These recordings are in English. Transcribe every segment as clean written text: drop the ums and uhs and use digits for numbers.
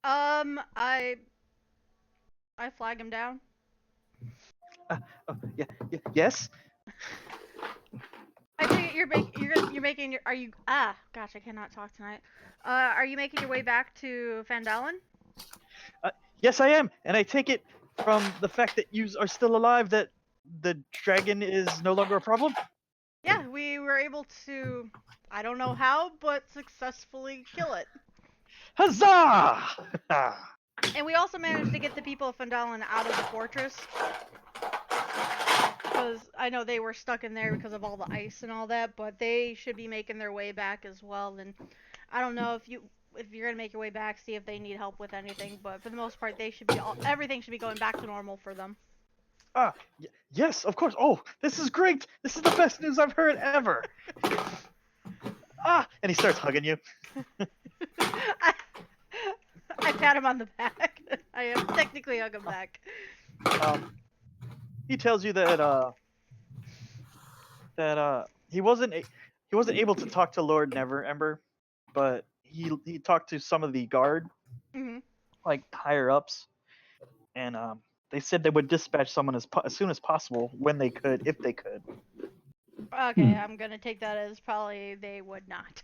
I flag him down. Yes. I take it you're making your are you gosh, I cannot talk tonight. Are you making your way back to Fandalen? Uh, yes, I am, and I take it from the fact that you are still alive that the dragon is no longer a problem. Yeah, we were able to, I don't know how, but successfully kill it. Huzzah! And we also managed to get the people of Fandalen out of the fortress. Because I know they were stuck in there because of all the ice and all that, but they should be making their way back as well. And I don't know if you're gonna make your way back, see if they need help with anything. But for the most part, they should be everything should be going back to normal for them. Yes, of course. Oh, this is great. This is the best news I've heard ever. And he starts hugging you. I, I pat him on the back. I am technically hug him back. He tells you that he wasn't able to talk to Lord Neverember, but he talked to some of the guard, Hmm. like higher ups, and they said they would dispatch someone as soon as possible when they could, if they could. Okay, I'm gonna take that as probably they would not.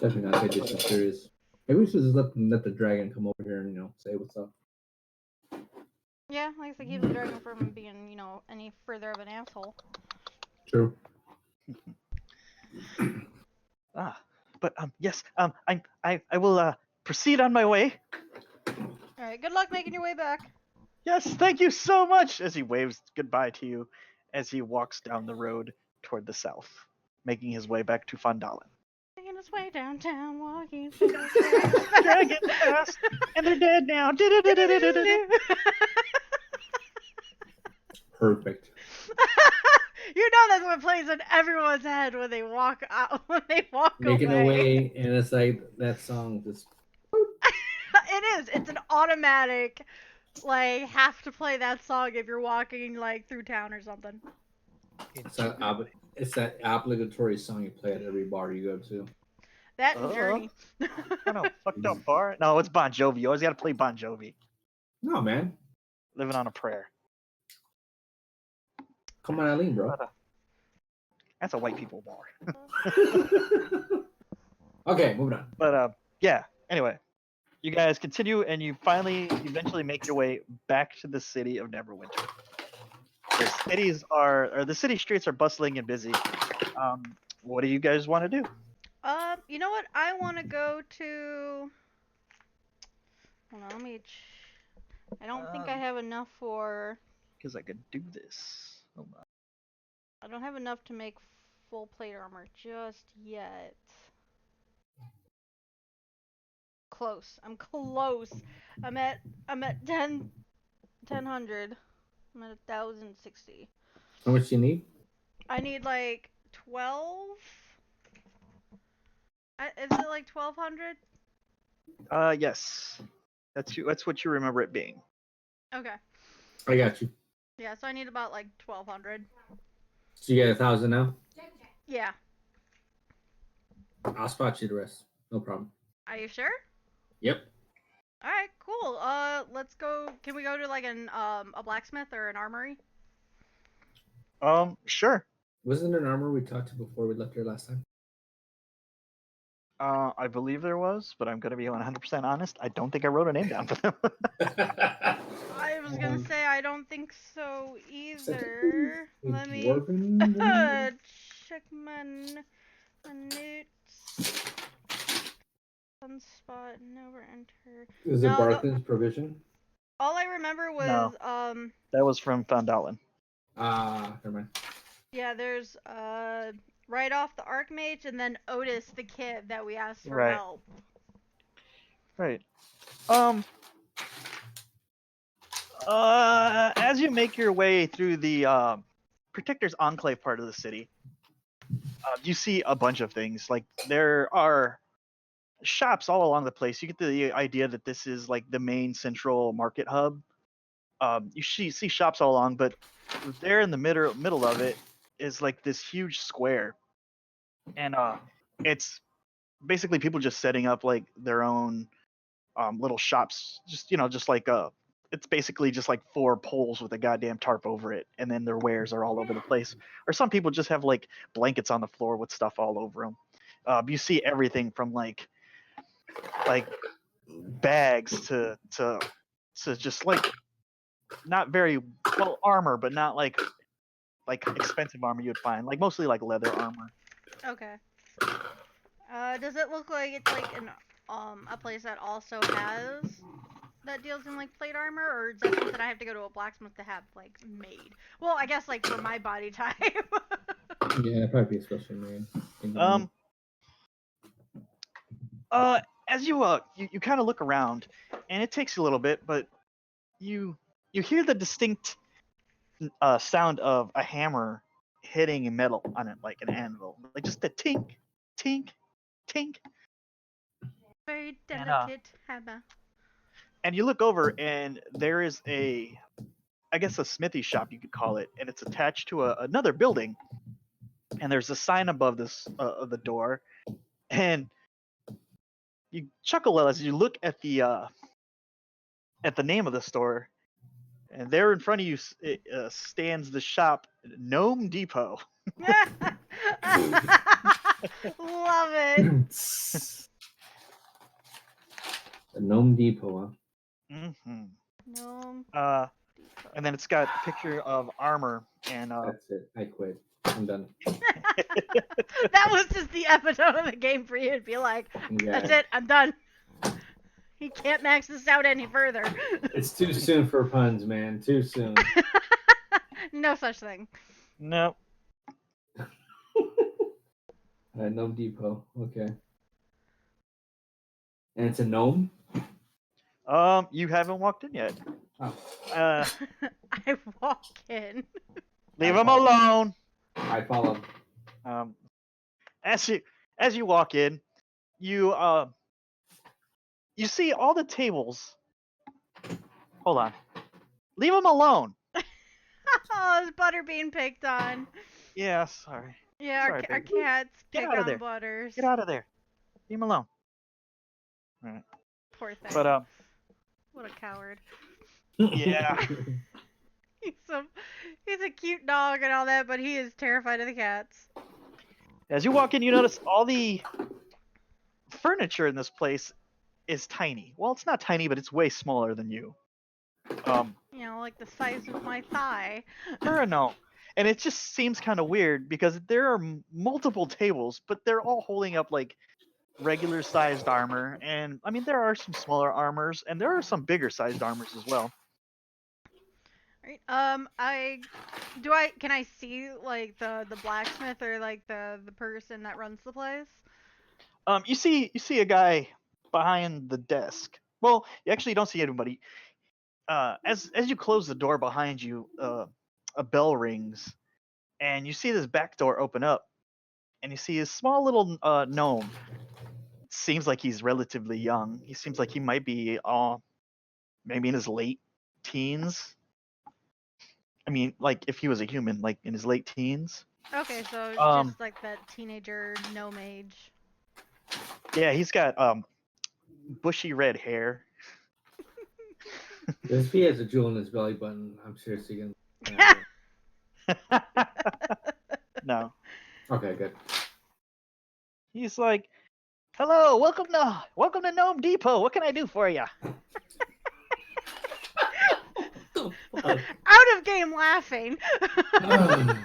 Definitely not take this so serious. Maybe we should just let the dragon come over here and say what's up. Yeah, like I said, keep the dragon from being, any further of an asshole. True. ah, but yes, I will proceed on my way. Alright, good luck making your way back. Yes, thank you so much. As he waves goodbye to you, as he walks down the road toward the south, making his way back to Fandalen. Making his way downtown, walking fast. Dragon fast, and they're dead now. Perfect. You know that's what plays in everyone's head when they walk out, when they walk Making away. away, and it's like that song just. It is. It's an automatic, like, have to play that song if you're walking, like, through town or something. It's that obligatory song you play at every bar you go to. That and Journey. Kind of fucked up bar. No, it's Bon Jovi. You always got to play Bon Jovi. No, man. Living on a Prayer. Come on, Eileen, bro. That's a white people bar. Okay, moving on. But yeah. Anyway, you guys continue, and you finally, eventually, make your way back to the city of Neverwinter. The city streets are bustling and busy. What do you guys want to do? You know what? I want to go to. Hold on, let me. I don't think I have enough for. Because I could do this. Hold on. I don't have enough to make full plate armor just yet. Close. I'm close. I'm at 1000. I'm at 1060. How much do you need? I need like 12. Is it like 1200? Yes. That's what you remember it being. Okay. I got you. Yeah, so I need about like 1200. So you get 1,000 now? Yeah. I'll spot you the rest. No problem. Are you sure? Yep. All right, cool. Let's go. Can we go to like a blacksmith or an armory? Sure. Wasn't there an armor we talked to before we left here last time? I believe there was, but I'm going to be 100% honest. I don't think I wrote a name down for them. I was gonna say I don't think so either. Let me check my notes. Sunspot, Neverwinter. Is it Barthen's provision? All I remember was No. That was from Fandalen. Never mind. Yeah, there's right off the Archmage and then Otis the kid that we asked for Right. help. Right. As you make your way through the Protector's Enclave part of the city, you see a bunch of things. Like, there are shops all along the place. You get the idea that this is like the main central market hub. You see shops all along, but there in the middle of it is like this huge square, and it's basically people just setting up like their own little shops. Just like it's basically just like 4 poles with a goddamn tarp over it, and then their wares are all over the place. Or some people just have like blankets on the floor with stuff all over them. You see everything from like bags to just like not very well armor, but not like expensive armor you'd find, like mostly like leather armor. Okay. Does it look like it's like an a place that also has that deals in like plate armor, or is that something I have to go to a blacksmith to have like made? Well, I guess like for my body type. Yeah, probably be special made. Um, as you kind of look around, and it takes you a little bit, but you hear the distinct sound of a hammer hitting metal on it like an anvil, like just a tink, tink, tink. Very And delicate hammer. and you look over, and there is I guess a smithy shop you could call it, and it's attached to another building. And there's a sign above this of the door, and you chuckle as you look at the name of the store, and there in front of you stands the shop Gnome Depot. Love it. The Gnome Depot, huh? hmm Gnome Uh, Depot. and then it's got a picture of armor and That's it. I quit. I'm done. That was just the episode of the game for you to be like, that's Yeah. it, I'm done. He can't max this out any further. It's too soon for puns, man. Too soon. No such thing. no. Gnome Depot. Okay. And it's a gnome? You haven't walked in yet. Oh. I walk in. Leave him alone. I follow. As you walk in, you see all the tables. Hold on. Leave him alone. Oh, is Butter being picked on? Yeah, sorry. Yeah, Sorry, our baby. cats Get pick out of on there. Butters. Get out of there. Leave him alone. All right. Poor thing. But What a coward. yeah. He's a cute dog and all that, but he is terrified of the cats. As you walk in, you notice all the furniture in this place is tiny. Well, it's not tiny, but it's way smaller than you. Like the size of my thigh. No. And it just seems kind of weird because there are multiple tables, but they're all holding up like regular sized armor. And I mean, there are some smaller armors, and there are some bigger sized armors as well. Right. Can I see like the blacksmith or like the person that runs the place? You see a guy behind the desk. Well, you actually don't see anybody. As you close the door behind you, a bell rings, and you see this back door open up, and you see a small little gnome. Seems like he's relatively young. He seems like he might be maybe in his late teens. I mean, like if he was a human, like in his late teens. Okay, so just like that teenager gnome age. Yeah, he's got bushy red hair. If he has a jewel in his belly button, I'm seriously gonna. No. Okay, good. He's like, "Hello, welcome to Gnome Depot. What can I do for you?" Out of game laughing. I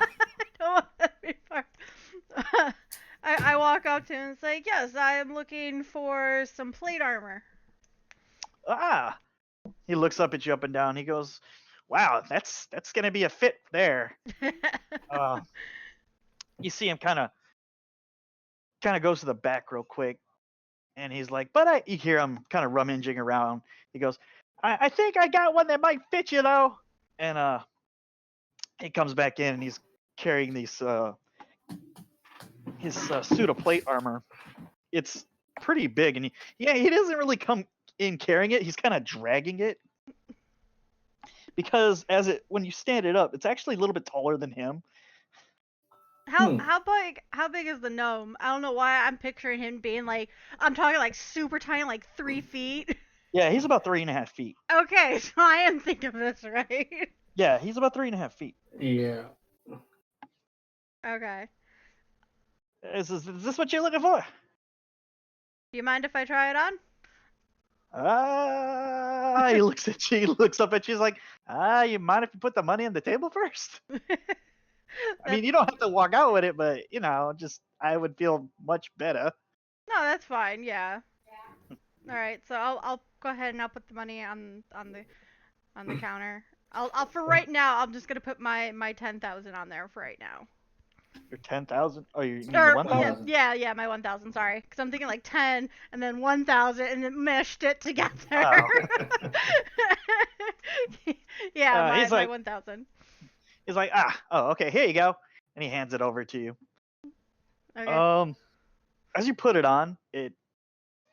don't want that to be part. I walk up to him and say, yes, I am looking for some plate armor. Ah. He looks up at you up and down. He goes, "Wow, that's gonna be a fit there." You see him kind of goes to the back real quick, and he's like, "But you hear him kind of rummaging around. He goes, I think I got one that might fit you though." And he comes back in, and he's carrying his suit of plate armor. It's pretty big, and he doesn't really come in carrying it. He's kind of dragging it because when you stand it up, it's actually a little bit taller than him. How big is the gnome? I don't know why I'm picturing him being like, I'm talking like super tiny, like 3 feet. Yeah, he's about 3.5 feet. Okay, so I am thinking of this right. Yeah, he's about 3.5 feet. Yeah. Okay. Is this what you're looking for? Do you mind if I try it on? He looks at you. He looks up at you. He's like, you mind if you put the money on the table first? I mean, you don't have to walk out with it, but just I would feel much better. No, that's fine. Yeah. All right. So I'll go ahead and I'll put the money on the counter. I'll for right now. I'm just gonna put my 10,000 on there for right now. Your 10,000? Oh, you mean your Or 1,000? yeah, my 1,000. Sorry, because I'm thinking like 10 and then 1,000 and then meshed it together. Oh. Yeah, He's my like, 1,000. he's like, okay, here you go, and he hands it over to you. Okay. As you put it on, it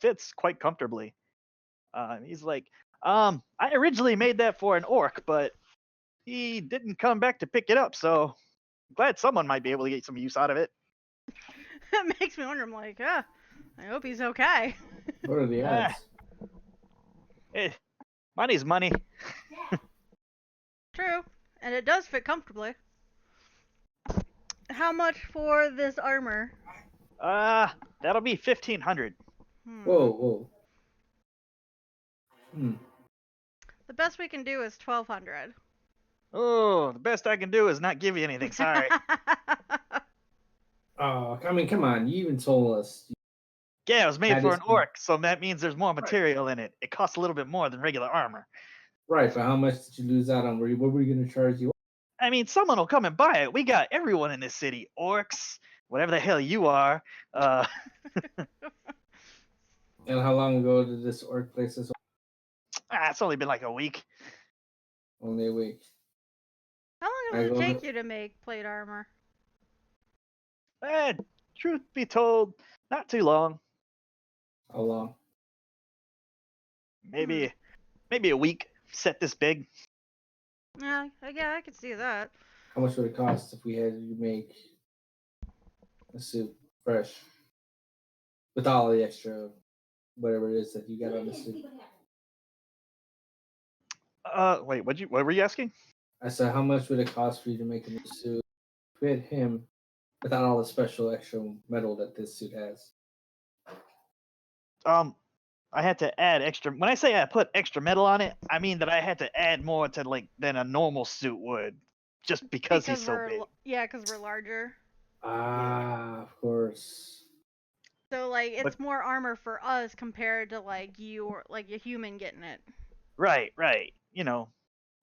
fits quite comfortably. He's like, I originally made that for an orc, but he didn't come back to pick it up, so I'm glad someone might be able to get some use out of it. It makes me wonder. I'm like, I hope he's okay. What are the odds? Money's money. True, and it does fit comfortably. How much for this armor? That'll be 1,500. Whoa. The best we can do is 1,200. Oh, the best I can do is not give you anything. Sorry. Oh, I mean, come on. You even told us. Yeah, it was made That for is an orc, so that means there's more material in it. It costs a little bit more than regular armor. Right, but how much did you lose out on? What were you going to charge you? I mean, someone will come and buy it. We got everyone in this city. Orcs, whatever the hell you are. And how long ago did this orc place this? It's only been like a week. Only a week. How long does it take you to make plate armor? Truth be told, not too long. How long? Maybe a week. Set this big. Yeah, I could see that. How much would it cost if we had to make a suit fresh with all the extra whatever it is that you got on the suit? Wait, what were you asking? I said, how much would it cost for you to make a new suit fit him without all the special extra metal that this suit has? I had to add extra. When I say I put extra metal on it, I mean that I had to add more to than a normal suit would, just because he's so big. Because we're larger. Of course. So it's more armor for us compared to you or a human getting it. Right.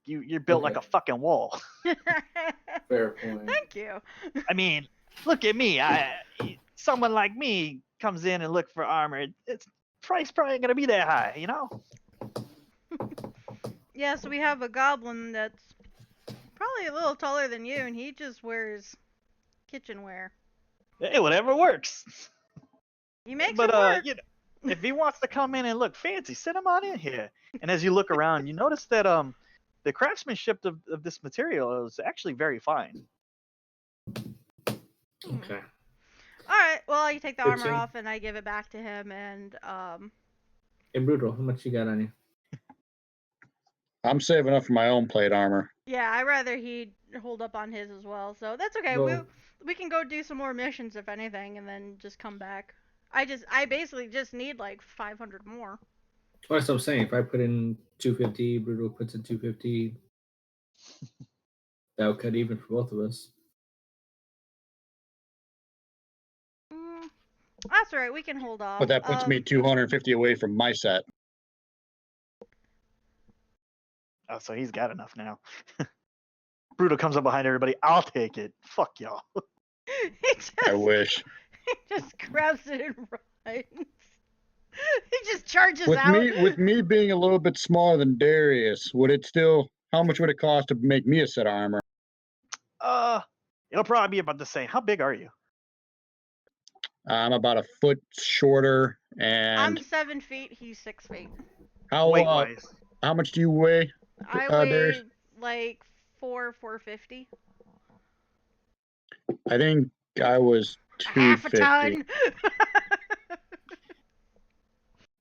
You're built like a fucking wall. Fair point. Thank you. I mean, look at me. Someone like me comes in and look for armor. It's price probably gonna be that high, Yeah, so we have a goblin that's probably a little taller than you, and he just wears kitchenware. Hey, whatever works. He makes it work. If he wants to come in and look fancy, send him on in here. And as you look around, you notice that the craftsmanship of this material is actually very fine. Okay. All right. Well, I take the armor off and I give it back to him. And Hey, Brutal, how much you got on you? I'm saving up for my own plate armor. Yeah, I'd rather he hold up on his as well. So that's okay. We can go do some more missions if anything, and then just come back. I basically just need 500 more. Well, that's what I'm saying. If I put in 250, Brutal puts in 250. That would cut even for both of us. That's all right. We can hold off. But that puts me 250 away from my set. Oh, so he's got enough now. Brutal comes up behind everybody. I'll take it. Fuck y'all. I wish. He just grabs it and runs. He just charges with out. With me being a little bit smaller than Darius, how much would it cost to make me a set of armor? It'll probably be about the same. How big are you? I'm about a foot shorter, and I'm 7 feet. He's 6 feet. Weight-wise. How much do you weigh? I weigh 450. I think I was A half a 250. ton.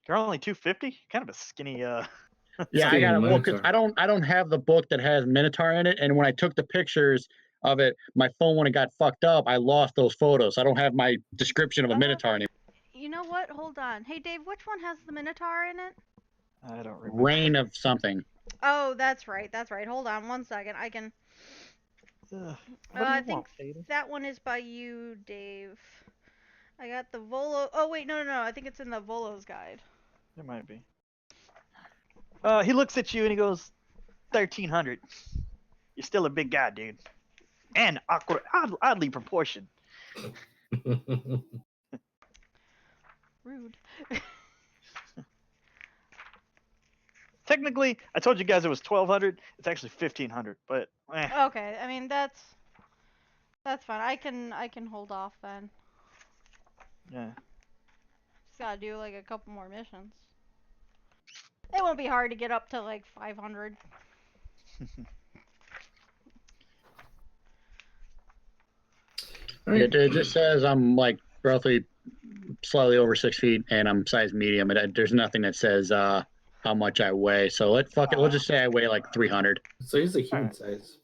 You're only 250. Kind of a skinny. Yeah, I Skinny got it. Well, because Minotaur. I don't have the book that has Minotaur in it, and when I took the pictures of it, my phone when it got fucked up, I lost those photos. I don't have my description of a Minotaur anymore. You know what? Hold on. Hey, Dave, which one has the Minotaur in it? I don't remember. Reign of something. Oh, that's right. That's right. Hold on one second. I can. What do I you think want, Aiden? that one is by you, Dave. I got the Volo. Oh wait, no. I think it's in the Volo's guide. There might be. He looks at you and he goes, 1,300. You're still a big guy, dude, and oddly proportioned. Rude. Technically, I told you guys it was 1,200. It's actually 1,500, but Okay, I mean that's fine. I can hold off then. yeah. Just gotta do like a couple more missions. It won't be hard to get up to like 500. It just says I'm like roughly slightly over 6 feet, and I'm size medium. There's nothing that says how much I weigh. So fuck it. We'll just say I weigh like 300. So he's a human Alright. size.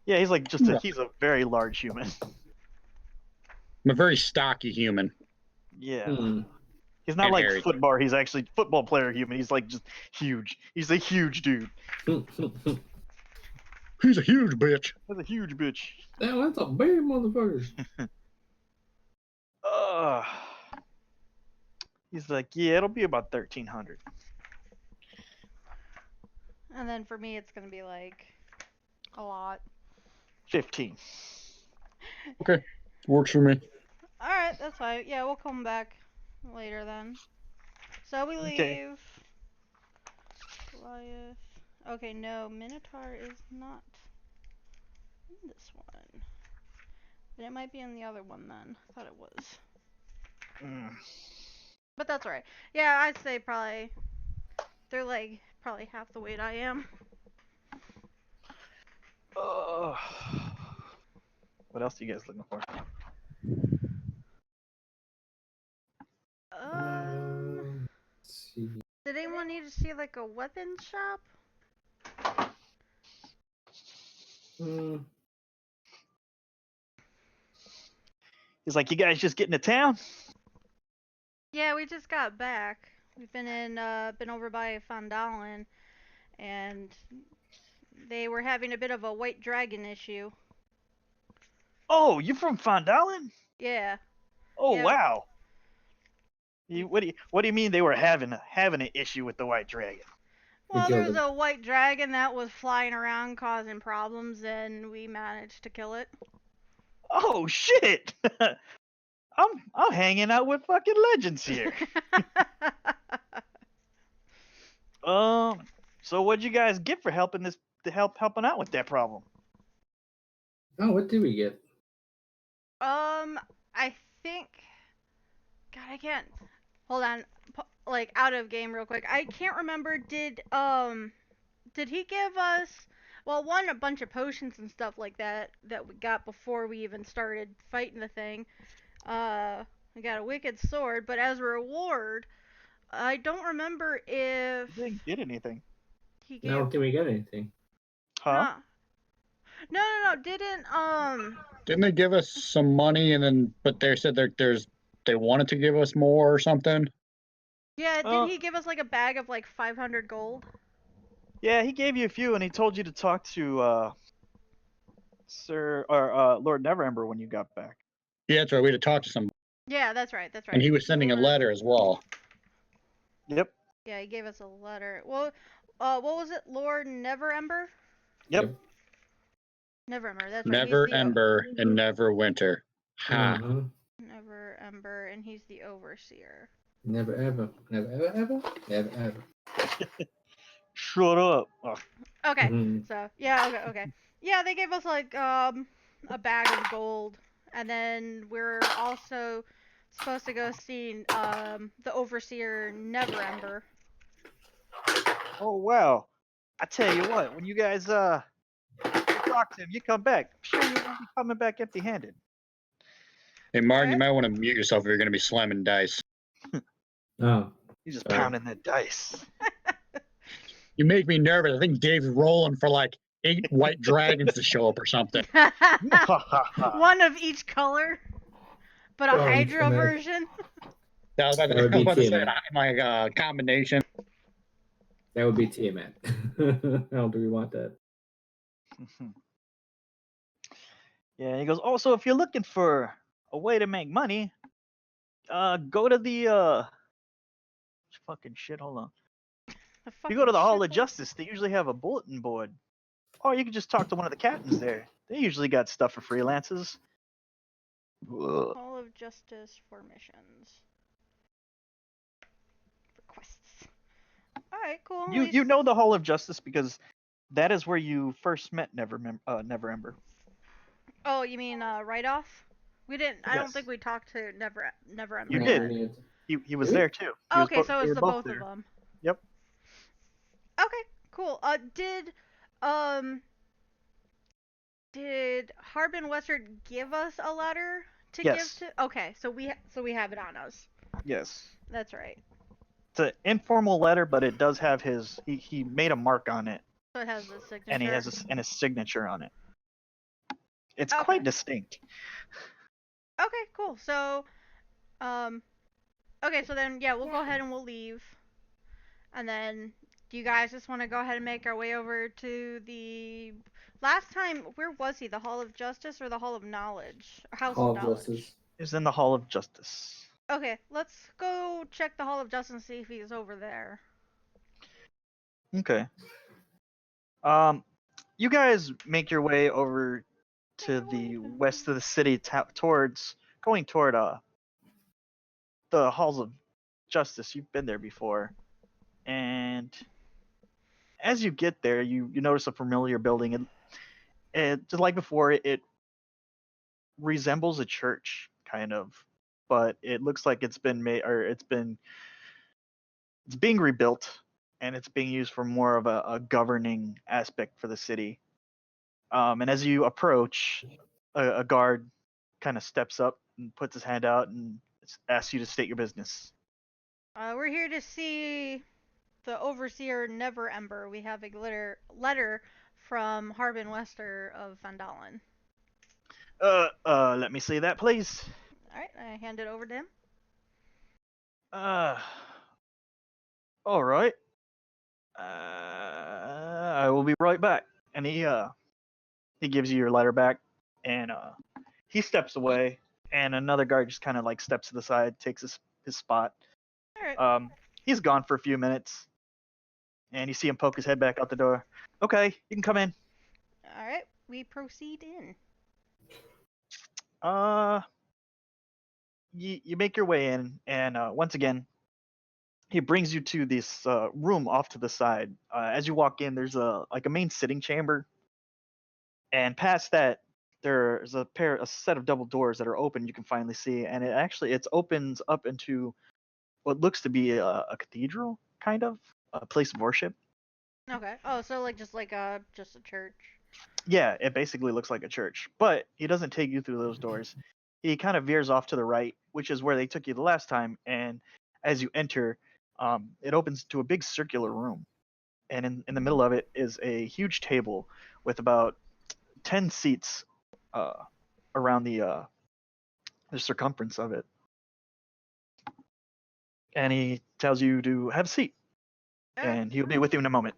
Yeah, he's like he's a very large human. I'm a very stocky human. Yeah. Hmm. He's not And like hairy. football. He's actually football player human. He's like just huge. He's a huge dude. He's a huge bitch. He's a huge bitch. Damn, that's a big motherfucker. Uh, he's like, yeah, it'll be about 1,300. And then for me, it's gonna be like a lot. 15. Okay, works for me. All right, that's fine. Yeah, we'll come back later then. So we leave. Okay. Goliath. Okay, no, Minotaur is not in this one. But it might be in the other one then. I thought it was. Mm. But that's alright. Yeah, I'd say probably they're like probably half the weight I am. Uh, what else are you guys looking for? Let's see. Did anyone need to see like a weapons shop? Hmm. He's like, you guys just getting to town? Yeah, we just got back. We've been over by Fandalen, and they were having a bit of a white dragon issue. Oh, you from Fondalen? Yeah. Oh, Yep. wow. What do you mean they were having an issue with the white dragon? Well, killed there was him. a white dragon that was flying around causing problems, and we managed to kill it. Oh shit! I'm hanging out with fucking legends here. So what'd you guys get for helping helping out with that problem? Oh, what did we get? I think. God, I can't. Hold on. Like out of game real quick. I can't remember. Did he give us? Well, one, a bunch of potions and stuff like that we got before we even started fighting the thing. We got a wicked sword, but as a reward, I don't remember if You didn't get anything, he I gave. don't think we got anything. huh? No. Didn't. Didn't they give us some money and then, but they said they wanted to give us more or something? Yeah, did he give us like a bag of like 500 gold? Yeah, he gave you a few, and he told you to talk to Sir or Lord Neverember when you got back. Yeah, that's right. We had to talk to somebody. Yeah, that's right. That's right. And he was sending a Lord- letter as well. Yep. Yeah, he gave us a letter. Well, what was it? Lord Neverember? Yep. Neverember, that's right. Never He's the Ember and Never Winter. Ha. Uh-huh. Neverember, and he's the overseer. Never ever. Never ever ever. Never ever. Shut up. Oh, Okay, Mhm. so yeah, okay. Yeah, they gave us like a bag of gold, and then we're also supposed to go see the overseer Neverember. oh wow. I tell you what, when you guys talk to him, you come back. I'm sure you won't be coming back empty-handed. Hey, Martin, you Alright. might want to mute yourself if you're going to be slamming dice. Oh, He's just Sorry. pounding the dice. You make me nervous. I think Dave's rolling for like 8 white dragons to show up or something. One of each color, but a Oh, each Hydra command. version. I was about That would to, I be was about to say Tiamat. my combination. That would be Tiamat. How do we want that? Yeah, he goes, also, if you're looking for a way to make money, go to the fucking shit, hold on. If you go to the Hall of Justice, they usually have a bulletin board. Or you can just talk to one of the captains there. They usually got stuff for freelancers. Ugh. Hall of Justice for missions. Requests. Alright, cool. at You least- know the Hall of Justice because that is where you first met Neverember. Oh, you mean right off? We didn't. I don't Yes. think we talked to Never You Ember did. yet. He was Really? there too. He was Okay, so they it's were the both both of there. them. Yep. Okay, cool. Did Harbin Western give us a letter to Yes. give to? Okay, so we have it on us. Yes. That's right. It's an informal letter, but it does have his. He made a mark on it, So it has the signature. and he has his signature on it. It's Okay. quite distinct. Okay, cool. So, okay, so then yeah, we'll go ahead and we'll leave, and then do you guys just want to go ahead and make our way over to the last time? Where was he? The Hall of Justice or the Hall of Knowledge? Or House Hall of of Knowledge. Justice. Is in the Hall of Justice. Okay, let's go check the Hall of Justice and see if he's over there. Okay. You guys make your way over to the west of the city, towards going toward the Halls of Justice. You've been there before, and as you get there, you notice a familiar building, and just like before, it resembles a church, kind of, but it looks like it's been made, or it's being rebuilt, and it's being used for more of a governing aspect for the city. And as you approach, a guard kind of steps up and puts his hand out and asks you to state your business. We're here to see the overseer Neverember. We have a letter from Harbin Wester of Vandalen. Let me see that, please. Alright, I hand it over to him. All right. I will be right back. And he gives you your letter back, and he steps away, and another guard just kind of like steps to the side, takes his spot. Alright. He's gone for a few minutes, and you see him poke his head back out the door. Okay, you can come in. Alright, we proceed in. You make your way in, and once again, he brings you to this room off to the side. As you walk in, there's a main sitting chamber, and past that, there's a set of double doors that are open. You can finally see, and it opens up into what looks to be a cathedral, kind of a place of worship. Okay. Oh, so just a church. Yeah, it basically looks like a church, but he doesn't take you through those doors. He kind of veers off to the right, which is where they took you the last time. And as you enter, it opens to a big circular room. And in the middle of it is a huge table with about 10 seats around the circumference of it. And he tells you to have a seat, Alright. and he'll be with you in a moment.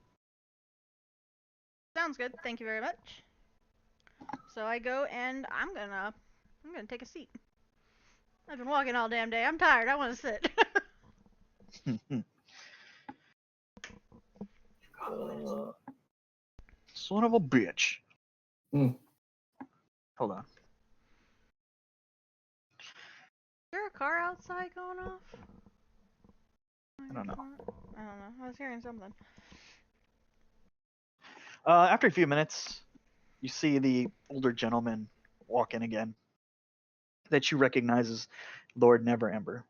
Sounds good. Thank you very much. So I go and I'm gonna take a seat. I've been walking all damn day. I'm tired. I want to sit. Son of a bitch. Hmm. Hold on. Is there a car outside going off? I don't know. I don't know. I was hearing something. After a few minutes, you see the older gentleman walk in again that you recognize as Lord Neverember.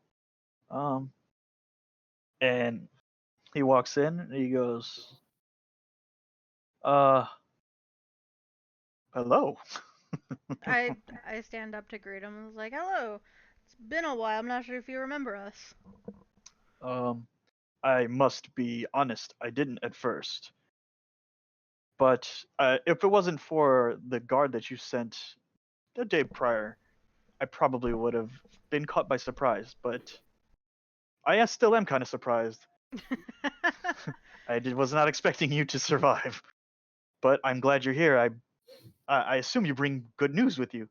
And he walks in and he goes, hello. I stand up to greet him and was like, "Hello. It's been a while. I'm not sure if you remember us." I must be honest, I didn't at first. But if it wasn't for the guard that you sent the day prior, I probably would have been caught by surprise. But I still am kind of surprised. Was not expecting you to survive. But I'm glad you're here. I assume you bring good news with you.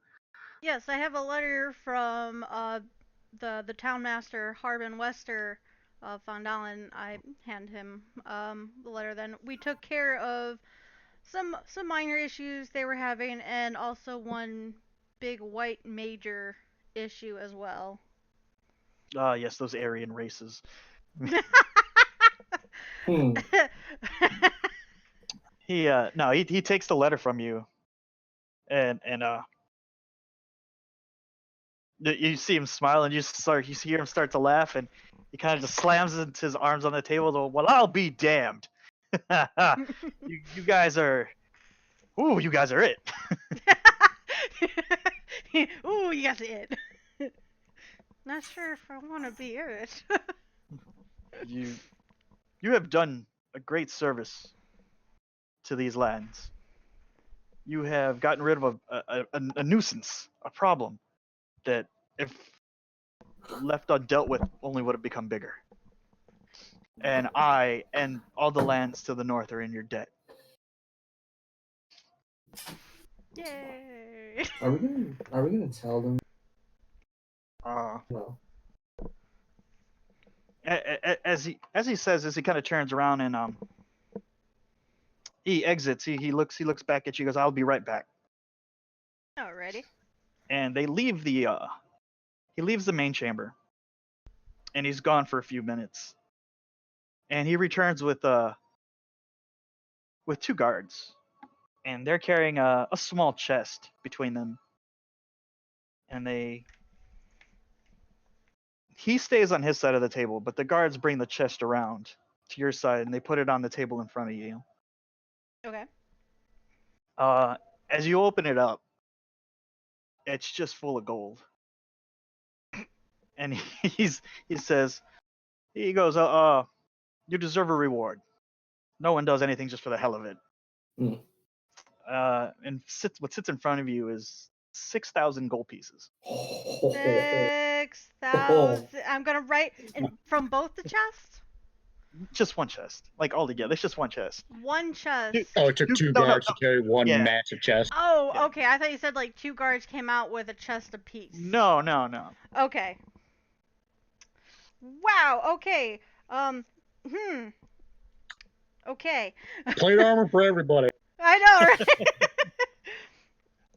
Yes, I have a letter from the town master Harbin Wester of Fondalen. I hand him the letter. Then we took care of some minor issues they were having, and also one big white major issue as well. Ah, yes, those Aryan races. Hmm. He takes the letter from you, and you see him smile, and you hear him start to laugh, and he kind of just slams his arms on the table. Well, I'll be damned. you guys are, you guys are it. Ooh, you got it. Not sure if I want to be it. You you have done a great service to these lands. You have gotten rid of a nuisance, a problem that, if left undealt with, only would have become bigger. And I and all the lands to the north are in your debt. Yay! Are we gonna tell them? Uh, No. as he says, as he kind of turns around and he exits, he looks back at you, goes, "I'll be right back." Alrighty. And they leave the he leaves the main chamber, and he's gone for a few minutes, and he returns with two guards, and they're carrying a small chest between them, and he stays on his side of the table, but the guards bring the chest around to your side, and they put it on the table in front of you. Okay. As you open it up, it's just full of gold, and he says, he goes, you deserve a reward. No one does anything just for the hell of it. Hmm. And what sits in front of you is 6,000 gold pieces. 6,000. I'm gonna write from both the chests. Just one chest, like all together. It's just one chest. One chest. Dude, Oh, it took two no, guards to carry one Yeah. massive chest. Oh, Yeah. okay. I thought you said like two guards came out with a chest apiece. No. Okay. Wow. Okay. Hmm. Okay. Plate armor for everybody. I know, right?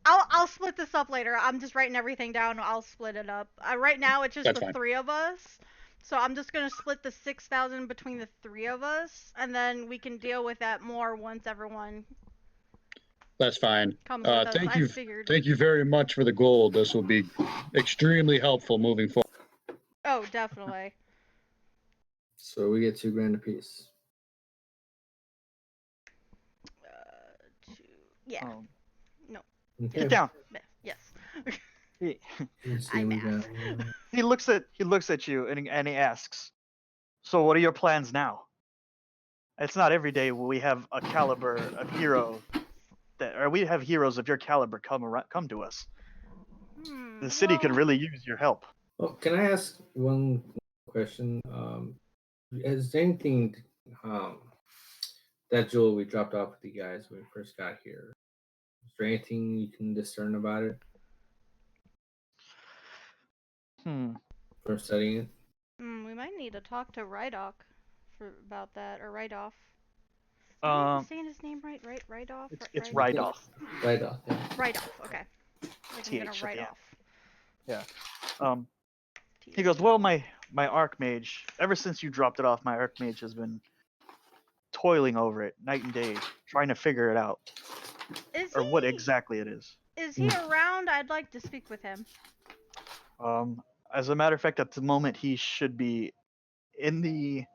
I'll split this up later. I'm just writing everything down. I'll split it up. Right now it's just That's the fine. three of us. So I'm just gonna split the 6,000 between the three of us, and then we can deal with that more once everyone That's fine. comes with us. Thank I you. figured. Thank you very much for the gold. This will be extremely helpful moving forward. Oh, definitely. So we get $2,000 apiece. Two. Yeah. Okay. Sit down. Yes. He, Let's see, I we math. got- he looks at you, and he asks, "So what are your plans now?" It's not every day we have a caliber of hero or we have heroes of your caliber come to us. The city could Well, really use your help. Oh, can I ask one question? Is there anything that jewel we dropped off with you guys when we first got here? Is there anything you can discern about it from studying it? we might need to talk to Rydock about that, or Rydoff. Am I saying his name right? Rydoff? It's Rydoff? Rydoff. Right off. Yeah. Rydoff, okay. Like I'm gonna TH at write the end. off. Yeah. He goes, "Well, my archmage, ever since you dropped it off, my archmage has been toiling over it night and day, trying to figure it out, Is or what he exactly it is. he around? I'd like to speak with him. As a matter of fact, at the moment, he should be in the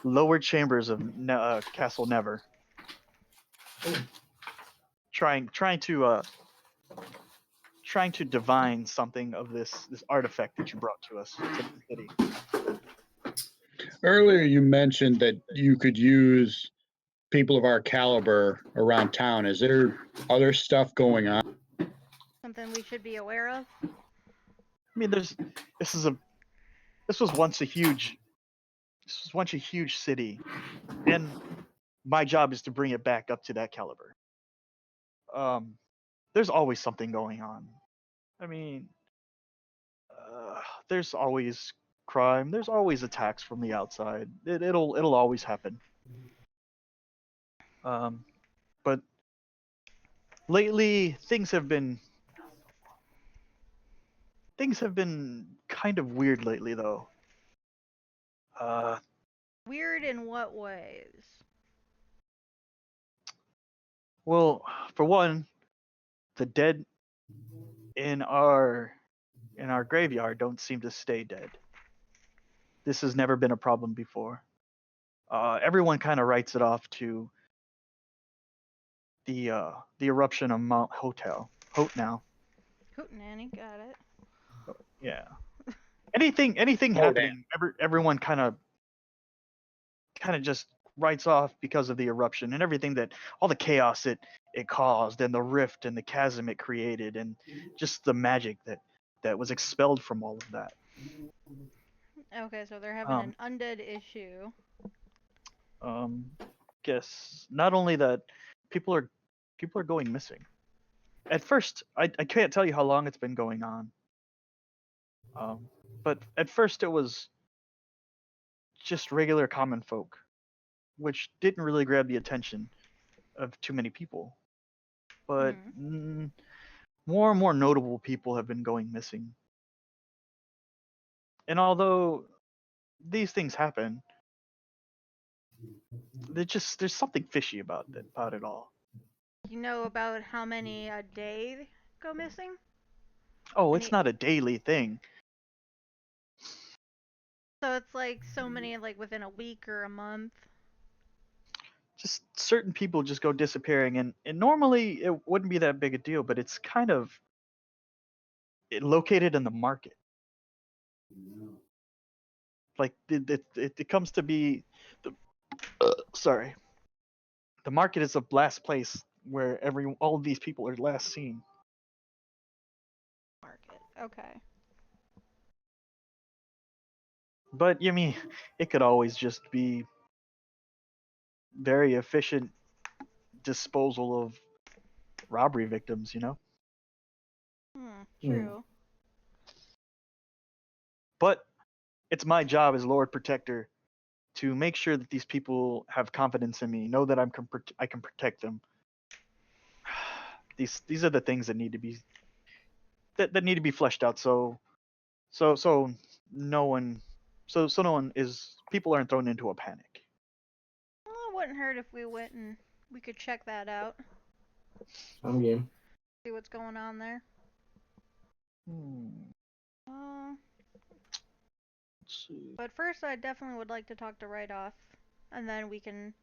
lower chambers of Castle Never, trying to trying to divine something of this artifact that you brought to us to the city. Earlier, you mentioned that you could use people of our caliber around town. Is there other stuff going on? Something we should be aware of? I mean, this was once a huge city, and my job is to bring it back up to that caliber. There's always something going on. I mean, there's always crime. There's always attacks from the outside. It'll always happen. But lately things have been kind of weird lately, though. Weird in what ways? Well, for one, the dead in our graveyard don't seem to stay dead. This has never been a problem before. Everyone kind of writes it off to the eruption of Mount Hotel. Now. Hootenanny, got it. Yeah. Anything Oh, happening, everyone kind of just writes off because of the eruption and everything, that all the chaos it caused, and the rift and the chasm it created, and just the magic that was expelled from all of that. Okay, so they're having an undead issue. Guess not only that, people are going missing. At first, I can't tell you how long it's been going on. But at first it was just regular common folk, which didn't really grab the attention of too many people. But more and more notable people have been going missing. And although these things happen, there's something fishy about it all. You know about how many a day go missing? Oh, it's not a daily thing. So it's like so many, like within a week or a month. Just certain people just go disappearing, and normally it wouldn't be that big a deal, but it's kind of located in the market. Like it comes to be sorry. The market is the last place where all of these people are last seen. Market. Okay. But you mean it could always just be very efficient disposal of robbery victims, you know? True. But it's my job as Lord Protector to make sure that these people have confidence in me, know that I can protect them. These are the things that need to be fleshed out, so no one people aren't thrown into a panic. Well, it wouldn't hurt if we went and we could check that out. I'm game. See what's going on there. Let's see. But first, I definitely would like to talk to Right Off, and then we can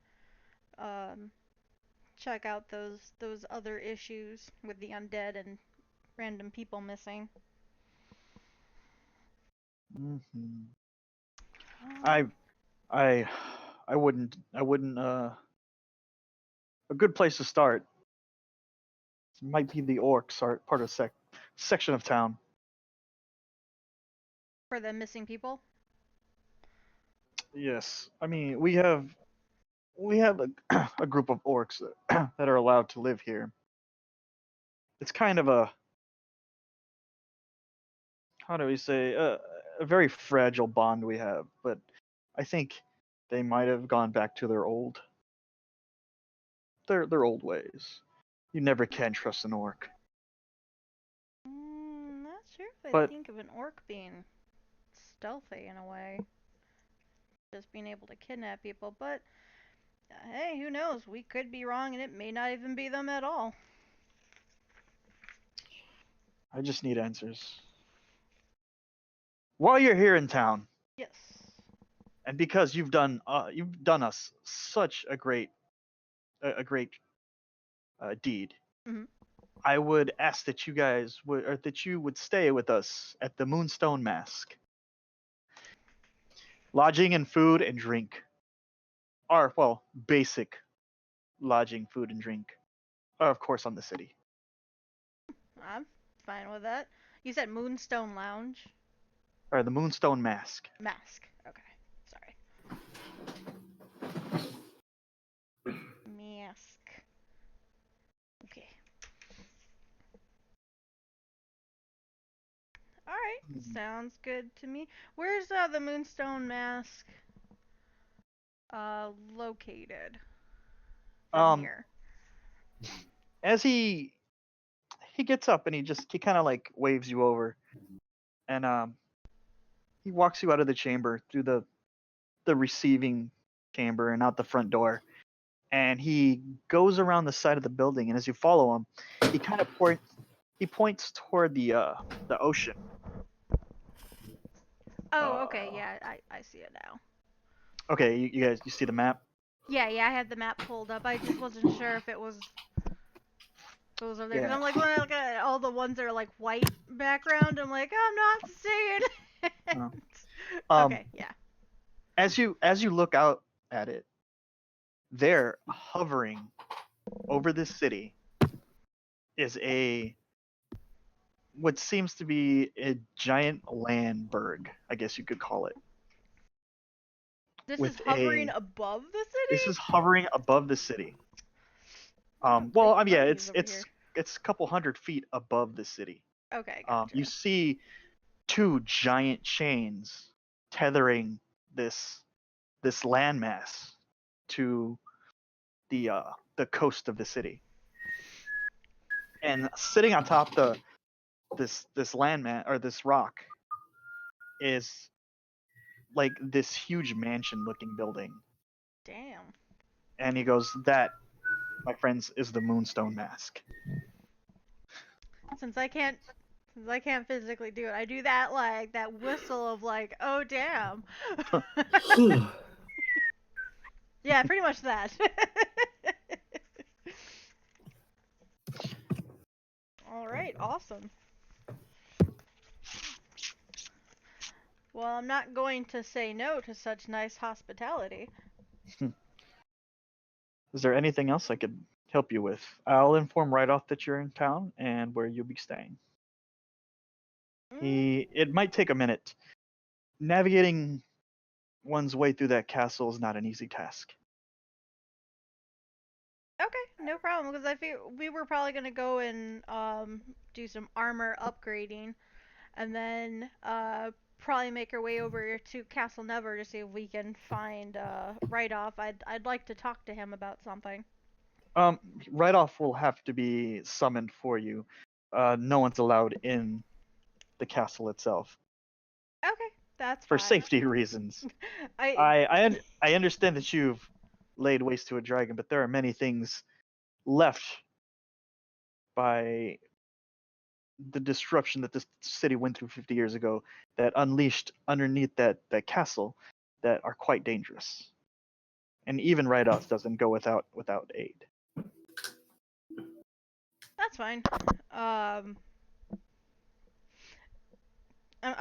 check out those other issues with the undead and random people missing. I wouldn't a good place to start might be the orcs are part of section of town. For the missing people? Yes. I mean, we have a group of orcs that are allowed to live here. It's kind of a, how do we say, a very fragile bond we have, but I think they might have gone back to their old old ways. You never can trust an orc. Not sure if I But think of an orc being stealthy in a way. Just being able to kidnap people, but hey, who knows? We could be wrong and it may not even be them at all. I just need answers. While you're here in town, Yes. and because you've done us such a great deed, I would ask that you guys would, or that you would stay with us at the Moonstone Mask. Lodging and food and drink are, well, basic lodging, food, and drink are, of course, on the city. I'm fine with that. You said Moonstone Lounge? Or the Moonstone Mask. Mask. Okay. Sorry. Mask. Okay. Alright. Sounds good to me. Where's the Moonstone Mask located from Um, here? as he gets up and he kind of like waves you over, and he walks you out of the chamber through the receiving chamber and out the front door, and he goes around the side of the building, and as you follow him, he points toward the ocean. Oh, okay. Uh, Yeah, I see it now. okay, you guys, you see the map? Yeah, I had the map pulled up. I just wasn't sure if it was over there because Yeah. I'm like when I look at all the ones that are like white background, I'm like I'm not seeing it. Oh. Um, Okay, yeah. as you look out at it, there, hovering over this city, is what seems to be a giant land I guess you could call it. This is With hovering above the this is city. hovering above the city. Oh, Well, big yeah, monkeys over here. it's a couple 100 feet above the city. Okay, gotcha. You see two giant chains tethering this landmass to the coast of the city, and sitting on top this landmass or this rock is like this huge mansion looking building. Damn. And he goes, that, my friends, is the Moonstone Mask. Since I can't physically do it, I do that like that whistle of like, oh damn. Yeah, pretty much that. All right, awesome. Well, I'm not going to say no to such nice hospitality. Is there anything else I could help you with? I'll inform right off that you're in town and where you'll be staying. It might take a minute. Navigating one's way through that castle is not an easy task. Okay, no problem. Because I feel we were probably gonna go and do some armor upgrading, and then probably make our way over to Castle Never to see if we can find right off. I'd like to talk to him about something. Right off will have to be summoned for you. No one's allowed in the castle itself Okay, that's for fine. safety reasons. I understand that you've laid waste to a dragon, but there are many things left by the disruption that this city went through 50 years ago that unleashed underneath that castle that are quite dangerous. And even Rydos doesn't go without aid. That's fine. I'm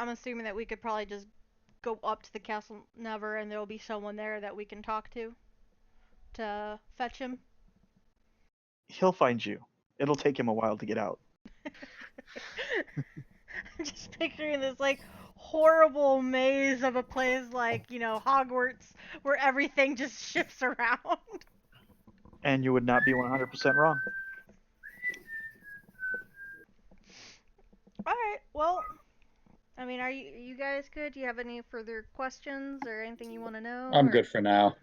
assuming that we could probably just go up to the Castle Never, and there'll be someone there that we can talk to fetch him. He'll find you. It'll take him a while to get out. I'm just picturing this like horrible maze of a place like, Hogwarts where everything just shifts around. And you would not be 100% wrong. Alright, well, I mean, are you guys good? Do you have any further questions or anything you want to know? I'm good for now.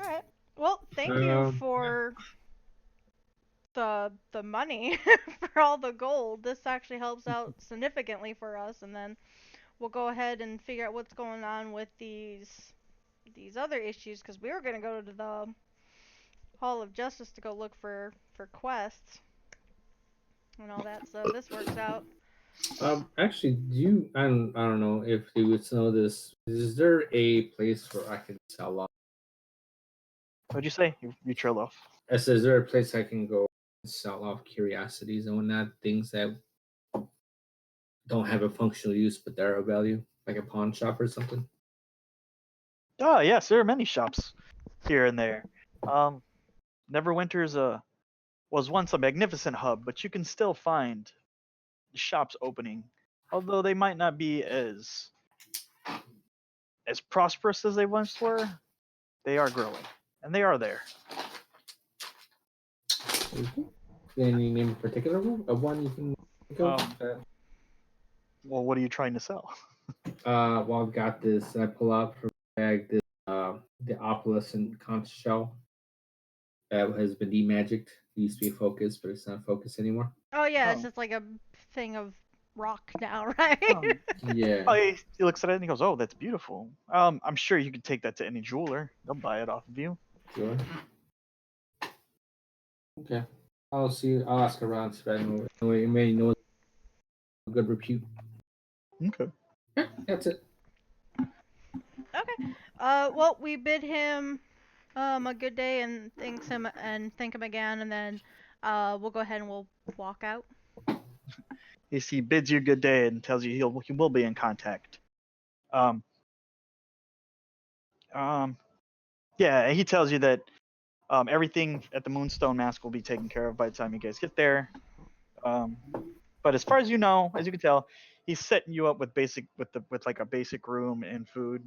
Alright. Well, thank you for the money for all the gold. This actually helps out significantly for us, and then we'll go ahead and figure out what's going on with these other issues, because we were going to go to the Hall of Justice to go look for quests and all that, so this works out. Actually, I don't know if you would know this. Is there a place where I can sell off? What'd you say? You trailed off. Is there a place I can go sell off curiosities and whatnot, things that don't have a functional use but they're of value, like a pawn shop or something. Oh yes, there are many shops here and there. Neverwinter's was once a magnificent hub, but you can still find shops opening, although they might not be as prosperous as they once were. They are growing, and they are there. Any name in particular of one you can think of? Well, what are you trying to sell? Well, I've got this. I pull out from my bag this the opalescent conch shell that has been demagicked. It used to be focus, but it's not focus anymore. Oh yeah, it's Oh. just like a thing of rock now, right? Yeah. Oh, he looks at it and he goes, "Oh, that's beautiful. I'm sure you could take that to any jeweler. They'll buy it off of you." Sure. Okay. I'll see. I'll ask around. See if anyone may know a good repute. Okay. Yeah, that's it. Okay. Well, we bid him a good day and thank him again, and then we'll go ahead and we'll walk out. He bids you good day and tells you he will be in contact. Um. Yeah, he tells you that everything at the Moonstone Mask will be taken care of by the time you guys get there. But as far as you know, as you can tell, he's setting you up with like a basic room and food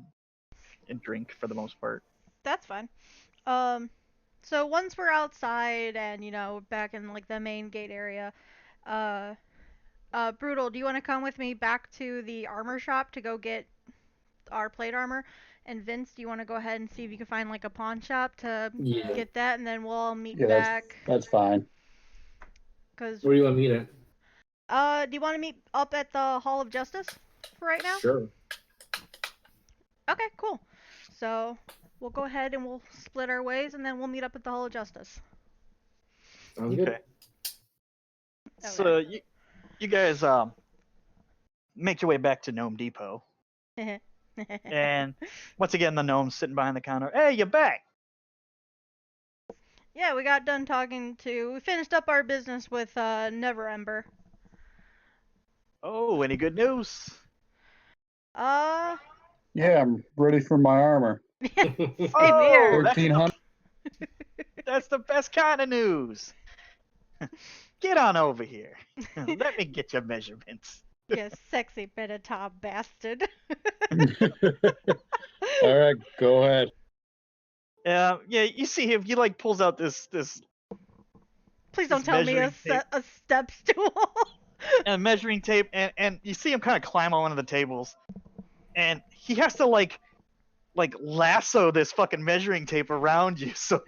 and drink for the most part. That's fine. So once we're outside and back in like the main gate area, uh, Brutal, do you want to come with me back to the armor shop to go get our plate armor? And Vince, do you want to go ahead and see if you can find like a pawn shop to Yeah. get that, and then we'll all meet Yeah, back? that's fine. Cause Where do you want to meet at? do you want to meet up at the Hall of Justice for right now? Sure. Okay, cool. So we'll go ahead and we'll split our ways, and then we'll meet up at the Hall of Justice. Sounds good. So you guys make your way back to Gnome Depot, and once again the gnome's sitting behind the counter. Hey, you're back. Yeah, we got done we finished up our business with Neverember. Oh, any good news? Uh, Yeah, I'm ready for my armor. same Oh, here. that's 1400. That's the best kind of news. Get on over here. Let me get your measurements. You sexy Minotaur bastard. All right, go ahead. Yeah, you see him. He like pulls out this Please don't this tell me measuring tape. a step stool. and measuring tape, and you see him kind of climb on one of the tables, and he has to like lasso this fucking measuring tape around you, so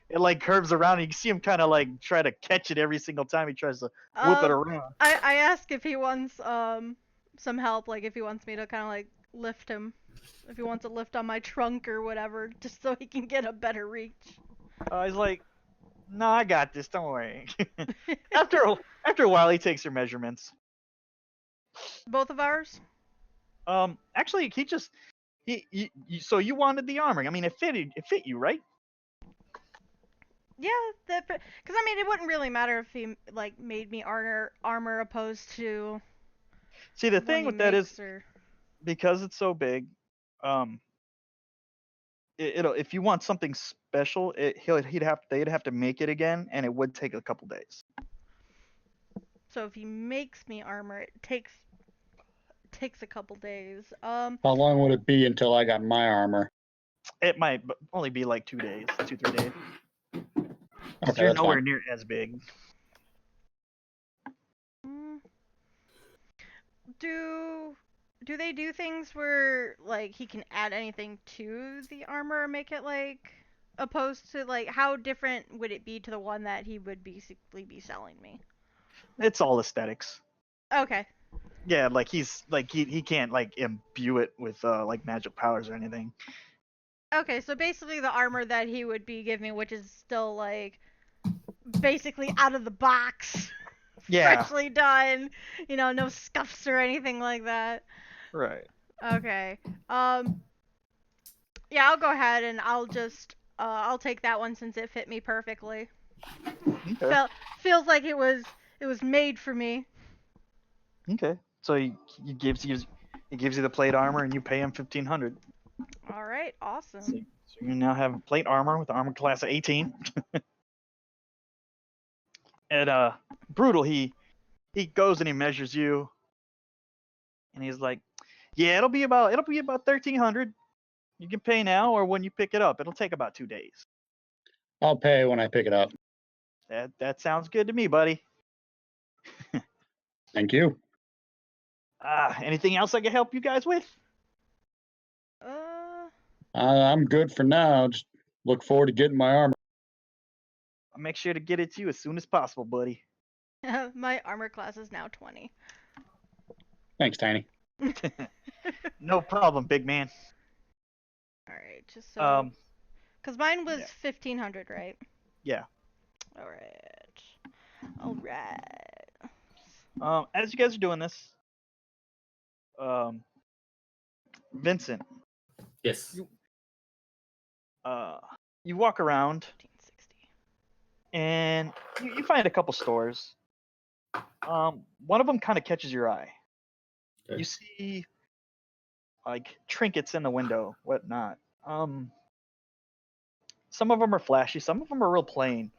it like curves around. And you see him kind of like try to catch it every single time he tries to whip it around. I ask if he wants some help, like if he wants me to kind of like lift him, if he wants a lift on my trunk or whatever, just so he can get a better reach. He's like, "No, I got this. Don't worry." after a while, he takes your measurements. Both of ours? Actually, he just so you wanted the armor. I mean, it fit you, right? Yeah, because I mean, it wouldn't really matter if he like made me armor opposed to See, the one thing he with that makes, is or because it's so big, um, it'll if you want something special, they'd have to make it again, and it would take a couple days. so if he makes me armor, it takes a couple days. How long would it be until I got my armor? It might only be like 2 days, 2-3 days. Okay, You're that's nowhere fine. near as big. mm, do they do things where like he can add anything to the armor, or make it like opposed to like how different would it be to the one that he would basically be selling me? It's all aesthetics. Okay. Yeah, like he can't like imbue it with like magic powers or anything. Okay, so basically the armor that he would be giving, which is still like basically out of the box, Yeah. freshly done, no scuffs or anything like that. Right. Okay. Yeah, I'll go ahead and I'll just I'll take that one since it fit me perfectly. Okay. feels like it was made for me. Okay. So he gives you the plate armor, and you pay him 1,500. All right, awesome. So you now have plate armor with armor class of 18. And brutal, he goes and he measures you, and he's like, "Yeah, it'll be about 1,300. You can pay now, or when you pick it up. It'll take about 2 days." I'll pay when I pick it up. That sounds good to me, buddy. Thank you. Anything else I can help you guys with? I'm good for now. Just look forward to getting my armor. I'll make sure to get it to you as soon as possible, buddy. My armor class is now 20. Thanks, Tiny. No problem, big man. All right, just so because mine was yeah. 1,500, right? Yeah. All right. All right. As you guys are doing this, Vincent, Yes. you walk around 1560. and you find a couple stores. One of them kind of catches your eye. Okay. You see like trinkets in the window, whatnot. Some of them are flashy, some of them are real plain.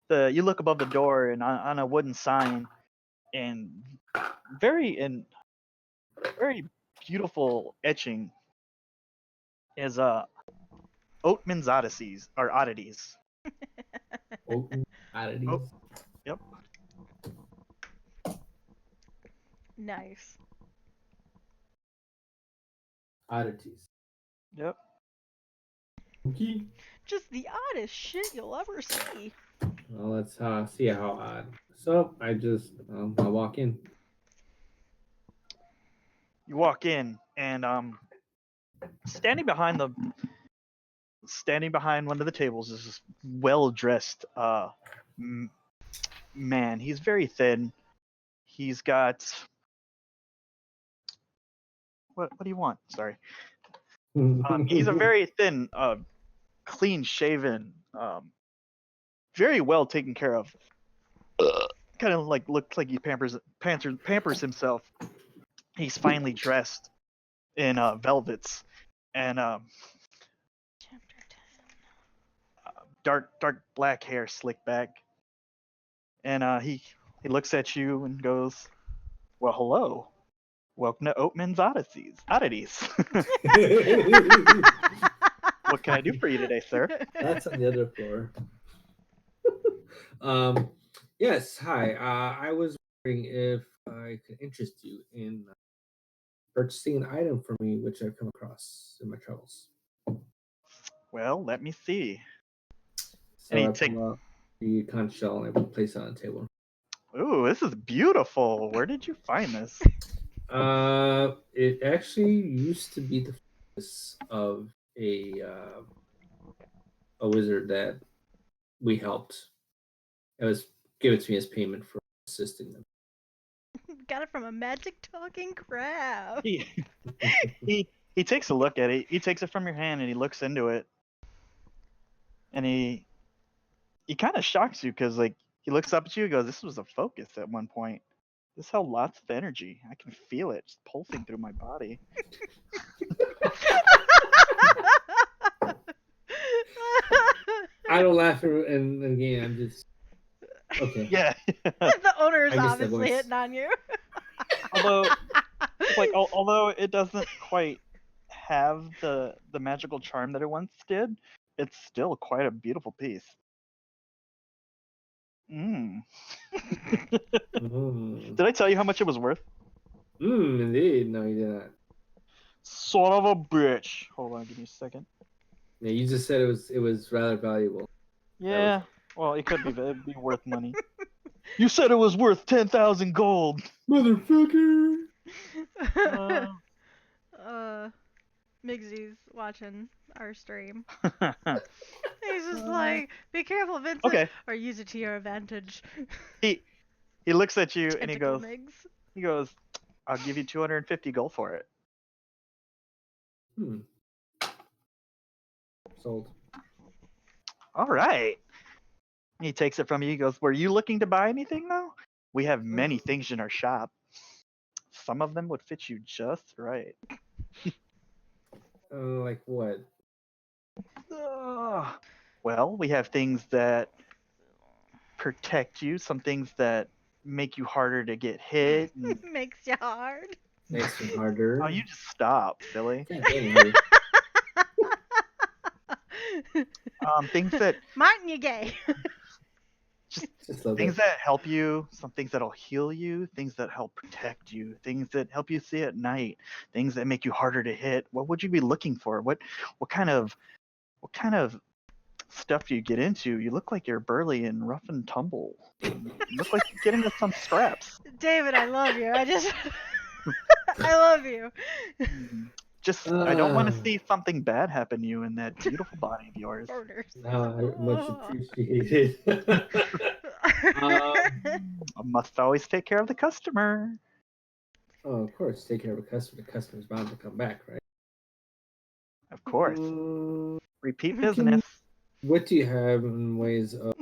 You look above the door and on a wooden sign, and very beautiful etching is Oatman's Odysseys or Oddities. Open oddities. Oh. Yep. Nice. Oddities. Yep. Okay. Just the oddest shit you'll ever see. Well, let's see how odd. So I just I walk in. You walk in and standing behind one of the tables is this well-dressed man. He's very thin. He's got what do you want? Sorry. He's a very thin, clean-shaven, very well taken care of. Kind of like looks like he pampers himself. He's finely dressed in velvets and Chapter 10. dark black hair slicked back. And he looks at you and goes, "Well, hello. Welcome to Oatman's Oddities. What can I do for you today, sir?" That's on the other floor. Yes. Hi. I was wondering if I could interest you in purchasing an item for me, which I've come across in my travels. Well, let me see. So And I pull out the conch shell and I place it on the table. Ooh, this is beautiful. Where did you find this? It actually used to be the focus of a wizard that we helped. It was given to me as payment for assisting them. Got it from a magic talking crab. He he takes a look at it. He takes it from your hand and he looks into it. And he kind of shocks you because like he looks up at you and goes, "This was a focus at one point. This held lots of energy. I can feel it just pulsing through my body." I don't laugh, and again, I'm just okay. Yeah. The owner is I missed that obviously voice. hitting on you. although it doesn't quite have the magical charm that it once did, it's still quite a beautiful piece. Mm. Did I tell you how much it was worth? Indeed. No, you did not. Son of a bitch. Hold on, give me a second. Yeah, you just said it was rather valuable. Yeah. Well, it could be. It'd be worth money. You said it was worth 10,000 gold. Motherfucker. Migsy's watching our stream. He's just like, be careful, Vincent, Okay. or use it to your advantage. He looks at you and he Tentacle goes, "I'll give you 250 gold for it." Sold. All right. He takes it from you. He goes, "Were you looking to buy anything, though? We have many things in our shop. Some of them would fit you just right." Like what? Well, we have things that protect you, some things that make you harder to get hit. And... Makes you hard. Makes me harder. Oh, you just stop, silly. God damn it. Things that Martin, you gay. just Just a little things bit. that help you, some things that'll heal you, things that help protect you, things that help you see at night, things that make you harder to hit. What would you be looking for? What kind of stuff do you get into? You look like you're burly and rough and tumble. You look like you get into some scraps. David, I love you. I love you. Just I don't want to see something bad happen to you in that beautiful body of yours. Murders. Much appreciated. I must always take care of the customer. Oh, of course, take care of a customer. The customer's bound to come back, right? Of course. Mm, Repeat business. what do you have in ways of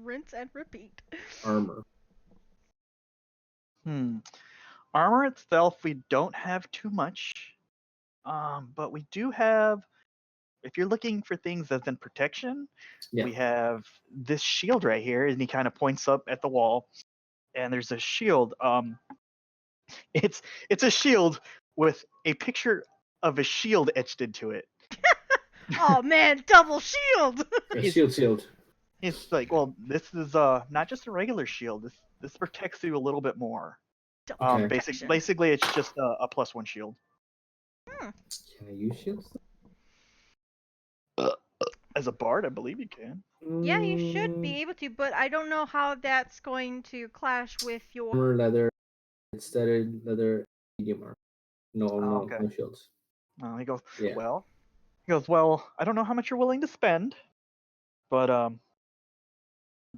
Rinse and repeat. armor? Armor itself, we don't have too much. But we do have, if you're looking for things as in protection, Yeah. we have this shield right here, and he kind of points up at the wall, and there's a shield. It's a shield with a picture of a shield etched into it. Oh man, double shield. A He's- shield. It's like, well, this is not just a regular shield. This protects you a little bit more. Double Okay. protection. Basically, it's just a +1 shield. Can I use shields? As a bard, I believe you can. Yeah, you should be able to, but I don't know how that's going to clash with your. Armor, leather, studded leather, medium armor. No, okay. no shields. He goes, Yeah. well, I don't know how much you're willing to spend, but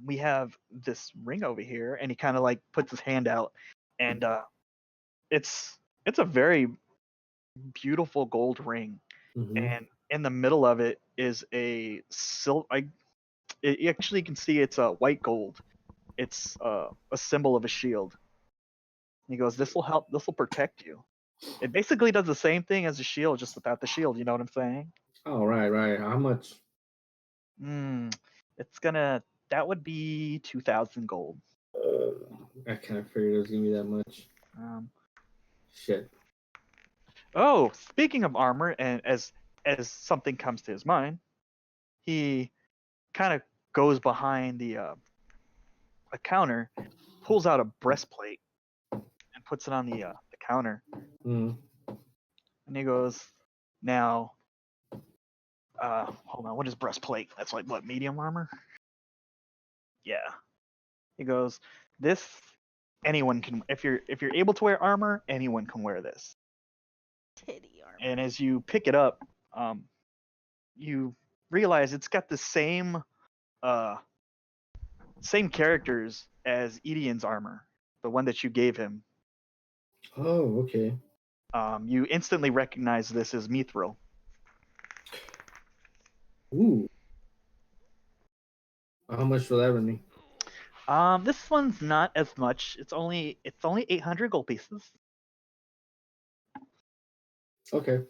we have this ring over here, and he kind of like puts his hand out, and it's a very beautiful gold ring, Mhm. and in the middle of it is a you actually can see it's a white gold. It's a symbol of a shield. He goes, this will help. This will protect you. It basically does the same thing as a shield, just without the shield. You know what I'm saying? Oh, right. How much? That would be 2,000 gold. I kind of figured it was gonna be that much. Shit. Oh, speaking of armor, and as something comes to his mind, he kind of goes behind a counter, pulls out a breastplate, and puts it on the counter. Mm. And he goes, now, hold on, what is breastplate? That's like what, medium armor? Yeah. He goes, this anyone can. If you're able to wear armor, anyone can wear this. Titty armor. And as you pick it up, you realize it's got the same characters as Edian's armor, the one that you gave him. Oh, okay. You instantly recognize this as Mithril. Ooh. How much will that run me? This one's not as much. It's only 800 gold pieces. Okay.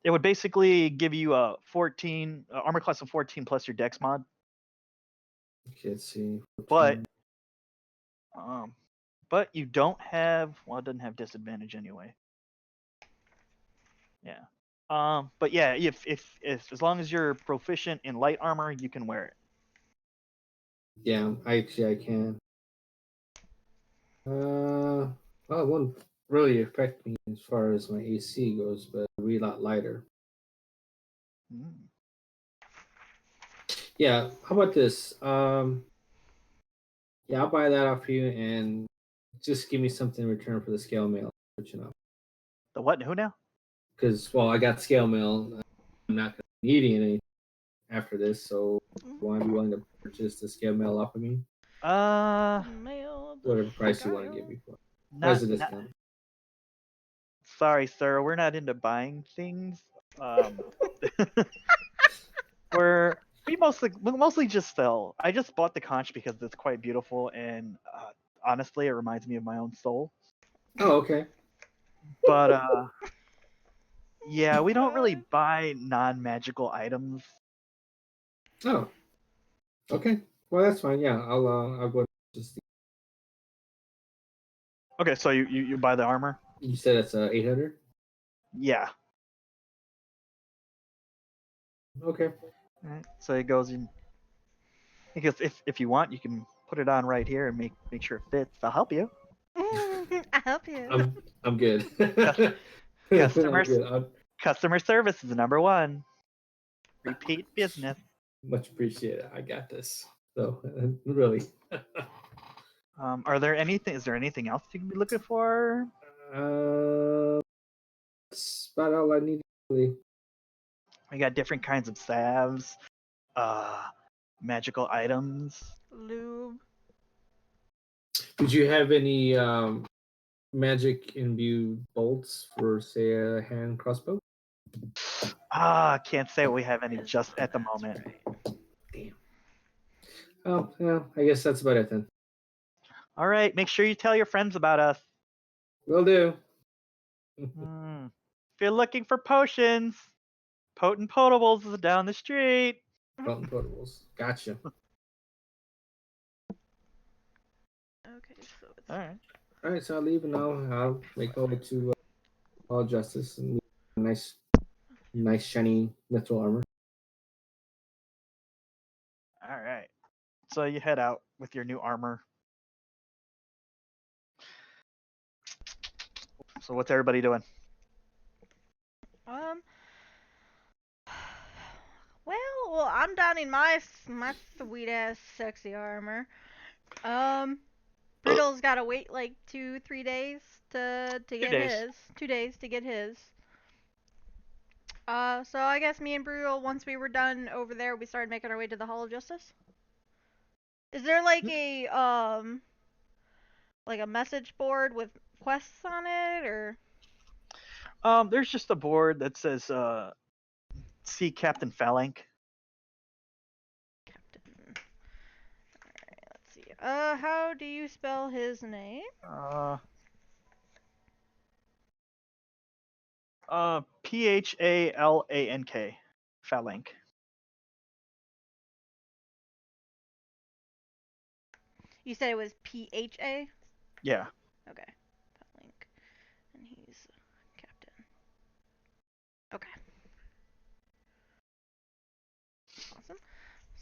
It would basically give you a 14 armor class of 14 plus your dex mod. Okay, let's see. But you don't have, well, it doesn't have disadvantage anyway. Yeah. But yeah, if as long as you're proficient in light armor, you can wear it. Yeah, I can. Well, it won't really affect me as far as my AC goes, but it'll be a lot lighter. Yeah, how about this? Yeah, I'll buy that off you and just give me something in return for the scale mail. The what? Who now? Because, well, I got scale mail. I'm not going to be needing any after this, so will I be willing to purchase the scale mail off of me? Whatever price you want to give me for. Price of discount. Sorry, sir, we're not into buying things. We're We mostly just sell. I just bought the conch because it's quite beautiful, and honestly, it reminds me of my own soul. Oh, okay. But yeah, we don't really buy non-magical items. Oh, okay. Well, that's fine. Yeah, I'll go. Just Okay, so you buy the armor? you said it's 800. Yeah. Okay. Alright, so it goes in. Because if you want, you can put it on right here and make sure it fits. I'll help you. I help you. I'm good. Customer I'm good. customer service is number one. Repeat business. Much appreciated. I got this. So really. Is there anything else you can be looking for? That's about all I need. Really. We got different kinds of salves, uh, magical items. Lube. Did you have any magic imbued bolts for, say, a hand crossbow? Can't say we have any Is- just at the that's moment. right. Damn. Oh, yeah. I guess that's about it then. All right, make sure you tell your friends about us. Will do. If you're looking for potions, Potent Potables is down the street. Fountain potables. Gotcha. Okay, so it's All right. All right, so I'll leave and I'll make my way to Hall of Justice and a nice shiny metal armor. All right. So you head out with your new armor. So what's everybody doing? um. Well, I'm donning my sweet ass sexy armor. Brutal's gotta wait like 2-3 days to 2 get days. his. 2 days to get his. So I guess me and Brutal, once we were done over there, we started making our way to the Hall of Justice. Is there like a message board with quests on it, or? There's just a board that says see Captain Phalanx. Captain. Alright, let's see. How do you spell his name? Phalank. Phalanx. You said it was PHA? Yeah. Okay. Link. And he's captain. Okay. Awesome.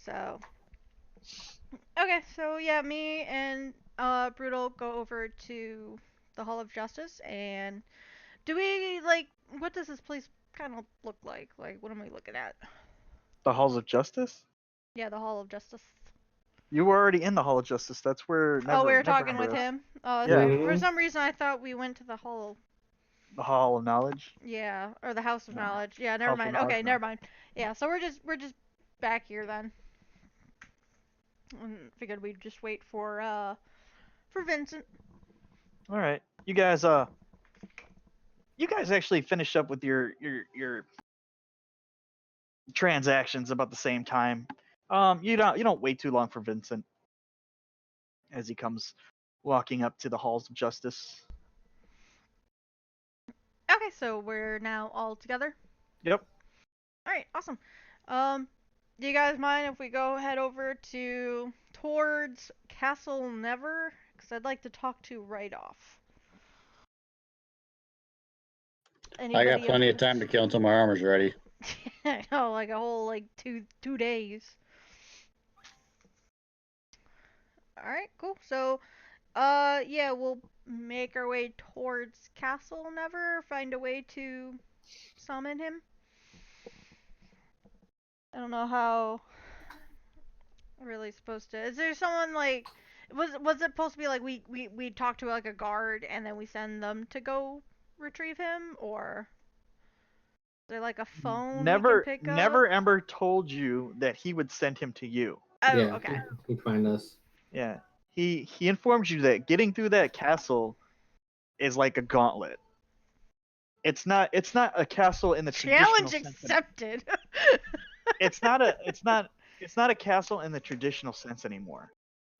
So. Okay, so yeah, me and Brutal go over to the Hall of Justice, and do we, like, what does this place kind of look like? Like, what am I looking at? The Halls of Justice? Yeah, the Hall of Justice. You were already in the Hall of Justice. That's where Oh, we were talking Neverwinter with is. him? Oh, Yeah. okay. For Mhm. some reason, I thought we went to the Hall. The Hall of Knowledge. Yeah, or the House of No. Knowledge. Yeah, never House of mind. Knowledge, Okay, no. never mind. Yeah, so we're just back here then. And figured we'd just wait for Vincent. All right. You guys actually finished up with your transactions about the same time. You don't wait too long for Vincent as he comes walking up to the halls of justice. Okay, so we're now all together. Yep. All right, awesome. Do you guys mind if we go head over towards Castle Never? Because I'd like to talk to right off. I got plenty of time to kill until my armor's ready. I know, like a whole like two days. All right, cool. So, yeah, we'll make our way towards Castle Never. Find a way to summon him. I don't know how really supposed to. Is there someone like was it supposed to be like we talk to like a guard and then we send them to go retrieve him, or is there like a phone we can pick up? Never Ember told you that he would send him to you. Oh, Yeah, okay. he find us. Yeah. He informed you that getting through that castle is like a gauntlet. It's not a castle in the traditional Challenge sense. accepted. It's not it's not a castle in the traditional sense anymore.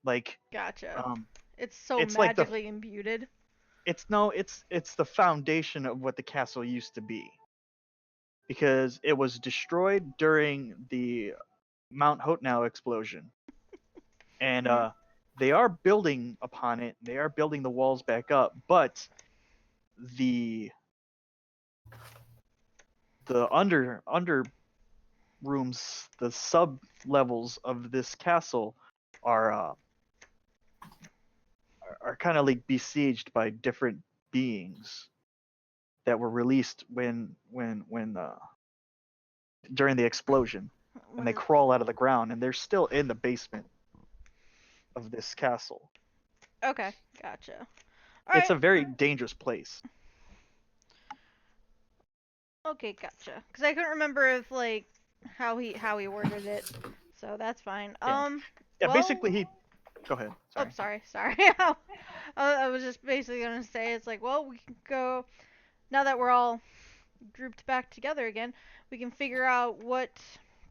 Like, Gotcha. um, It's so it's like the magically imbued. it's the foundation of what the castle used to be, because it was destroyed during the Mount Hotnow explosion, and Mhm. they are building upon it. They are building the walls back up, but the under rooms, the sub levels of this castle are are kind of like besieged by different beings that were released when during the explosion, and When they the- crawl out of the ground, and they're still in the basement of this castle. Okay, gotcha. It's Alright, a very dangerous place. okay, gotcha. Because I couldn't remember if, like, how he worded it. So that's fine. Yeah. Yeah, Well, basically he. Go ahead. oh, sorry. I was just basically gonna say, it's like, well, we can go, now that we're all grouped back together again, we can figure out what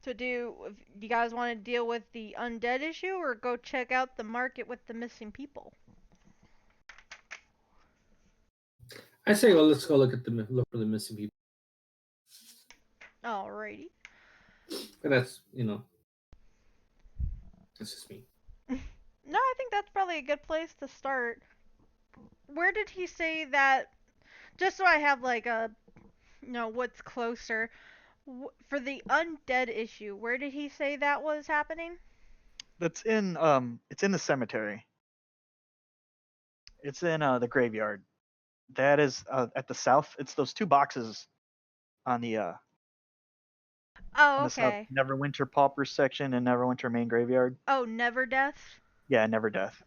to do. If you guys want to deal with the undead issue, or go check out the market with the missing people. I say, well, let's go look for the missing people. Alrighty. But that's that's just me. No, I think that's probably a good place to start. Where did he say that? Just so I have like a, what's closer. For the undead issue, where did he say that was happening? It's in the cemetery. It's in the graveyard. That is at the south. It's those two boxes on the Oh, south okay. Neverwinter Pauper section and Neverwinter Main Graveyard. Oh, never death? Yeah, Never Death.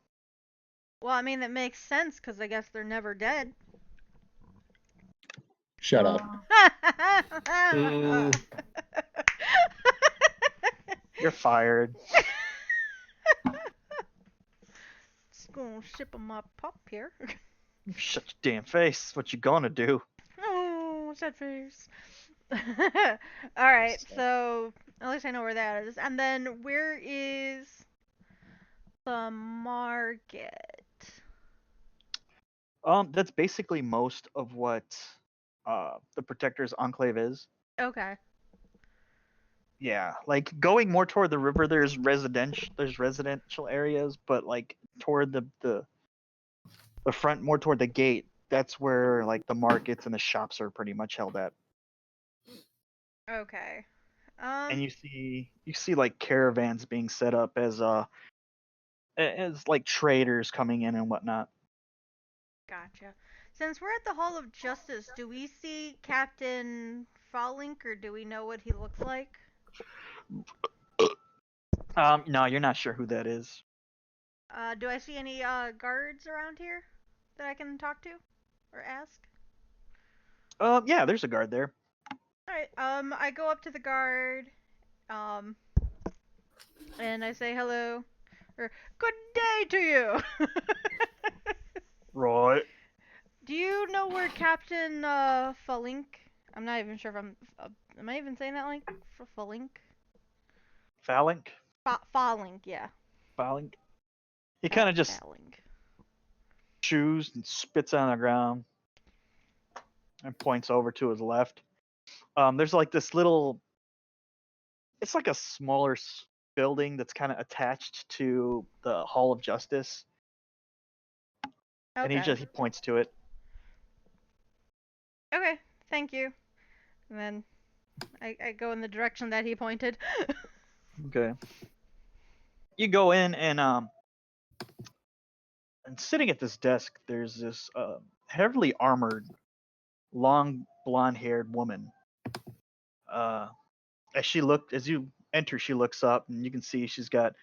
Well, I mean, that makes sense, because I guess they're never dead. Shut up. Mm, You're fired. Just gonna sip on my pop here. Shut your damn face. What you gonna do? Oh, sad face. Alright, so at least I know where that is. And then where is the market? That's basically most of what the Protector's Enclave is. Okay. Yeah, like going more toward the river, there's residential areas, but like toward the front, more toward the gate, that's where like the markets and the shops are pretty much held at. Okay. And you see like caravans being set up as like traders coming in and whatnot. Gotcha. Since we're at the Hall of Justice, do we see Captain Fallink, or do we know what he looks like? No, you're not sure who that is. Do I see any guards around here that I can talk to or ask? Yeah, there's a guard there. Alright, I go up to the guard, um, and I say hello, or good day to you! Right. Do you know where Captain, Fallink? I'm not even sure if am I even saying that like, Fallink? Phalink? Fallink, yeah. Phalink? He kind of just Fallink. chews and spits on the ground and points over to his left. There's like this little. It's like a smaller building that's kind of attached to the Hall of Justice, and Okay. he points to it. Okay, thank you. And then I go in the direction that he pointed. Okay. You go in and sitting at this desk, there's this heavily armored, long blonde-haired woman. Uh, as you enter, she looks up, and you can see she's got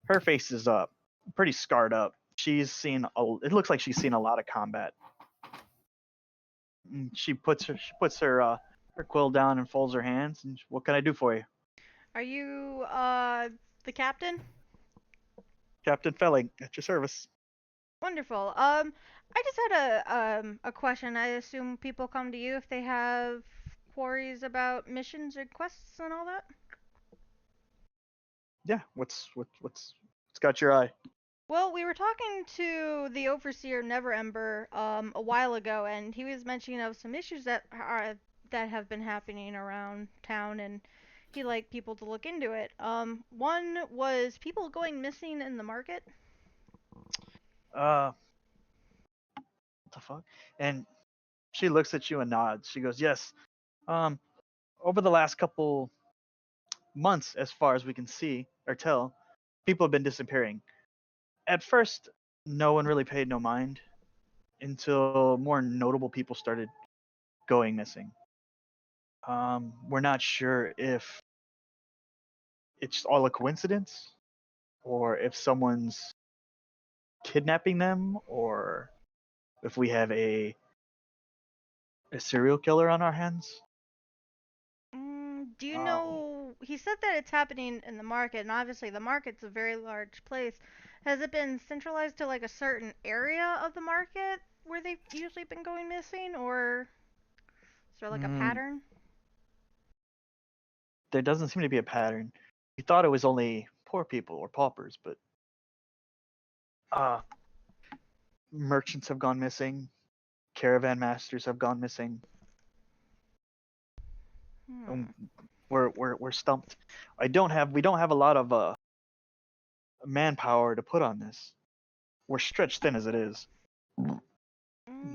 her face is up, pretty scarred up. It looks like she's seen a lot of combat. And she puts her quill down and folds her hands. And what can I do for you, Are you the captain? Captain Felling? At your service. Wonderful. I just had a question. I assume people come to you if they have queries about missions or quests and all that. Yeah. What's got your eye? Well, we were talking to the overseer Neverember a while ago, and he was mentioning of some issues that have been happening around town, and he'd like people to look into it. One was people going missing in the market. What the fuck? And she looks at you and nods. She goes, "Yes. Um, over the last couple months, as far as we can see or tell, people have been disappearing. At first, no one really paid no mind until more notable people started going missing. We're not sure if it's all a coincidence or if someone's kidnapping them or if we have a serial killer on our hands." Do you Um, know? He said that it's happening in the market, and obviously the market's a very large place. Has it been centralized to like a certain area of the market where they've usually been going missing, or is there like a mm, pattern? there doesn't seem to be a pattern. We thought it was only poor people or paupers, but uh, merchants have gone missing, caravan masters have gone missing. Hmm. Um, we're stumped. We don't have a lot of manpower to put on this. We're stretched thin as it is. Mm,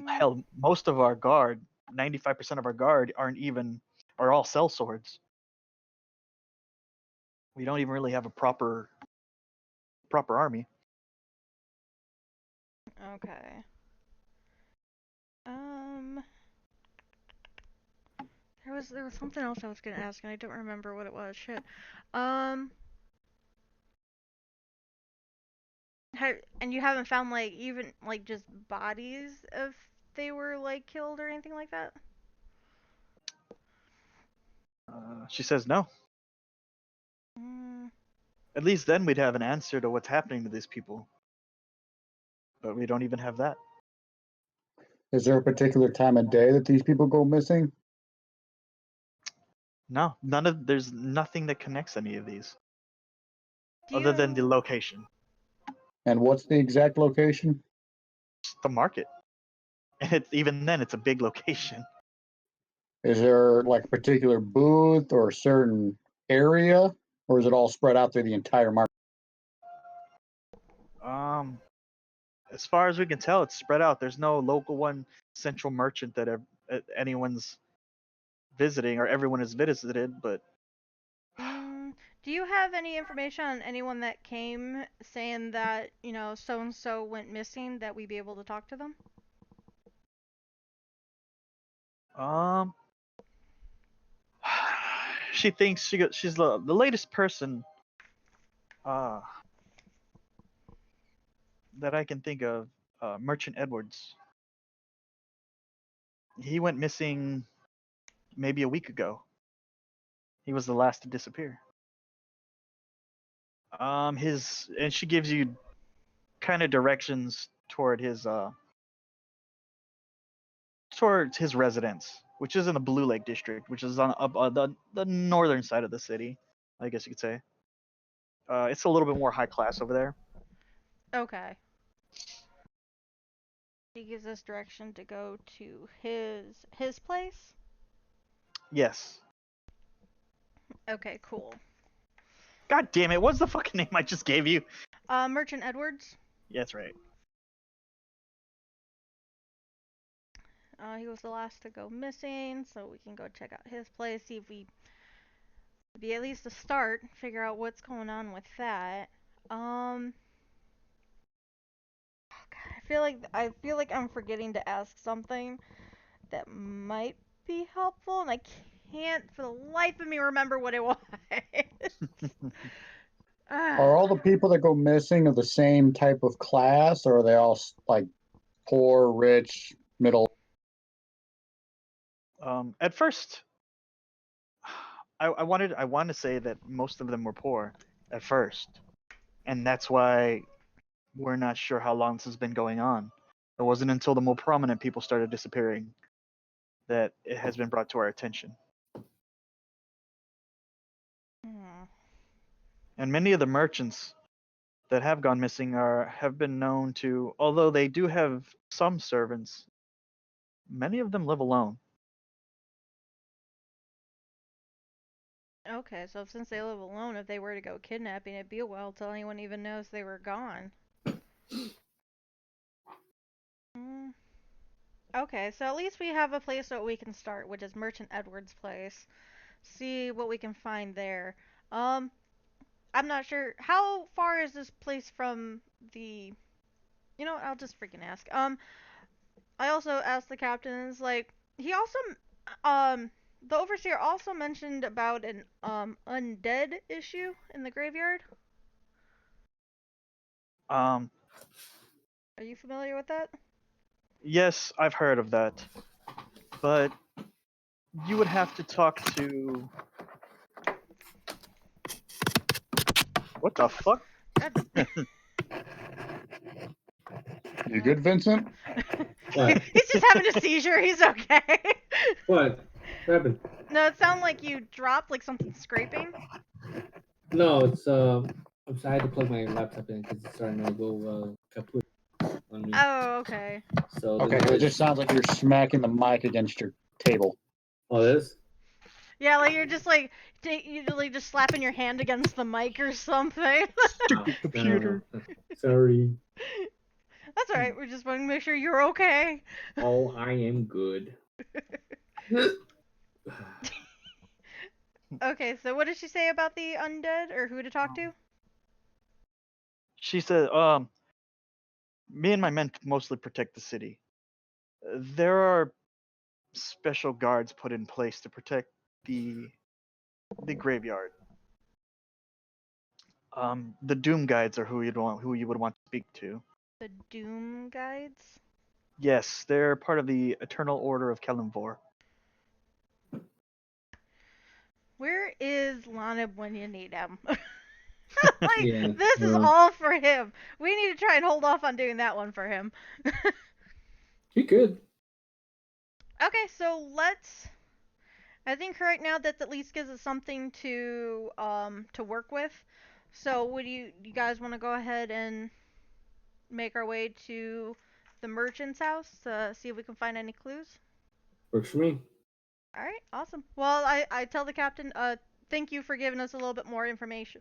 Hell, most of our guard, 95% of our guard are all sellswords. We don't even really have a proper army. okay. Um, there was something else I was gonna ask, and I don't remember what it was. Shit. Um, and you haven't found like even like just bodies if they were like killed or anything like that? She says no. Mm, At least then we'd have an answer to what's happening to these people. But we don't even have that. Is there a particular time of day that these people go missing? No, there's nothing that connects any of these do other than the you location. And what's the exact location? It's the market. And even then it's a big location. Is there like a particular booth or a certain area, or is it all spread out through the entire market? Um as far as we can tell, it's spread out. There's no local one central merchant that anyone's visiting or everyone has visited, but Mm, do you have any information on anyone that came saying that, so and so went missing that we'd be able to talk to them? um she thinks she's the latest person uh that I can think of, Merchant Edwards. He went missing maybe a week ago. He was the last to disappear. His and she gives you kind of directions towards his residence, which is in the Blue Lake district, which is on up the northern side of the city, I guess you could say. It's a little bit more high class over there. Okay. He gives us direction to go to his place. Yes. Okay, cool. God damn it! What's the fucking name I just gave you? Merchant Edwards. Yeah, that's right. He was the last to go missing, so we can go check out his place, see if we be at least a start, figure out what's going on with that. Um, God, I feel like I'm forgetting to ask something that might be helpful, and I can't for the life of me remember what it was. Are all Ah, the people that go missing of the same type of class, or are they all like poor, rich, middle? At first, I wanted to say that most of them were poor at first, and that's why we're not sure how long this has been going on. It wasn't until the more prominent people started disappearing that it has been brought to our attention. hmm. And many of the merchants that have gone missing have been known to, although they do have some servants, many of them live alone. Okay, so since they live alone, if they were to go kidnapping, it'd be a while till anyone even knows they were gone. Mm. Okay, so at least we have a place that we can start, which is Merchant Edward's place. See what we can find there. Um, I'm not sure how far is this place from the. You know what? I'll just freaking ask. I also asked the captain. Is like he also the overseer also mentioned about an undead issue in the graveyard. Um, Are you familiar with that? yes, I've heard of that, but you would have to talk to. What the fuck? God, You good, Vincent? What? he's just having a seizure. He's okay. What? What happened? No, it sounded like you dropped like something scraping. No, it's I had to plug my laptop in because it's starting to go kaput on me. Oh, okay. So Okay, it just sounds like you're smacking the mic against your table. Oh, this? Yeah, like you're just like you like just slapping your hand against the mic or something. Stupid computer. Sorry. That's alright. We're just wanting to make sure you're okay. Oh, I am good. Okay, so what did she say about the undead or who to talk to? She said, me and my men mostly protect the city. There are special guards put in place to protect the graveyard. The Doom Guides are who you would want to speak to. The Doom Guides? Yes, they're part of the Eternal Order of Kelimvor. Where is Lanib when you need him? Yeah, this is all for him. We need to try and hold off on doing that one for him. you good. Okay, so let's. I think right now that at least gives us something to work with. So would you guys want to go ahead and make our way to the merchant's house to see if we can find any clues? Works for me. All right, awesome. Well, I tell the captain, thank you for giving us a little bit more information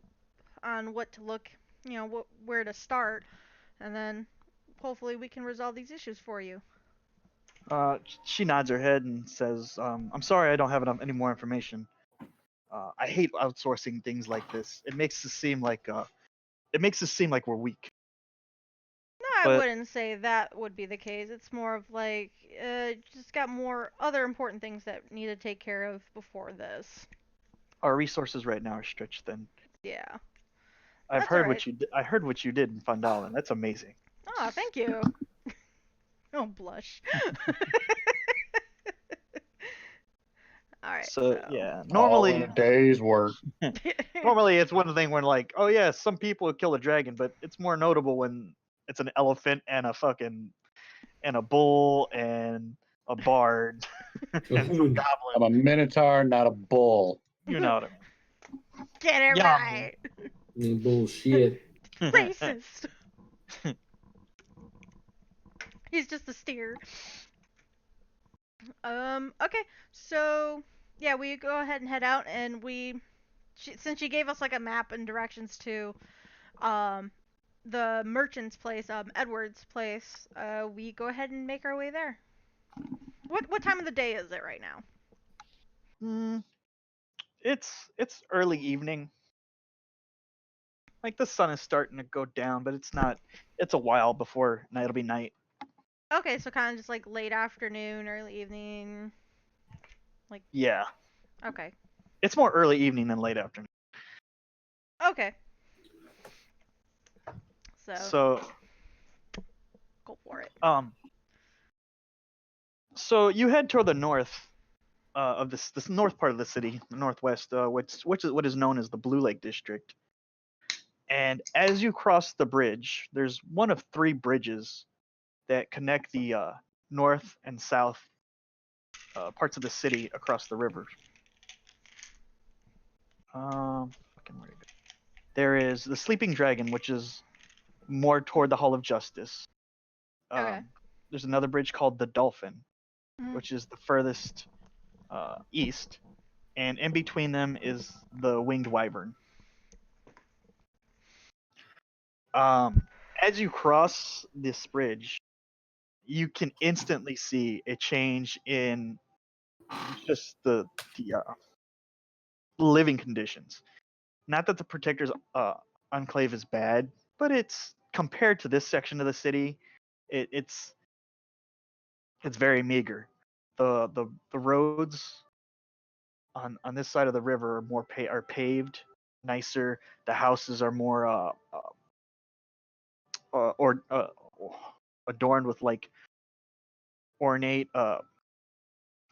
on what to look, where to start, and then hopefully we can resolve these issues for you. She nods her head and says, "I'm sorry, I don't have any more information. I hate outsourcing things like this. It makes us seem like we're weak." No, I But wouldn't say that would be the case. It's more of like, just got more other important things that need to take care of before this. our resources right now are stretched thin. Yeah. I've That's heard alright. I heard what you did in Fandalen. That's amazing. Oh, thank you. Oh, blush. Alright, So so. yeah, All in a day's work. normally it's one thing when like, oh yeah, some people would kill a dragon, but it's more notable when it's an elephant and a bull and a bard and some goblin. I'm a minotaur, not a bull. You know what I mean? Get it Yeah. right. Bullshit. Racist. He's just a steer. Okay, so yeah, we go ahead and head out, and since she gave us like a map and directions to um the merchant's place, Edward's place, we go ahead and make our way there. What time of the day is it right now? Mm, it's early evening. Like the sun is starting to go down, but it's not. It's a while before night. It'll be night. Okay, so kind of just like late afternoon, early evening. Yeah, Okay. it's more early evening than late afternoon. Okay. So So go for it. so you head toward the north of this north part of the city, the northwest, which is what is known as the Blue Lake District. And as you cross the bridge, there's one of three bridges that connect the north and south parts of the city across the river. Fucking where did it go? There is the Sleeping Dragon, which is more toward the Hall of Justice. Okay. There's another bridge called the Dolphin, Mhm. which is the furthest east, and in between them is the Winged Wyvern. As you cross this bridge, you can instantly see a change in just the living conditions. Not that the Protector's enclave is bad, but it's compared to this section of the city, it's very meager. The roads on this side of the river are are paved, nicer. The houses are more or adorned with like ornate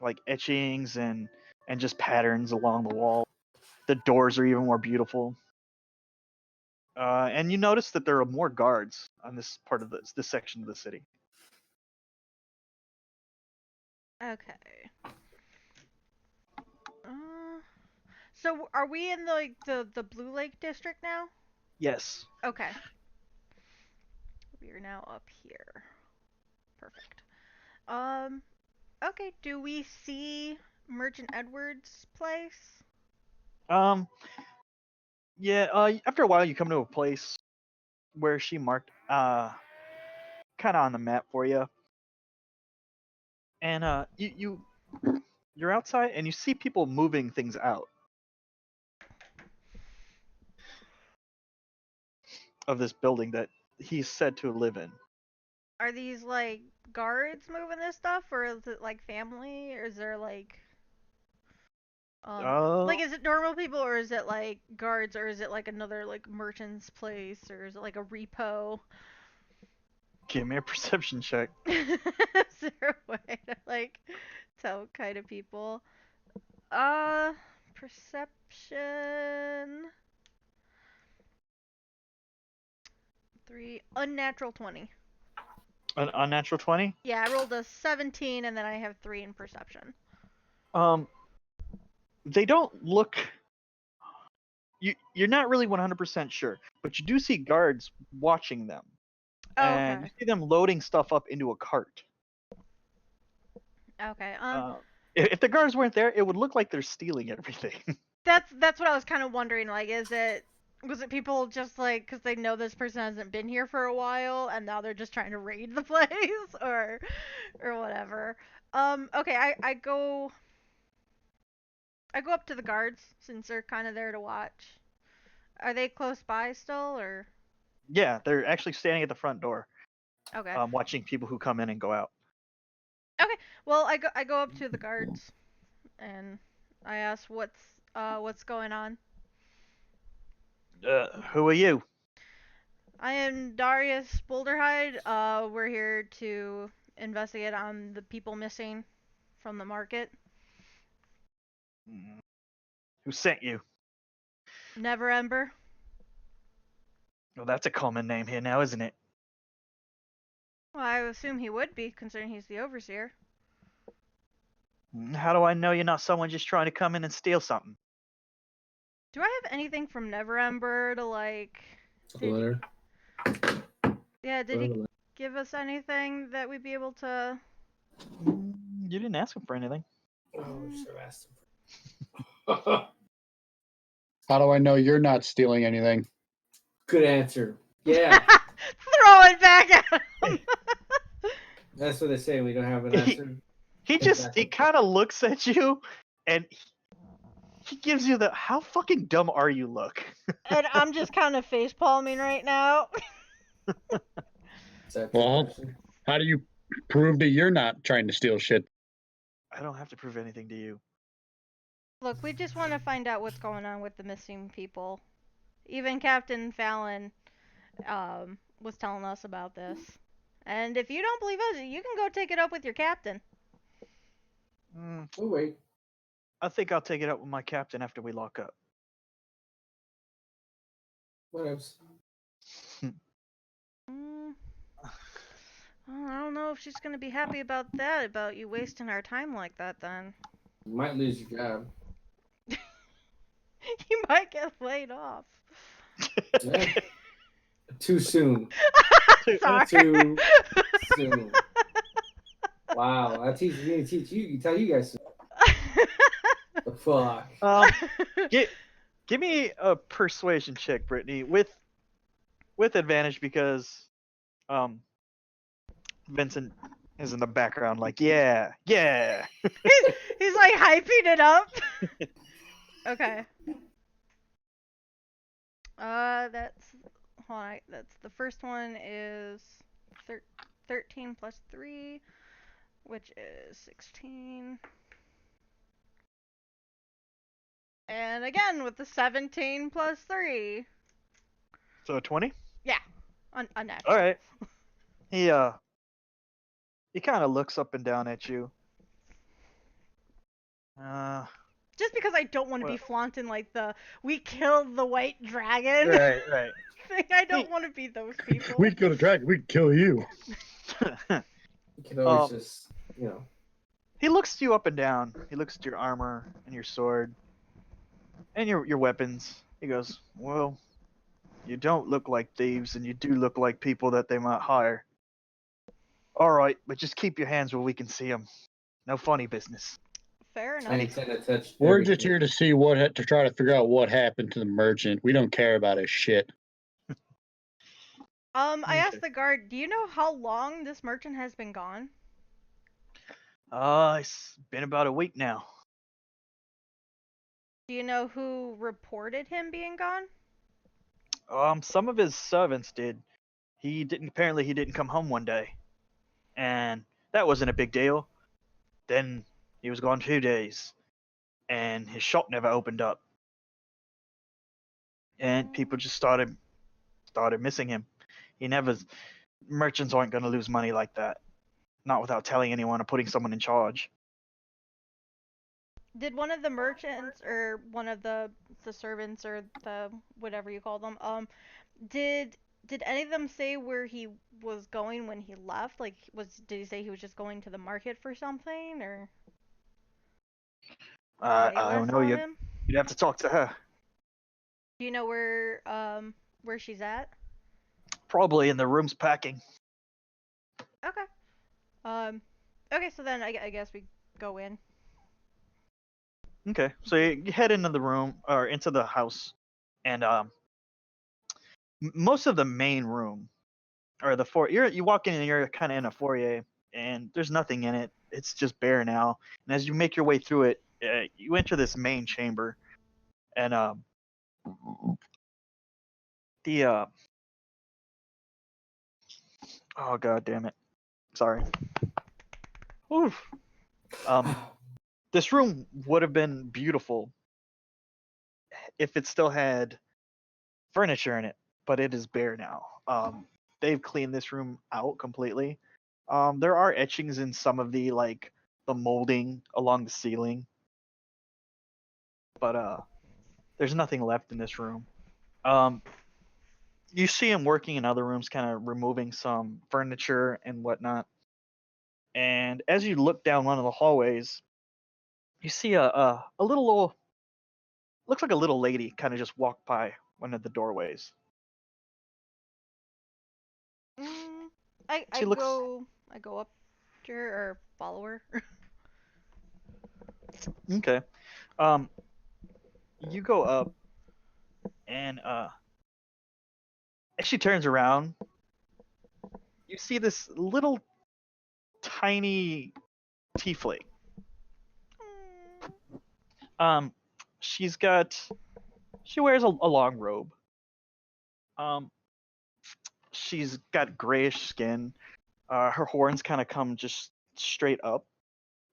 like etchings and just patterns along the wall. The doors are even more beautiful. And you notice that there are more guards on this part of this section of the city. Okay. Uh, so are we in the Blue Lake district now? Yes. Okay. We are now up here. Perfect. Okay. Do we see Merchant Edward's place? Um. Yeah. After a while, you come to a place where she marked kind of on the map for you, and you're outside and you see people moving things out of this building that he's said to live in. Are these like guards moving this stuff, or is it like family, or is there like is it normal people, or is it like guards, or is it like another like merchant's place, or is it like a repo? Give me a perception check. Is there a way to like tell what kind of people? Perception 3, unnatural 20. An unnatural 20. Yeah, I rolled a 17 and then I have 3 in perception. They don't look. You're not really 100% sure, but you do see guards watching them, Oh, and you okay. see them loading stuff up into a cart. Okay. If the guards weren't there, it would look like they're stealing everything. That's what I was kind of wondering. Like, was it people just like because they know this person hasn't been here for a while and now they're just trying to raid the place or whatever. Okay, I go up to the guards since they're kind of there to watch. Are they close by still or? Yeah, they're actually standing at the front door, Okay. watching people who come in and go out. Okay. Well, I go up to the guards and I ask what's going on. Who are you? I am Darius Boulderhide. We're here to investigate on the people missing from the market. Who sent you? Neverember. Well, that's a common name here now, isn't it? Well, I assume he would be, considering he's the overseer. How do I know you're not someone just trying to come in and steal something? Do I have anything from Neverember to like? Letter. Yeah, did he give us anything that we'd be able to? You didn't ask him for anything. Oh, should have asked him. How do I know you're not stealing anything? Good answer. Yeah, Throw it back at him. that's what they say. We don't have an answer. He kind of looks at you, and he gives you the "how fucking dumb are you" look. And I'm just kind of face palming right now. Is that Well, question? how do you prove that you're not trying to steal shit? I don't have to prove anything to you. Look, we just want to find out what's going on with the missing people. Even Captain Fallon was telling us about this. And if you don't believe us, you can go take it up with your captain. Oh wait. I think I'll take it up with my captain after we lock up. What else? Well, I don't know if she's gonna be happy about that, about you wasting our time like that then. You might lose your job. You might get laid off. Yeah. Too soon. Sorry. Too soon. Wow, I teach me to teach you. Tell you guys the fuck. Give me a persuasion check, Brittany, with advantage because Vincent is in the background, like yeah. He's like hyping it up. Okay. That's hold on. That's the first one is 13 plus 3, which is 16. And again with the 17 plus 3. So 20. Yeah, unnatural. All right. He kind of looks up and down at you. Just because I don't want to be Well- flaunting like the we killed the white dragon Right. thing. I don't want to be those people. We'd kill the dragon. We'd kill you. You can always Um, just, He looks you up and down. He looks at your armor and your sword and your weapons. He goes, "Well, you don't look like thieves, and you do look like people that they might hire. All right, but just keep your hands where we can see them. No funny business." Fair I enough. intend to touch. We're just everything. here to see to try to figure out what happened to the merchant. We don't care about his shit. I asked the guard, do you know how long this merchant has been gone? It's been about a week now. Do you know who reported him being gone? Some of his servants did. He didn't come home one day, and that wasn't a big deal. Then he was gone 2 days, and his shop never opened up, and people just started missing him. He never. Merchants aren't going to lose money like that, not without telling anyone or putting someone in charge. Did one of the merchants or one of the servants or the whatever you call them, did any of them say where he was going when he left? Like, did he say he was just going to the market for something, or when he I don't last know. saw You'd him? have to talk to her. Do you know where she's at? Probably in the rooms packing. Okay. Okay, so then I guess we go in. Okay, so you head into the room or into the house, and most of the main room or the you walk in and you're kind of in a foyer, and there's nothing in it. It's just bare now. And as you make your way through it, you enter this main chamber, and the oh god damn it, sorry. Oof. This room would have been beautiful if it still had furniture in it, but it is bare now. They've cleaned this room out completely. There are etchings in some of the molding along the ceiling, but there's nothing left in this room. You see him working in other rooms, kind of removing some furniture and whatnot. And as you look down one of the hallways, you see a little old, looks like a little lady, kind of just walk by one of the doorways. I She looks. go up to her or follow her. Okay. You go up, and as she turns around, you see this little tiny tiefling. Um, she's got. She wears a long robe. She's got grayish skin. Her horns kind of come just straight up,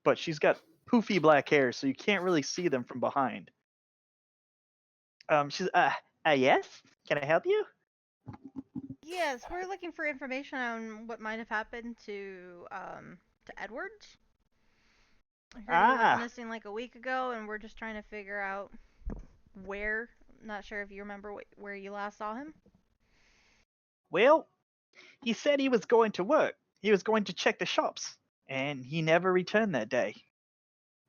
but she's got poofy black hair, so you can't really see them from behind. She's yes. Can I help you? Yes, we're looking for information on what might have happened to Edwards. I heard he went missing like a week ago, and we're just trying to figure out where. Not sure if you remember where you last saw him. Well, he said he was going to work. He was going to check the shops, and he never returned that day.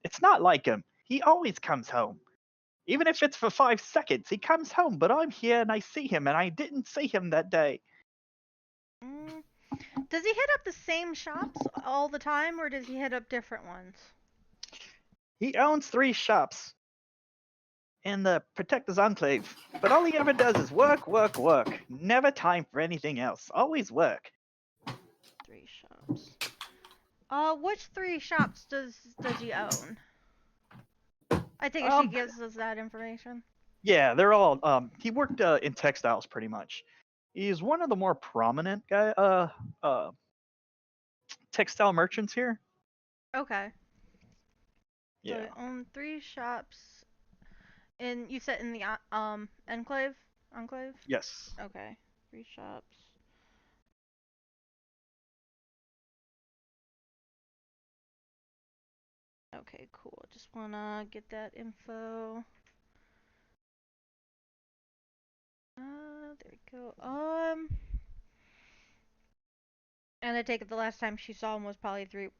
It's not like him. He always comes home. Even if it's for 5 seconds, he comes home, but I'm here and I see him, and I didn't see him that day. Mm. Does he hit up the same shops all the time, or does he hit up different ones? He owns 3 shops in the Protector's Enclave, but all he ever does is work, work, work. Never time for anything else. Always work. 3 shops. Which 3 shops does he own? I take it she Um, gives us that information. Yeah, they're all. He worked in textiles pretty much. He's one of the more prominent textile merchants here. Okay. So Yeah. he owned 3 shops, and you said in the enclave. Enclave. Yes. Okay. 3 shops. Okay, cool. Just wanna get that info. There we go. And I take it the last time she saw him was probably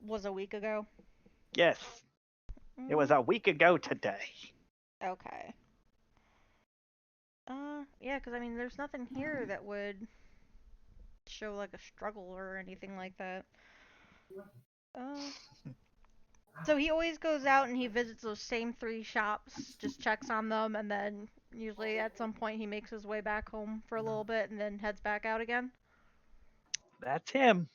was a week ago. Yes. It was a week ago today. Okay. Yeah, because I mean, there's nothing here that would show like a struggle or anything like that. So he always goes out and he visits those same 3 shops, just checks on them, and then usually at some point he makes his way back home for a little bit and then heads back out again. That's him.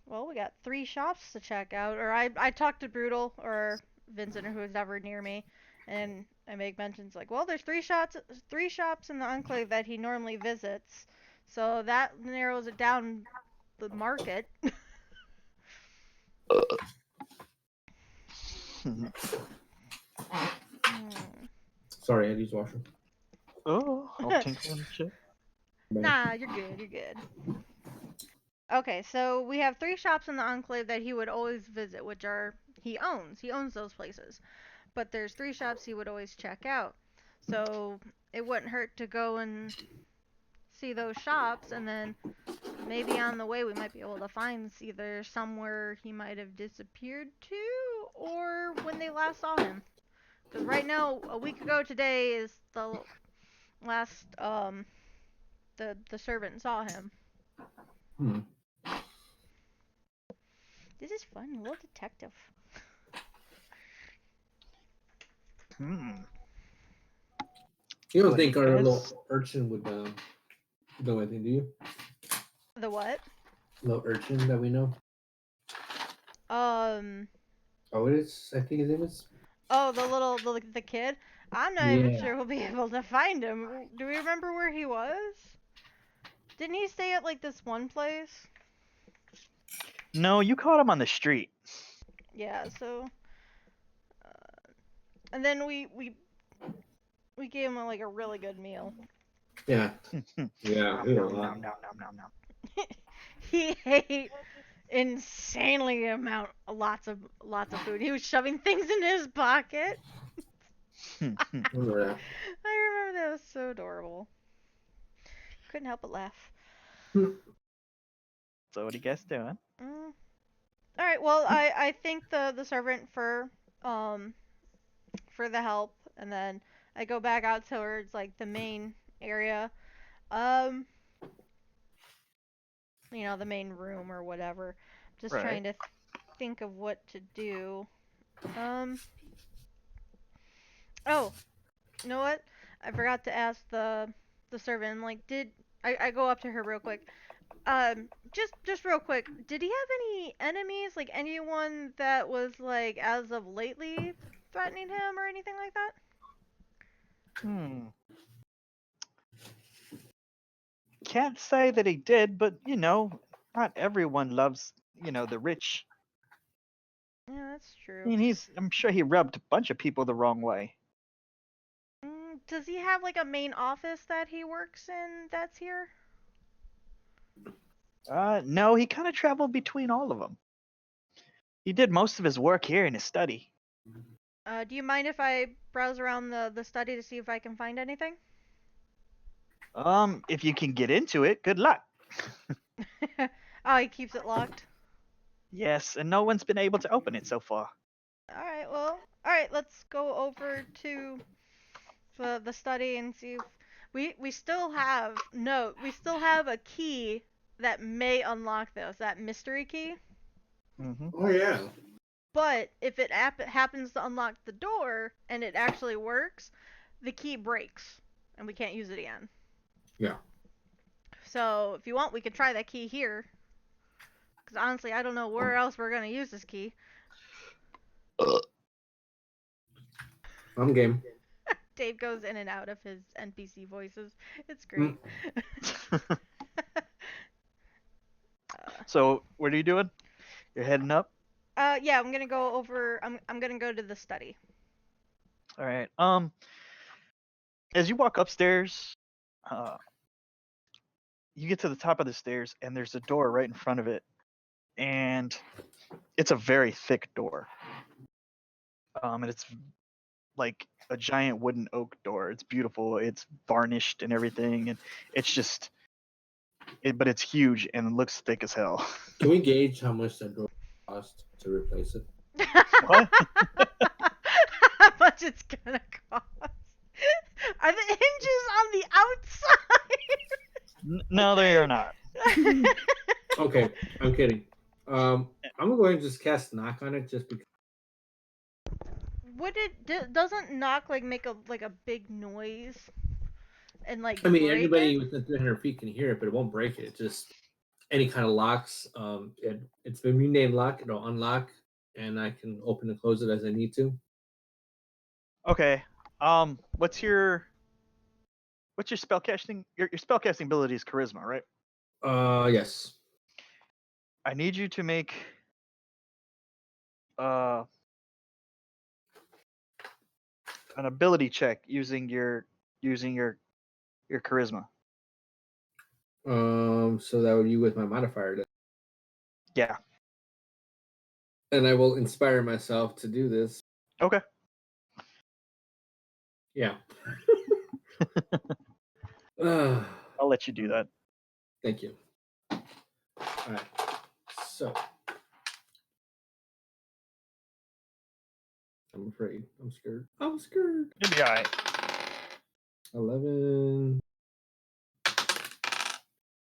Well, we got 3 shops to check out, or I talked to Brutal or Vincent or who's ever near me, and I make mentions like, well, there's 3 shops in the Enclave that he normally visits, so that narrows it down the market. Sorry, I had to use the washroom. Oh, I'll tinkle and shit. Nah, you're good. You're good. Okay, so we have 3 shops in the Enclave that he would always visit, which are he owns. He owns those places. But there's 3 shops he would always check out. So it wouldn't hurt to go and see those shops, and then maybe on the way we might be able to find either somewhere he might have disappeared to, or when they last saw him. Because right now, a week ago today is the last the servant saw him. This is fun. A little detective. Hmm. You don't What do think you our guys- little urchin would know anything, do you? The what? Little urchin that we know. Oh, it is. I think his name is. Oh, the kid. I'm not even sure we'll be able to find him. Do we remember where he was? Didn't he stay at like this one place? No, you caught him on the street. Yeah. So, and then we gave him like a really good meal. Yeah. Yeah. We don't Nom, know. nom, nom, nom, nom. He ate insanely lots of food. He was shoving things in his pocket. Remember that. I remember that was so adorable. Couldn't help but laugh. So what are you guys doing? All right. Well, I thank the servant for the help, and then I go back out towards like the main area. The main room or whatever. Just Right. trying to think of what to do. Oh, you know what? I forgot to ask the servant. Like, I go up to her real quick? Just real quick. Did he have any enemies? Like anyone that was like as of lately threatening him or anything like that? Can't say that he did, but not everyone loves, the rich. Yeah, that's true. I mean, I'm sure he rubbed a bunch of people the wrong way. Does he have like a main office that he works in that's here? No, he kind of traveled between all of them. He did most of his work here in his study. Do you mind if I browse around the study to see if I can find anything? If you can get into it, good luck. Oh, he keeps it locked? Yes, and no one's been able to open it so far. All right. Well. All right. Let's go over to the study and see if we still have we still have a key that may unlock this, that mystery key. Mm-hmm. Oh yeah. But if it happens to unlock the door and it actually works, the key breaks and we can't use it again. Yeah. So if you want, we could try that key here. Because honestly, I don't know where else we're gonna use this key. I'm game. Dave goes in and out of his NPC voices. It's great. So what are you doing? You're heading up. Yeah, I'm gonna go over. I'm gonna go to the study. All right. As you walk upstairs, you get to the top of the stairs, and there's a door right in front of it, and it's a very thick door. And it's like a giant wooden oak door. It's beautiful. It's varnished and everything, and it's just, but it's huge and looks thick as hell. Can we gauge how much that door cost to replace it? What? How much it's gonna cost? Are the hinges on the No, they are not. outside? Okay, I'm kidding. I'm gonna go ahead and just cast knock on it just because. Would it doesn't knock like make a big noise and like I mean, break anybody it? within 300 feet can hear it, but it won't break it. It just any kind of locks. It's been renamed lock. It'll unlock, and I can open and close it as I need to. Okay. What's your spellcasting? Your spellcasting ability is charisma, right? Yes. I need you to make an ability check using your charisma. So that would be with my modifier, then. Yeah. And I will inspire myself to do this. Okay. Yeah. I'll let you do that. Thank you. All right. So I'm afraid. I'm scared. I'm scared. You'll be all right. 11.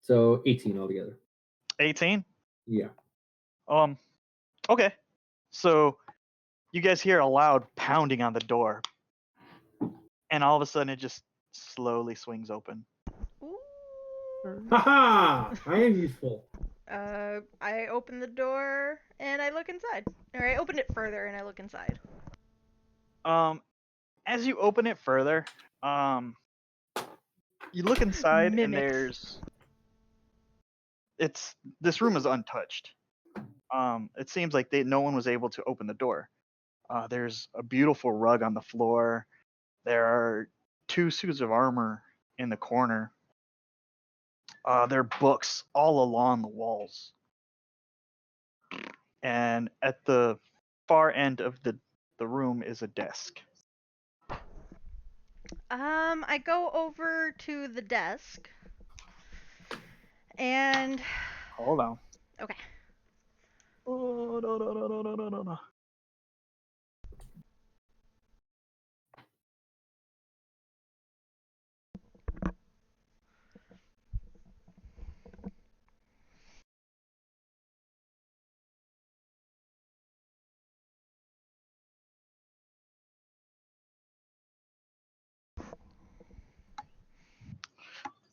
So 18 altogether. 18. Yeah. Okay. So you guys hear a loud pounding on the door, and all of a sudden it just slowly swings open. Ooh. Haha! I am useful. I open the door and I look inside. Or I open it further and I look inside. As you open it further, you look inside and Mimics. this room is untouched. It seems like no one was able to open the door. There's a beautiful rug on the floor. There are 2 suits of armor in the corner. There are books all along the walls. And at the far end of the room is a desk. I go over to the desk and Hold on. okay. Oh, no.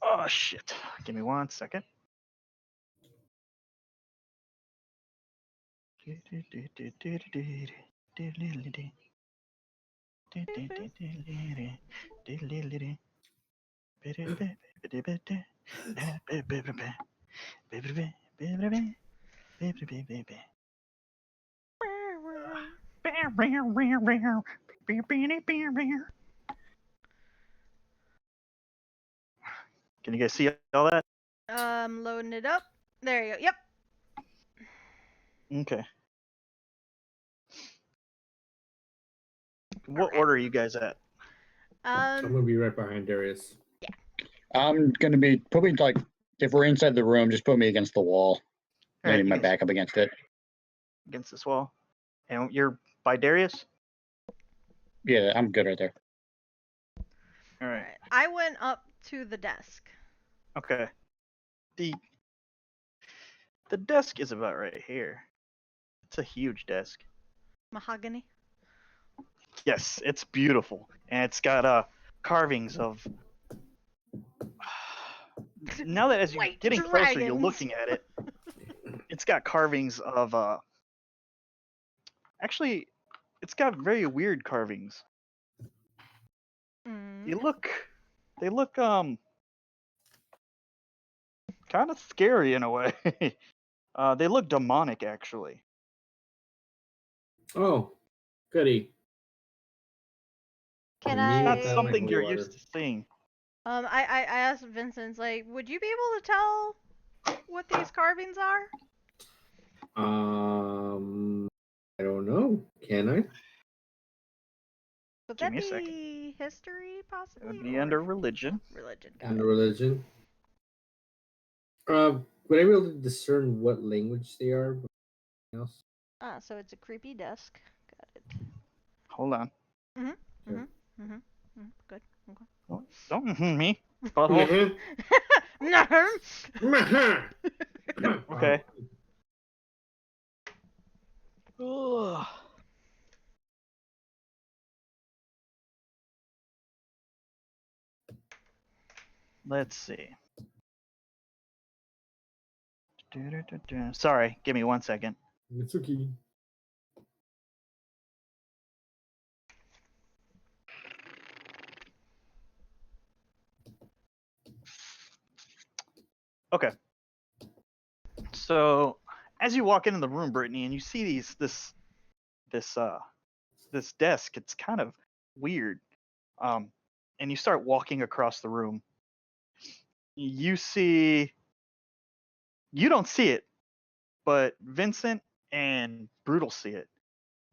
Oh shit. Give me 1 second. Can you guys see all that? Loading it up. There you go. Yep. Okay. What order are you guys at? I'm gonna be right behind Darius. I'm gonna be probably like if we're inside the room, just put me against the wall, All right, leaning you my guys back up against it. against this wall, and you're by Darius. Yeah, I'm good right there. All right. Alright. I went up to the desk. Okay. The desk is about right here. It's a huge desk. Mahogany. Yes, it's beautiful, and it's got carvings of. Now that as you're White getting closer, you're dragons. looking at it. It's got carvings of. Actually, it's got very weird carvings. Mm. They look kind of scary in a way. They look demonic actually. Oh, goody. Can For me, Not with that, like something I? you're holy used water. to seeing. I asked Vincent, like, would you be able to tell what these carvings are? I don't know. Can I? Would Give that me a second. be history, It possibly? would be or under religion. religion. Got Under it. religion. Would I be able to discern what language they are? Else? Ah, so it's a creepy desk. Got it. Hold on. Mhm. Sure. Mhm. Mhm. Mhm. Good. Okay. Don't me. Butthole. No. Okay. Ugh. Let's see. Sorry, give me 1 second. It's okay. Okay. So as you walk into the room, Brittany, and you see this this desk, it's kind of weird. And you start walking across the room. You don't see it, but Vincent and Brutal see it.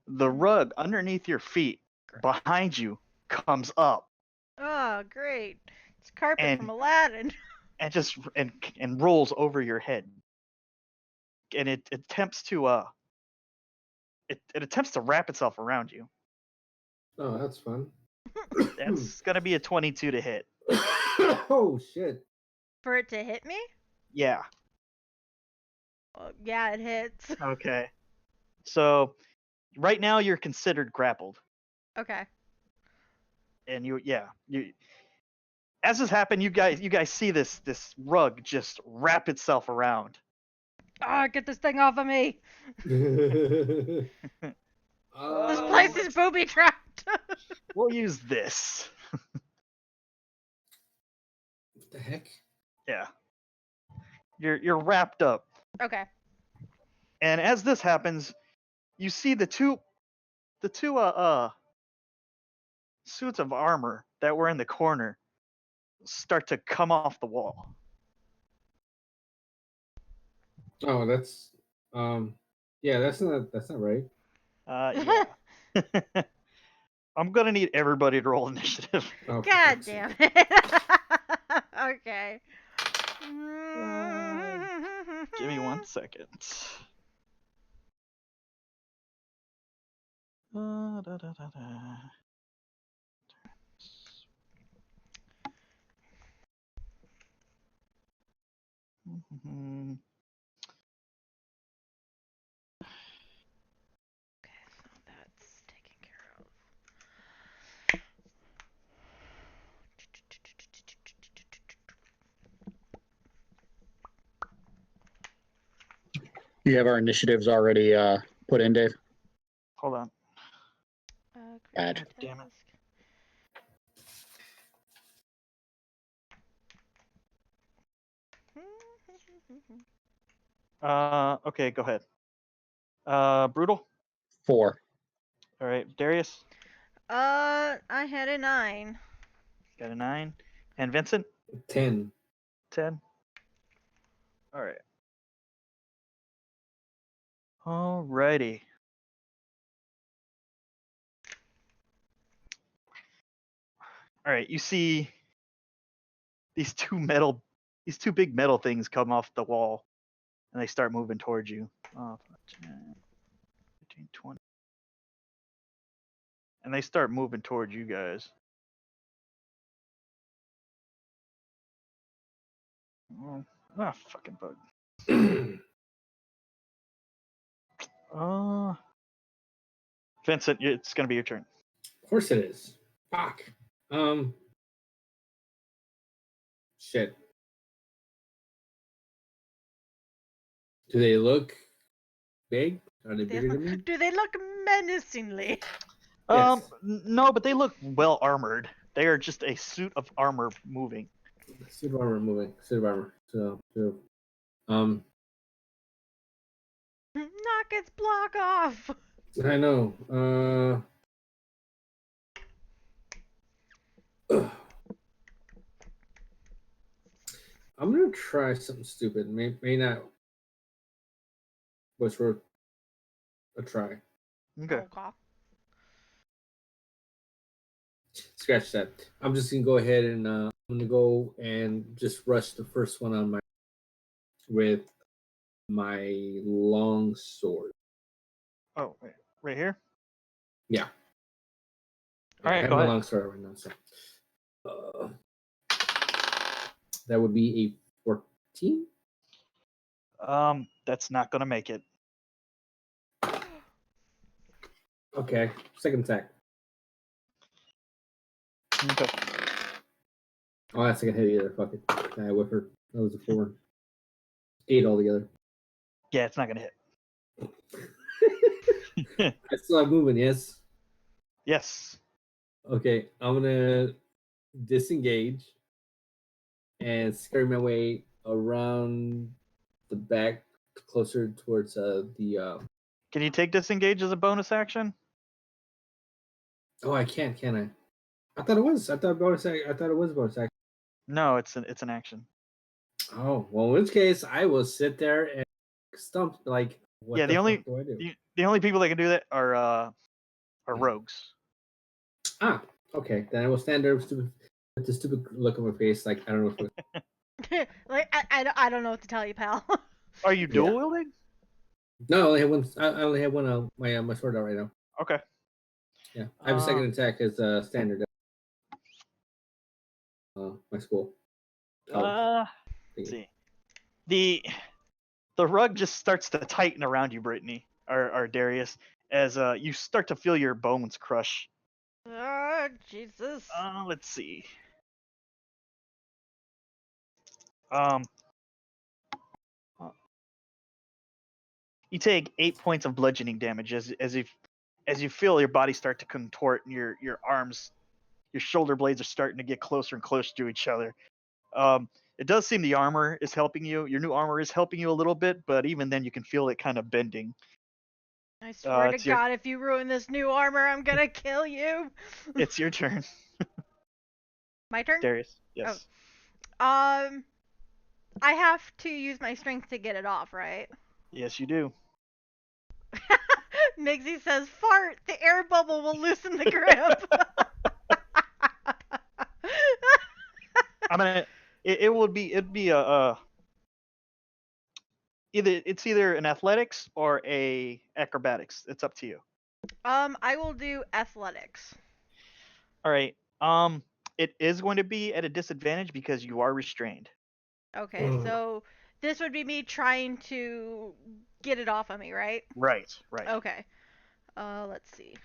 The rug underneath your feet behind you comes up Oh, great. It's carpet from and Aladdin. and rolls over your head. And it attempts to it attempts to wrap itself around you. Oh, that's fun. That's gonna be a 22 to hit. Oh shit. For it to hit me? Yeah. Well, yeah, it hits. Okay. So right now you're considered grappled, Okay. and you as this happened, you guys see this rug just wrap itself around. Ah, get this thing off of me. This Uh, place is booby trapped. we'll use this. What the heck? Yeah. You're wrapped up. Okay. And as this happens, you see the two suits of armor that were in the corner start to come off the wall. Oh, that's yeah, that's not right. Yeah. I'm gonna need everybody to roll initiative. Oh, for God fuck's sake. damn it. Okay. Give me 1 second. Da, da, da, da. Mhm. Okay, so that's taken care of. You have our initiatives already put in, Dave? Hold on. Bad. Create Damn it. task. Okay, go ahead. Brutal. 4. All right, Darius I had a 9. got a 9, and Vincent 10. 10. All right. Alrighty. All right, you see these two big metal things come off the wall, and they start moving towards you. 10, 15, 20. and they start moving towards you guys. Fucking bug. Vincent, it's gonna be your turn. Of course it is. Fuck. Shit. Do they look big? Are they bigger than me? Do they look menacingly? Yes. No, but they look well armored. They are just a suit of armor moving. Suit of armor moving. Suit of armor. So Knock its block off. I know. I'm gonna try something stupid. May not. What's worth a try? Okay. Scratch that. I'm just gonna go ahead and I'm gonna go and just rush the first one on with my long sword. Oh, wait, right here. Yeah. All right, I have go my ahead. long sword right now. So that would be a 14. That's not gonna make it. Okay, second attack. Okay. Oh, that's not gonna hit either. Fuck it. I whip her. That was a 4. 8 altogether. Yeah, it's not gonna hit. I still have movement, yes? Yes. Okay, I'm gonna disengage and scurry my way around the back closer towards the Can you take disengage as a bonus action? Oh, I can't, can I? I thought it was. I thought it was bonus action. No, it's an action. Oh, well, in which case I will sit there and stump like what Yeah, the the only fuck do I do? the only people that can do that are rogues. Ah, okay. Then I will stand there with the stupid look on my face, like I don't know what Like I don't know what to tell you, pal. Are you dual wielding? No, I only have one. I only have one. My sword out right now. Okay. Yeah, I have a second attack as standard. My school. Let's see. The rug just starts to tighten around you, Brittany or Darius, as you start to feel your bones crush. Oh, Jesus. Let's see. You take 8 points of bludgeoning damage as you feel your body start to contort and your arms, your shoulder blades are starting to get closer and closer to each other. It does seem the armor is helping you. Your new armor is helping you a little bit, but even then you can feel it kind of bending. I swear to it's your- God, if you ruin this new armor, I'm gonna kill you. It's your turn, My turn? Darius. Yes. I have to use my strength to get it off, right? Yes, you do. Migsy says, "Fart. The air bubble will loosen the grip." I mean, it'd be a either an athletics or a acrobatics. It's up to you. I will do athletics. All right. It is going to be at a disadvantage because you are restrained. Okay, so this would be me trying to get it off of me, right? Right. Okay. Let's see.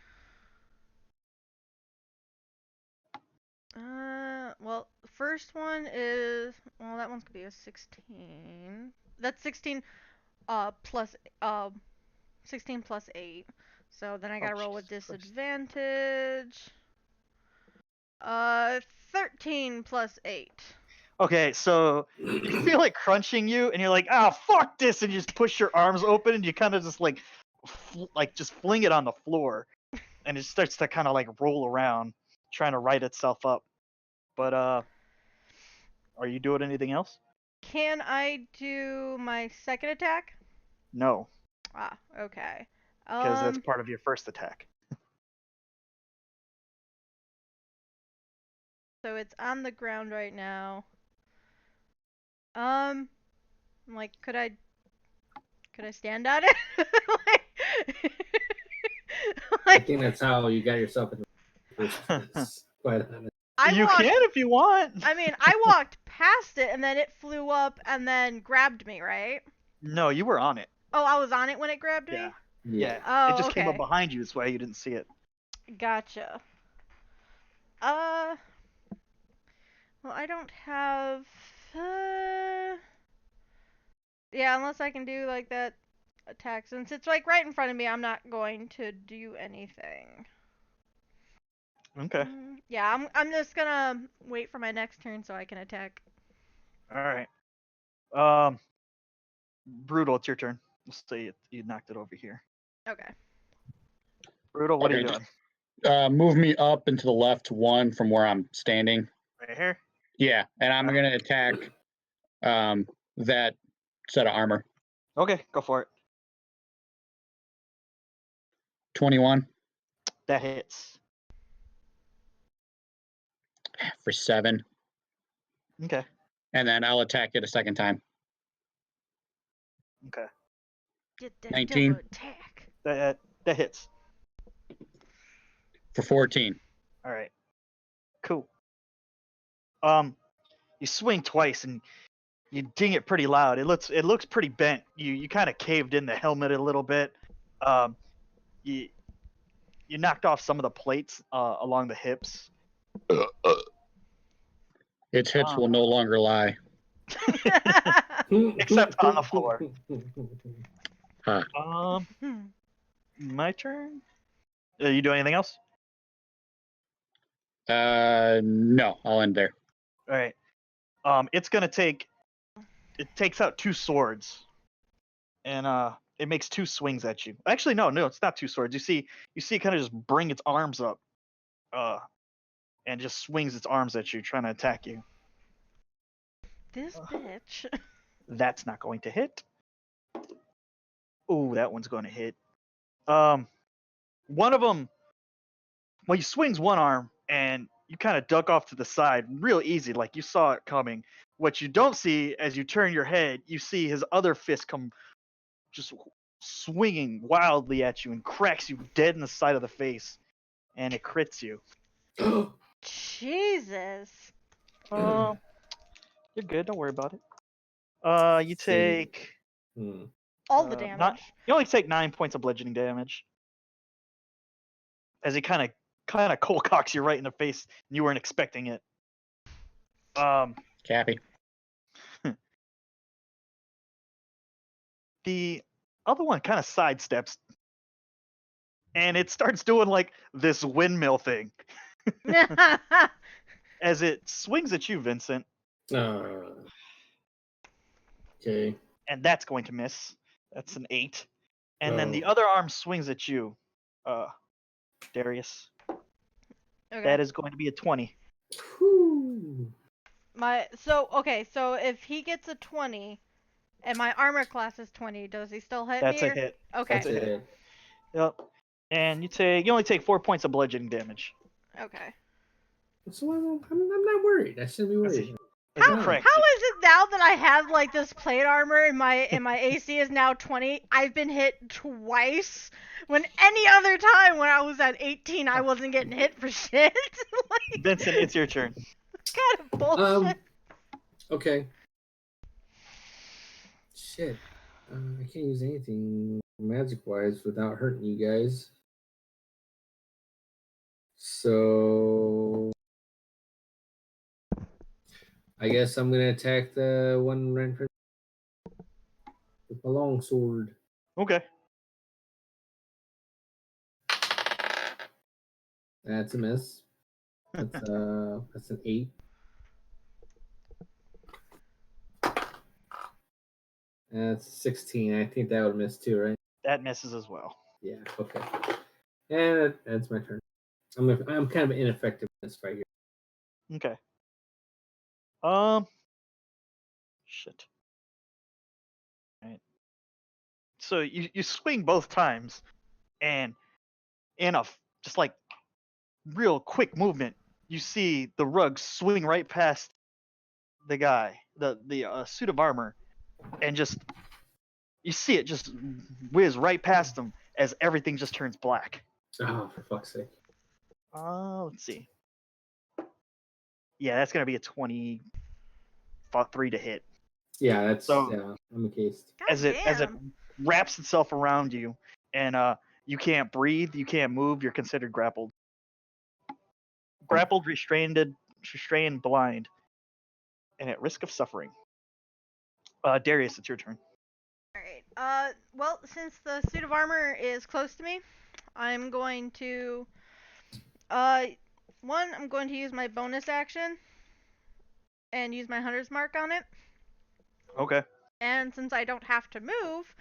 Well, first one is, well, that one's gonna be a 16. That's 16, plus, 16 plus 8. So then I gotta roll with disadvantage. 13 plus 8. Okay, so you feel it crunching you, and you're like, "Oh, fuck this!" and you just push your arms open, and you kind of just just fling it on the floor, and it starts to kind of like roll around, trying to right itself up. But are you doing anything else? Can I do my second attack? No, Ah, okay. because that's part of your first attack. So it's on the ground right now. Like, could I stand on it? I think that's how you got yourself in. first chance. Quite honest. You walked, can if you want. I mean, I walked past it and then it flew up and then grabbed me, right? No, you were on it. Oh, I was on it when it grabbed me? Yeah. Yeah. Oh, It just came up okay. behind you. That's why you didn't see it. Gotcha. Well, I don't have. Yeah, unless I can do like that attack. Since it's like right in front of me, I'm not going to do anything. Okay. Yeah, I'm just gonna wait for my next turn so I can attack. All right. Brutal, it's your turn. We'll say you knocked it over here. Okay. Brutal, what are you Okay. doing? Move me up and to the left one from where I'm standing. Right here. Yeah, and I'm gonna attack that set of armor. Okay, go for it. 21 That hits. for 7. Okay. And then I'll attack it a second time. Okay. Get that 19. double attack. That hits. For 14. All right. Cool. You swing twice and you ding it pretty loud. It looks pretty bent. You kind of caved in the helmet a little bit. You knocked off some of the plates along the hips. Its hips will no longer lie. Except on the floor. Huh. My turn. You do anything else? No, I'll end there. All right. It's gonna take. It takes out 2 swords, and it makes 2 swings at you. Actually, no, it's not 2 swords. You see, it kind of just bring its arms up, and just swings its arms at you, trying to attack you. This bitch. That's not going to hit. Oh, that one's going to hit. One of them. Well, he swings one arm, and you kind of duck off to the side real easy, like you saw it coming. What you don't see as you turn your head, you see his other fist come just swinging wildly at you and cracks you dead in the side of the face, and it crits you. Jesus. You're good. Don't worry about it. You take All the damage. you only take 9 points of bludgeoning damage as he kind of cold cocks you right in the face, and you weren't expecting it. Cappy. The other one kind of sidesteps, and it starts doing like this windmill thing as it swings at you, Vincent. Okay. And that's going to miss. That's an 8. And then the Oh. other arm swings at you, Darius. Okay. That is going to be a 20. Whew. So if he gets a 20 and my armor class is 20, does he still hit That's me? a hit. Okay. That's a hit. Yep. And you only take 4 points of bludgeoning damage. Okay. So I'm not worried. I shouldn't be worried. How is it now that I have like this plate armor and my AC is now 20? I've been hit twice. When any other time when I was at 18, I wasn't getting hit for shit. Like, Vincent, it's your turn. kind of bullshit. Okay. Shit. I can't use anything magic-wise without hurting you guys. So I guess I'm gonna attack the one right in front with my long sword. Okay. That's a miss. That's an 8. That's 16. I think that would miss too, right? That misses as well. Yeah. Okay. And that's my turn. I'm kind of ineffective in this fight here. Okay. Shit. Right. So you swing both times, and in a just like real quick movement, you see the rug swing right past the guy, the suit of armor, and just you see it just whiz right past him as everything just turns black. Oh, for fuck's sake! Let's see. Yeah, that's gonna be a 23 to hit. Yeah, that's So- yeah. I'm encased. God As it damn. wraps itself around you, and you can't breathe, you can't move, you're considered grappled. Grappled, restrained, blind, and at risk of suffering. Darius, it's your turn. Alright. Well, since the suit of armor is close to me, I'm going to I'm going to use my bonus action and use my hunter's mark on it. Okay. And since I don't have to move,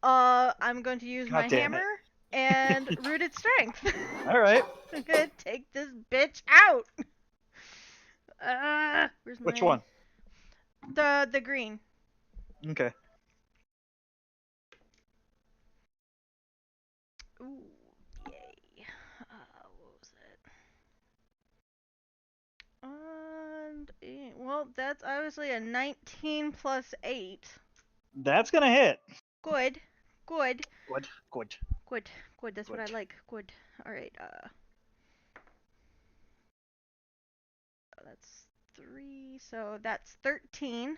I'm going to use God my damn it. hammer and rooted strength. All right. I'm gonna take this bitch out. Where's my Which one? The green. Okay. Ooh, yay. What was it? And well, that's obviously a 19 plus 8. That's gonna hit. Good. Good. Good. Good. Good. Good. That's what I Good. like. Good. All right. That's 3. So that's 13.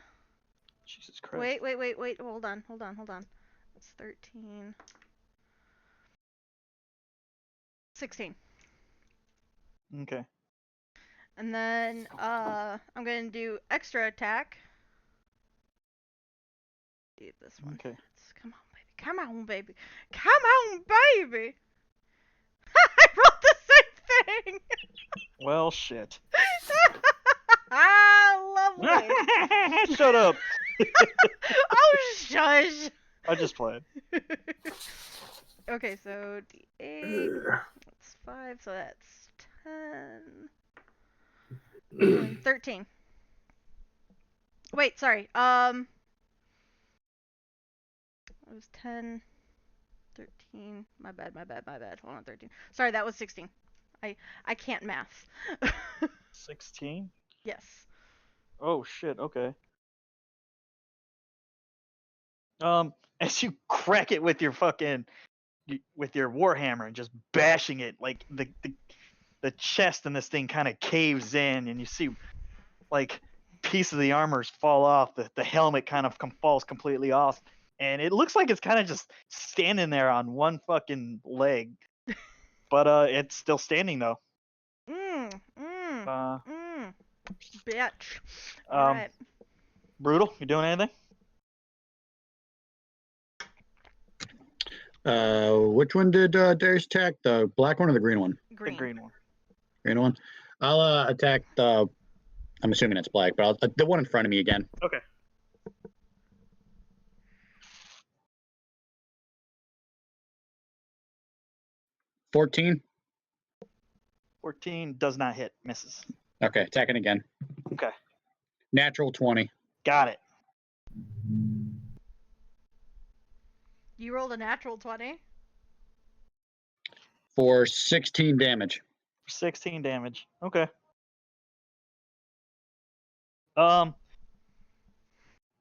Jesus Christ. Wait. Hold on. That's 13. 16. Okay. And then I'm gonna do extra attack. Do this one. Okay. Come on, baby. Come on, baby. Come on, baby. I rolled the same thing. Well, shit. Lovely. Shut up. Oh, shush. I just played. Okay, so D8. That's 5, so that's 10. And 13. Wait, sorry. It was 10, 13. My bad. Hold on, 13. Sorry, that was 16. I can't math. 16? Yes. Oh, shit. Okay. As you crack it with your with your warhammer and just bashing it, like the chest in this thing kind of caves in, and you see like piece of the armors fall off. The helmet kind of falls completely off, and it looks like it's kind of just standing there on one fucking leg, but it's still standing though. Uh, Bitch. um, Alright. Brutal, you doing anything? Which one did Darius attack? The black one or the green one? Green. The green one. Green one. I'll attack the. I'm assuming it's black, but the one in front of me again. Okay. $14. 14 does not hit, misses. Okay, attacking again. Okay. Natural 20. Got it. You rolled a natural 20. For 16 damage. 16 damage. Okay. Um,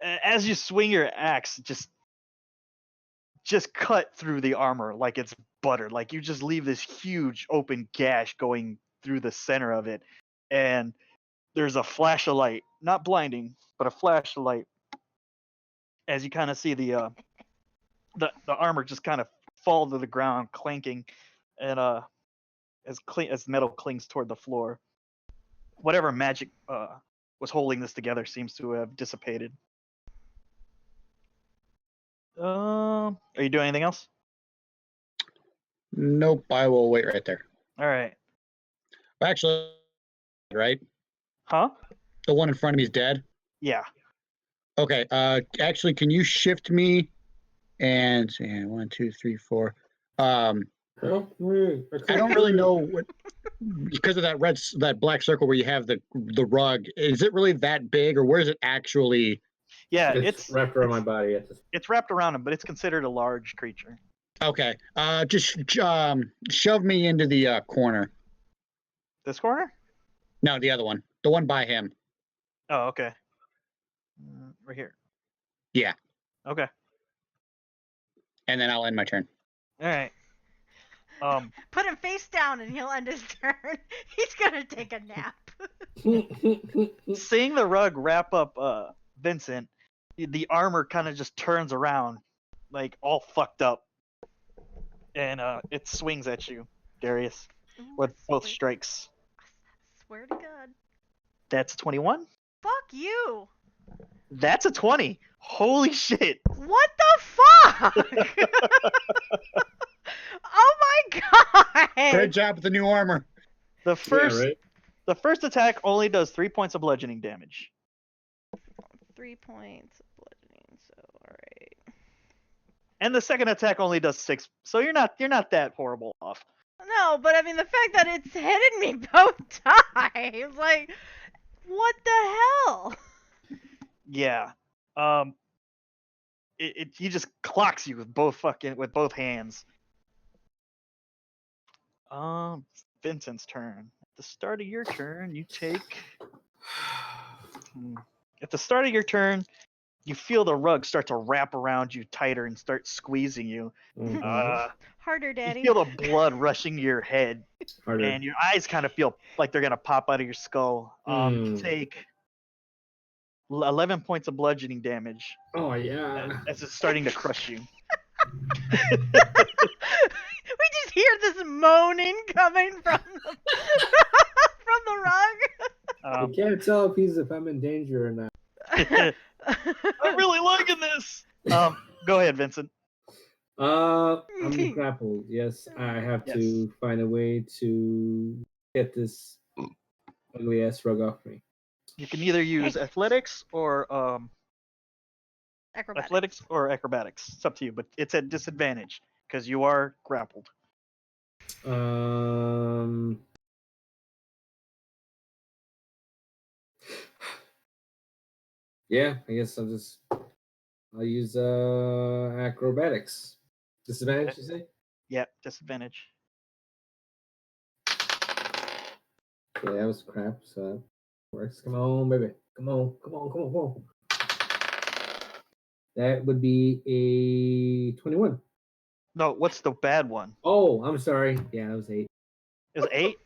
as you swing your axe, just cut through the armor like it's butter. Like you just leave this huge open gash going through the center of it, and there's a flash of light, not blinding, but a flash of light, as you kind of see the armor just kind of fall to the ground, clanking, and as metal clings toward the floor. Whatever magic was holding this together seems to have dissipated. Are you doing anything else? Nope, I will wait right there. All right. Actually, right? Huh? The one in front of me is dead. Yeah. Okay. Actually, can you shift me? And 1, 2, 3, 4. Help me. I don't really know what because of that black circle where you have the rug. Is it really that big, or where is it actually? Yeah, It's wrapped around my body. it's wrapped around him, but it's considered a large creature. Okay. Just shove me into the corner. This corner? No, the other one. The one by him. Oh, okay. Right here. Yeah. Okay. And then I'll end my turn. All right. Put him face down and he'll end his turn. He's gonna take a nap. Seeing the rug wrap up Vincent, the armor kind of just turns around, like all fucked up, and it swings at you, Darius, Ooh, with both swear- strikes. Swear to God. That's 21. Fuck you. That's a 20. Holy shit! What the fuck? Oh my god. Great job with the new armor. The first Yeah, right. the first attack only does 3 points of bludgeoning damage. 3 points of bludgeoning. So all right. And the second attack only does 6. So you're not that horrible off. No, but I mean the fact that it's hitting me both times, like, what the hell? Yeah. He just clocks you with both hands. Vincent's turn. At the start of your turn, you take. At the start of your turn, you feel the rug start to wrap around you tighter and start squeezing you. Mhm. Harder, You Daddy. feel the blood rushing to your head, Harder. and your eyes kind of feel like they're gonna pop out of your skull. You take 11 points of bludgeoning damage Oh yeah. as it's starting to crush you. We just hear this moaning coming from the from the rug. I can't tell if I'm in danger or not. I'm really liking this. Go ahead, Vincent. I'm grappled. Yes, I have to find a way to get this ugly ass rug off me. You can either use athletics or Acrobatics. acrobatics. It's up to you, but it's at disadvantage because you are grappled. Yeah, I guess I'll use acrobatics. Disadvantage, you say? Yeah, disadvantage. Yeah, that was crap. So that works. Come on, baby. Come on. That would be a 21. No, what's the bad one? Oh, I'm sorry. Yeah, that was 8. Is it 8?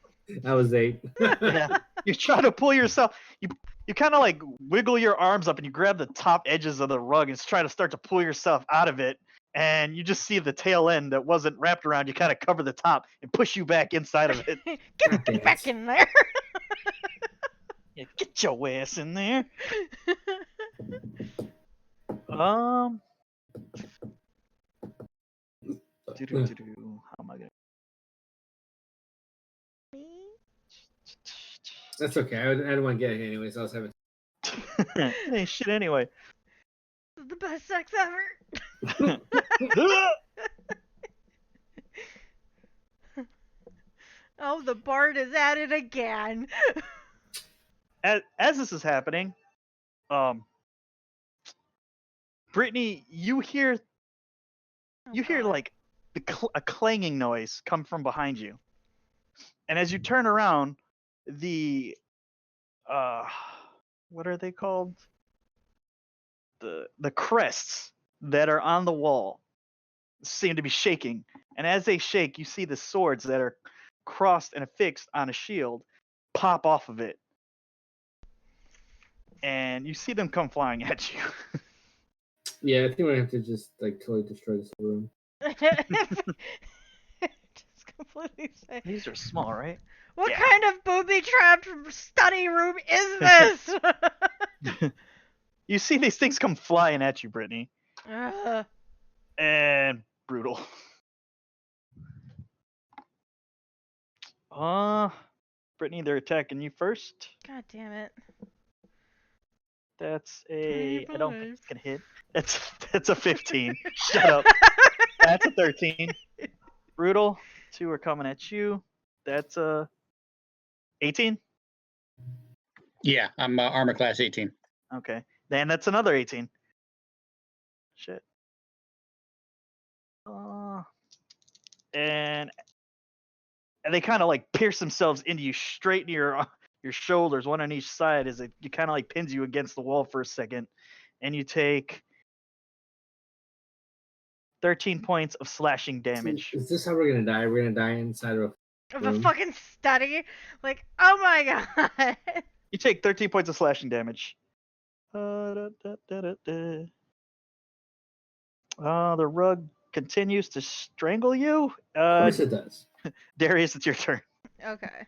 That was 8. Yeah. You try to pull yourself. You kind of like wiggle your arms up and you grab the top edges of the rug and try to start to pull yourself out of it. And you just see the tail end that wasn't wrapped around. You kind of cover the top and push you back inside of it. Get back in there. Yeah, get your ass in there. How am I gonna? That's okay. I didn't want to get it anyways. I was having. It ain't shit anyway. This is the best sex ever. Oh, the bard is at it again. As this is happening, Brittany, you hear God. like a clanging noise come from behind you, and as you turn around, the what are they called? The crests that are on the wall seem to be shaking, and as they shake, you see the swords that are crossed and affixed on a shield pop off of it, and you see them come flying at you. Yeah, I think we're gonna have to just like totally destroy this room. Just completely say. These are small, right? What Yeah. kind of booby-trapped study room is this? You see these things come flying at you, Brittany. Ugh. And brutal. Brittany, they're attacking you first. God damn it. That's a. I don't think 25. it's gonna hit. That's a 15. Shut up. That's a 13. Brutal. 2 are coming at you. That's a 18. Yeah, I'm armor class 18. Okay. Then that's another 18. Shit. And they kind of like pierce themselves into you straight in your shoulders, one on each side, as it kind of like pins you against the wall for a second, and you take 13 points of slashing damage. Is this how we're gonna die? We're gonna die inside of Of a room? fucking study. Like, oh my god. You take 13 points of slashing damage. The rug continues to strangle you. Of course it does. Darius, it's your turn. Okay.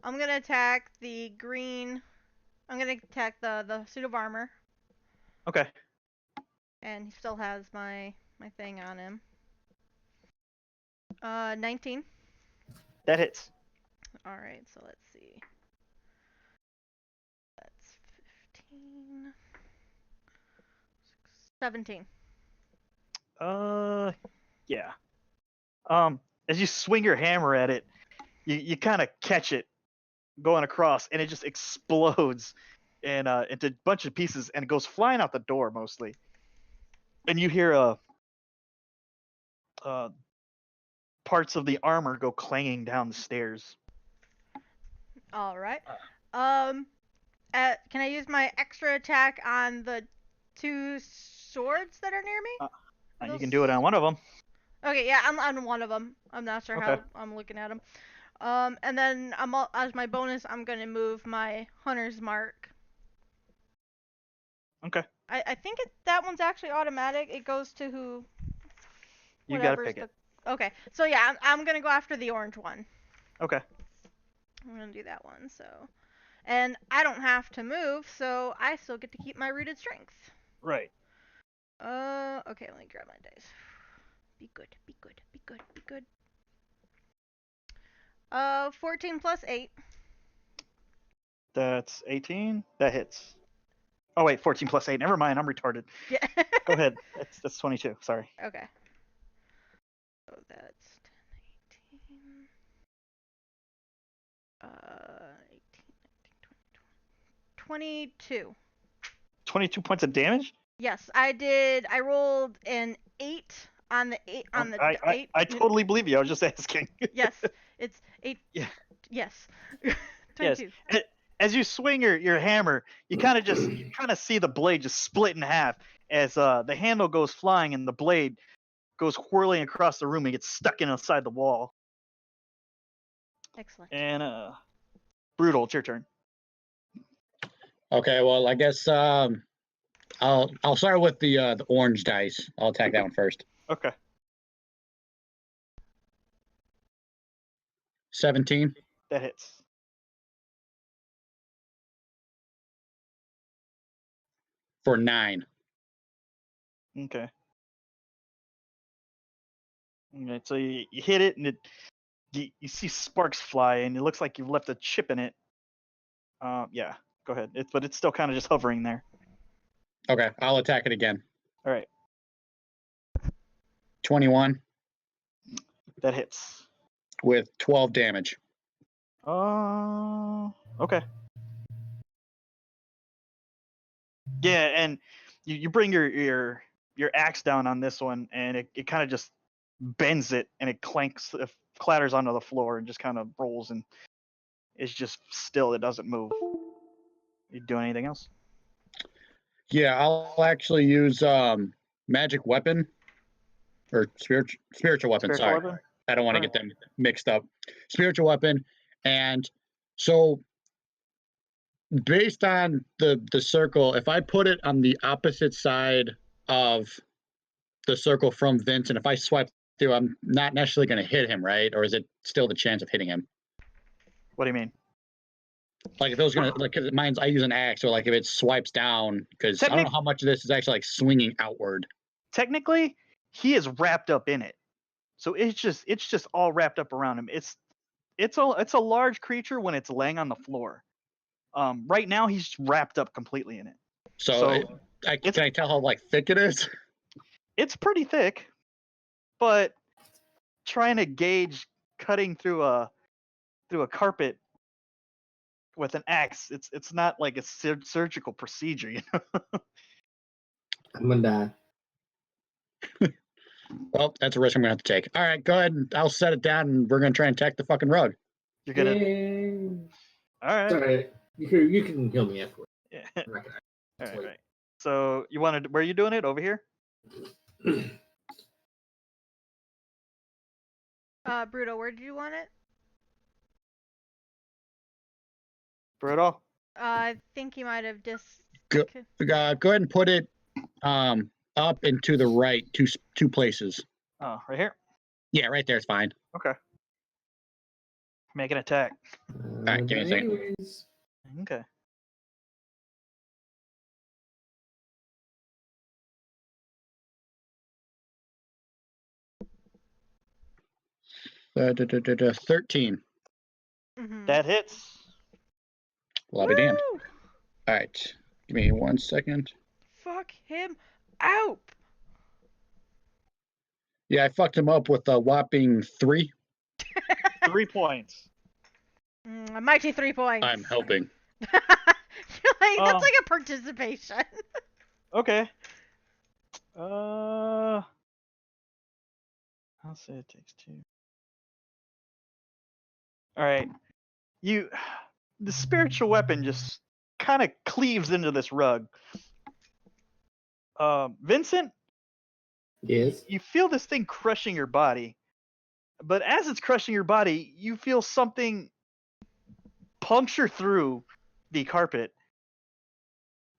I'm gonna attack the green. I'm gonna attack the suit of armor, Okay. and he still has my thing on him. 19. That hits. All right, so let's see. That's 15. 17. Yeah. As you swing your hammer at it, you kind of catch it going across, and it just explodes and into a bunch of pieces, and it goes flying out the door mostly. And you hear parts of the armor go clanging down the stairs. All right. Can I use my extra attack on the 2 swords that are near me? You can do it on one of them. Okay, yeah, I'm on one of them. I'm not sure Okay. how I'm looking at them. And then as my bonus, I'm gonna move my hunter's mark. Okay. I think that one's actually automatic. It goes to who. You gotta whatever's pick it. Okay, so yeah, I'm gonna go after the orange one. Okay. I'm gonna do that one. So, and I don't have to move, so I still get to keep my rooted strength. Right. Okay, let me grab my dice. Be good, be good, be good, be good. 14 plus 8. That's 18. That hits. Oh wait, 14 plus 8. Never mind, I'm retarded. Yeah. Go ahead. That's 22. Sorry. Okay. So that's 10, 18. 18, 19, 20, 22. 22 points of damage? Yes, I did. I rolled an 8 on the 8 on the 8. I totally believe you. I was just asking. Yes, it's 8. Yeah. Yes. Yes. 22. As you swing your hammer, you kind of see the blade just split in half as the handle goes flying and the blade goes whirling across the room and gets stuck inside the wall. Excellent. And Brutal, it's your turn. Okay, well, I guess I'll start with the orange dice. I'll attack that one first. Okay. 17 That hits. for 9. Okay. Okay, so you hit it and you see sparks fly and it looks like you've left a chip in it. Yeah, go ahead. But it's still kind of just hovering there. Okay, I'll attack it again. All right, 21 that hits. with 12 damage. Okay. Yeah, and you bring your axe down on this one, and it kind of just bends it, and it clatters onto the floor, and just kind of rolls, and it's just still. It doesn't move. You do anything else? Yeah, I'll actually use magic weapon or spiritual weapon. Spiritual Sorry, weapon? I don't want to Alright. get them mixed up. Spiritual weapon, and so based on the circle, if I put it on the opposite side of the circle from Vincent, if I swipe through, I'm not necessarily going to hit him, right? Or is it still the chance of hitting him? What do you mean? Like if it was gonna, like, cause mine's, I use an axe, so like if it swipes down, because I don't know how much of this is actually like swinging outward. Technically, he is wrapped up in it, so it's just all wrapped up around him. It's a large creature when it's laying on the floor. Right now he's wrapped up completely in it. So can I tell how like thick it is? It's pretty thick, but trying to gauge cutting through a carpet with an axe, it's not like a surgical procedure, you know. I'm gonna die. Well, that's a risk I'm gonna have to take. All right, go ahead and I'll set it down, and we're gonna try and attack the fucking rug. You're gonna. Yay. All right. Sorry, you can heal me afterwards. Yeah. I'm not gonna- All right. So you wanted? Where are you doing it? Over here? Bruto, where did you want it? Brutal. I think he might have Go ahead and put it up and to the right, two places. Oh, right here. Yeah, right there is fine. Okay. Make an attack. right, give me a second. Anyways, Okay. Uh, 13. Mm-hmm. That hits. Well, I'll be damned. Woo! All right, give me 1 second. Fuck him out. Yeah, I fucked him up with a whopping 3. 3 points. A mighty 3 points. I'm helping. You're like, Oh. that's like a participation. Okay. I'll say it takes 2. All right. The spiritual weapon just kind of cleaves into this rug. Vincent, yes. you feel this thing crushing your body, but as it's crushing your body, you feel something puncture through the carpet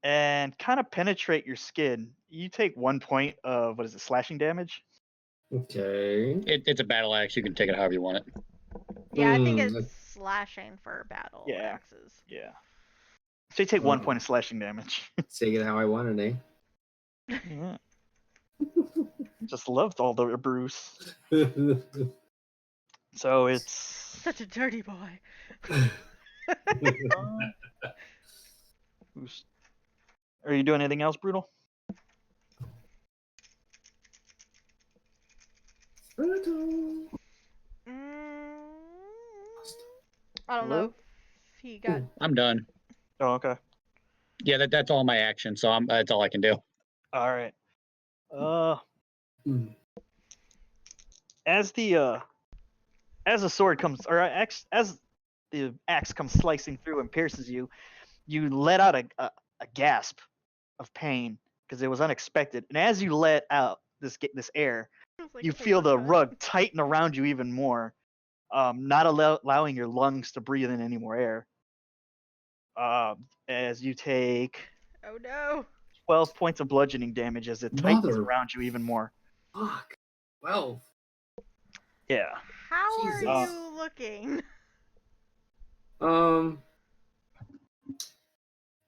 and kind of penetrate your skin. You take 1 point of slashing damage. Okay. It's a battle axe. You can take it however you want it. Yeah, I think Mm, it's slashing for battle Yeah. axes. Yeah. So you take 1 Oh. point of slashing damage. Take it how I want it, Yeah. Just loved all the Bruce. eh? So it's Such a dirty boy. Are you doing anything else, Brutal? I don't know. If he got. I'm done. Oh, okay. Yeah, that's all my action. So that's all I can do. All right. Mm. As the sword comes, or as the axe comes slicing through and pierces you, you let out a gasp of pain because it was unexpected. And as you let out this air, Like you a feel the paper cut. rug tighten around you even more, not allowing your lungs to breathe in any more air. As you take Oh no. 12 points of bludgeoning damage as it tightens Mother- around you even more. Fuck. 12. Yeah. How Jesus. are you looking?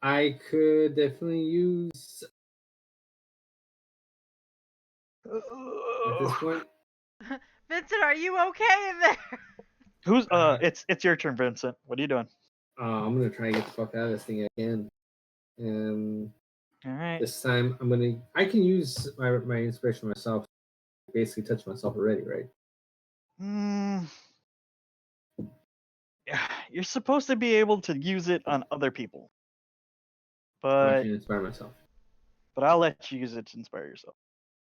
I could definitely use at this point. Vincent, are you okay in there? Who's it's your turn, Vincent. What are you doing? I'm gonna try and get the fuck out of this thing again. And All right. this time I can use my inspiration myself. Basically touch myself already, right? Yeah, you're supposed to be able to use it on other people, I but can inspire myself. I'll let you use it to inspire yourself.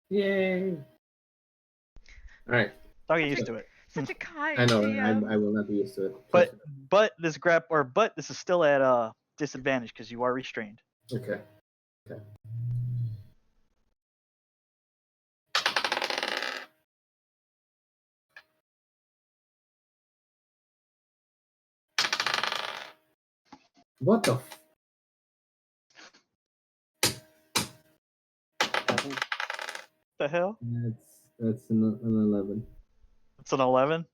Yay! All right. I'll get used to it. Such a kind I know. GM. I will not be used to it. But this is still at disadvantage because you are restrained. Okay. Okay. What the? The hell? That's an 11. It's an 11.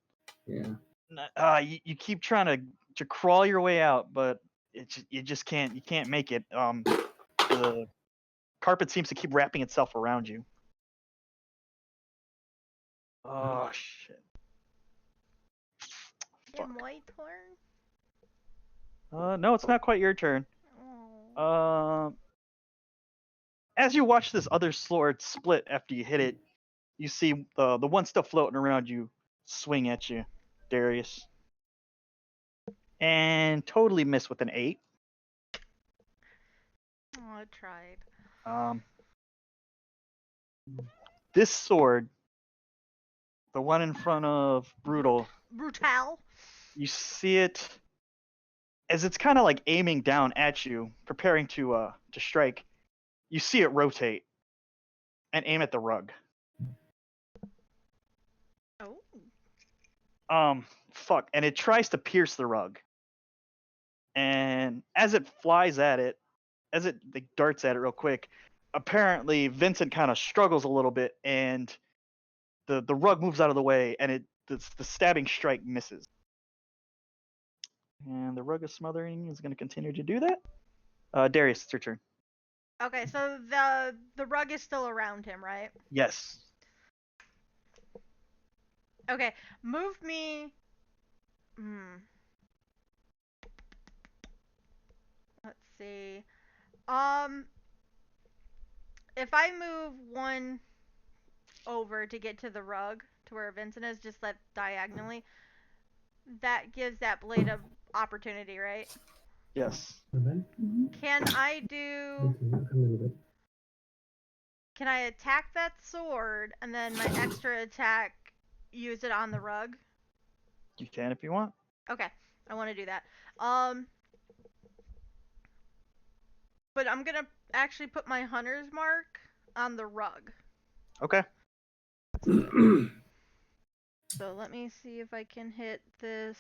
Yeah. You keep trying to crawl your way out, but you just can't. You can't make it. The carpet seems to keep wrapping itself around you. Oh shit! Yeah, my turn. No, it's not quite your turn. Oh. As you watch this other sword split after you hit it, you see the one still floating around you swing at you, Darius, and totally miss with an 8. Oh, I tried. This sword, the one in front of Brutal, Brutal. you see it as it's kind of like aiming down at you, preparing to strike. You see it rotate, and aim at the rug. Oh. Fuck. And it tries to pierce the rug. And as it flies at it, as it like, darts at it real quick, apparently Vincent kind of struggles a little bit, and the rug moves out of the way, and the stabbing strike misses. And the rug is smothering is going to continue to do that. Darius, it's your turn. Okay, so the rug is still around him, right? Yes. Okay, move me. Let's see. If I move one over to get to the rug, to where Vincent is, just that diagonally, that gives that blade of opportunity, right? Yes. Can I do? Can I attack that sword and then my extra attack use it on the rug? You can if you want. Okay, I want to do that. But I'm gonna actually put my hunter's mark on the rug. Okay. So let me see if I can hit this.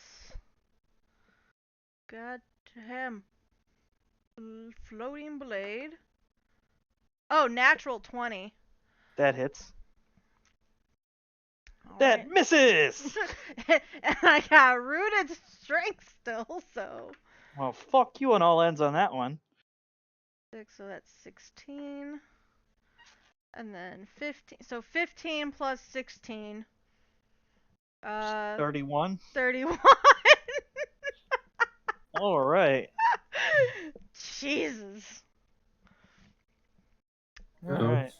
God damn. Floating blade. Oh, natural 20. That hits. All That right. misses! And I got rooted strength still, so. Well, fuck you on all ends on that one. 6, so that's 16. And then 15. So 15 plus 16. 31. 31. All right. Jesus. All right.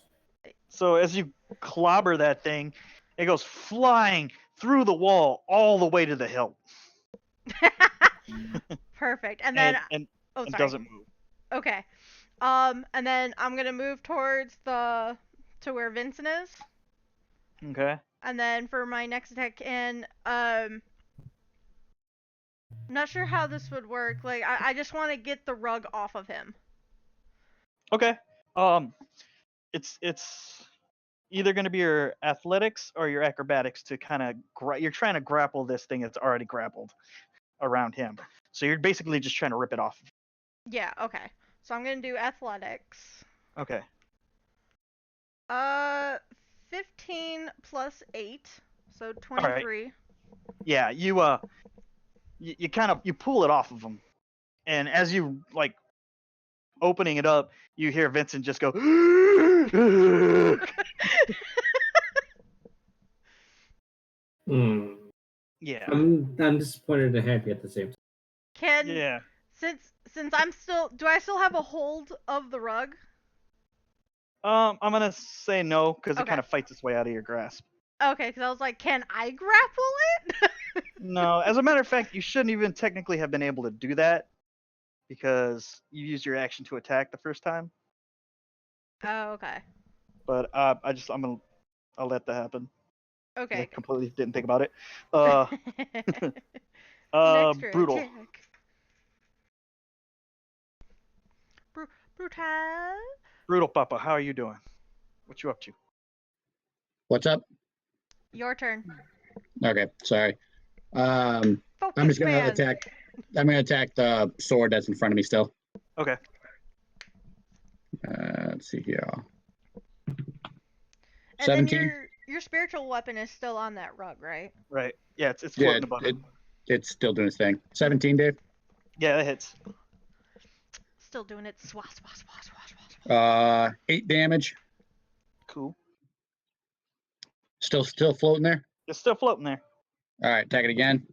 So as you clobber that thing, it goes flying through the wall all the way to the hilt. Perfect. And then and oh, it sorry. doesn't move. Okay. And then I'm gonna move towards to where Vincent is. Okay. And then for my next attack, I'm not sure how this would work. Like, I just want to get the rug off of him. Okay. It's either going to be your athletics or your acrobatics to kind of you're trying to grapple this thing that's already grappled around him. So you're basically just trying to rip it off. Yeah. Okay. So I'm gonna do athletics. Okay. 15 plus 8, so 23. Yeah, you kind of you pull it off of him, and as you like opening it up, you hear Vincent just go. Yeah. I'm disappointed and happy at the same time. Yeah. Since I'm still, do I still have a hold of the rug? I'm gonna say no because it Okay. kind of fights its way out of your grasp. Okay, because I was like, can I grapple it? No, as a matter of fact, you shouldn't even technically have been able to do that because you used your action to attack the first time. Oh, okay. But I'll let that happen. Okay. I completely didn't think about it. Extra Brutal. attack. Brutal. Brutal Papa, how are you doing? What you up to? What's up? Your turn. Okay, sorry. I'm Focus, just gonna man. attack. I'm gonna attack the sword that's in front of me still. Okay. Let's see here. And 17. then your spiritual weapon is still on that rug, right? Right. Yeah, it's Yeah, floating above him. it's still doing its thing. 17, Dave. Yeah, that hits. Still doing it. Swah, swah, swah, swah, swah, swah. 8 damage. Cool. Still floating there. It's still floating there. All right, attack it again.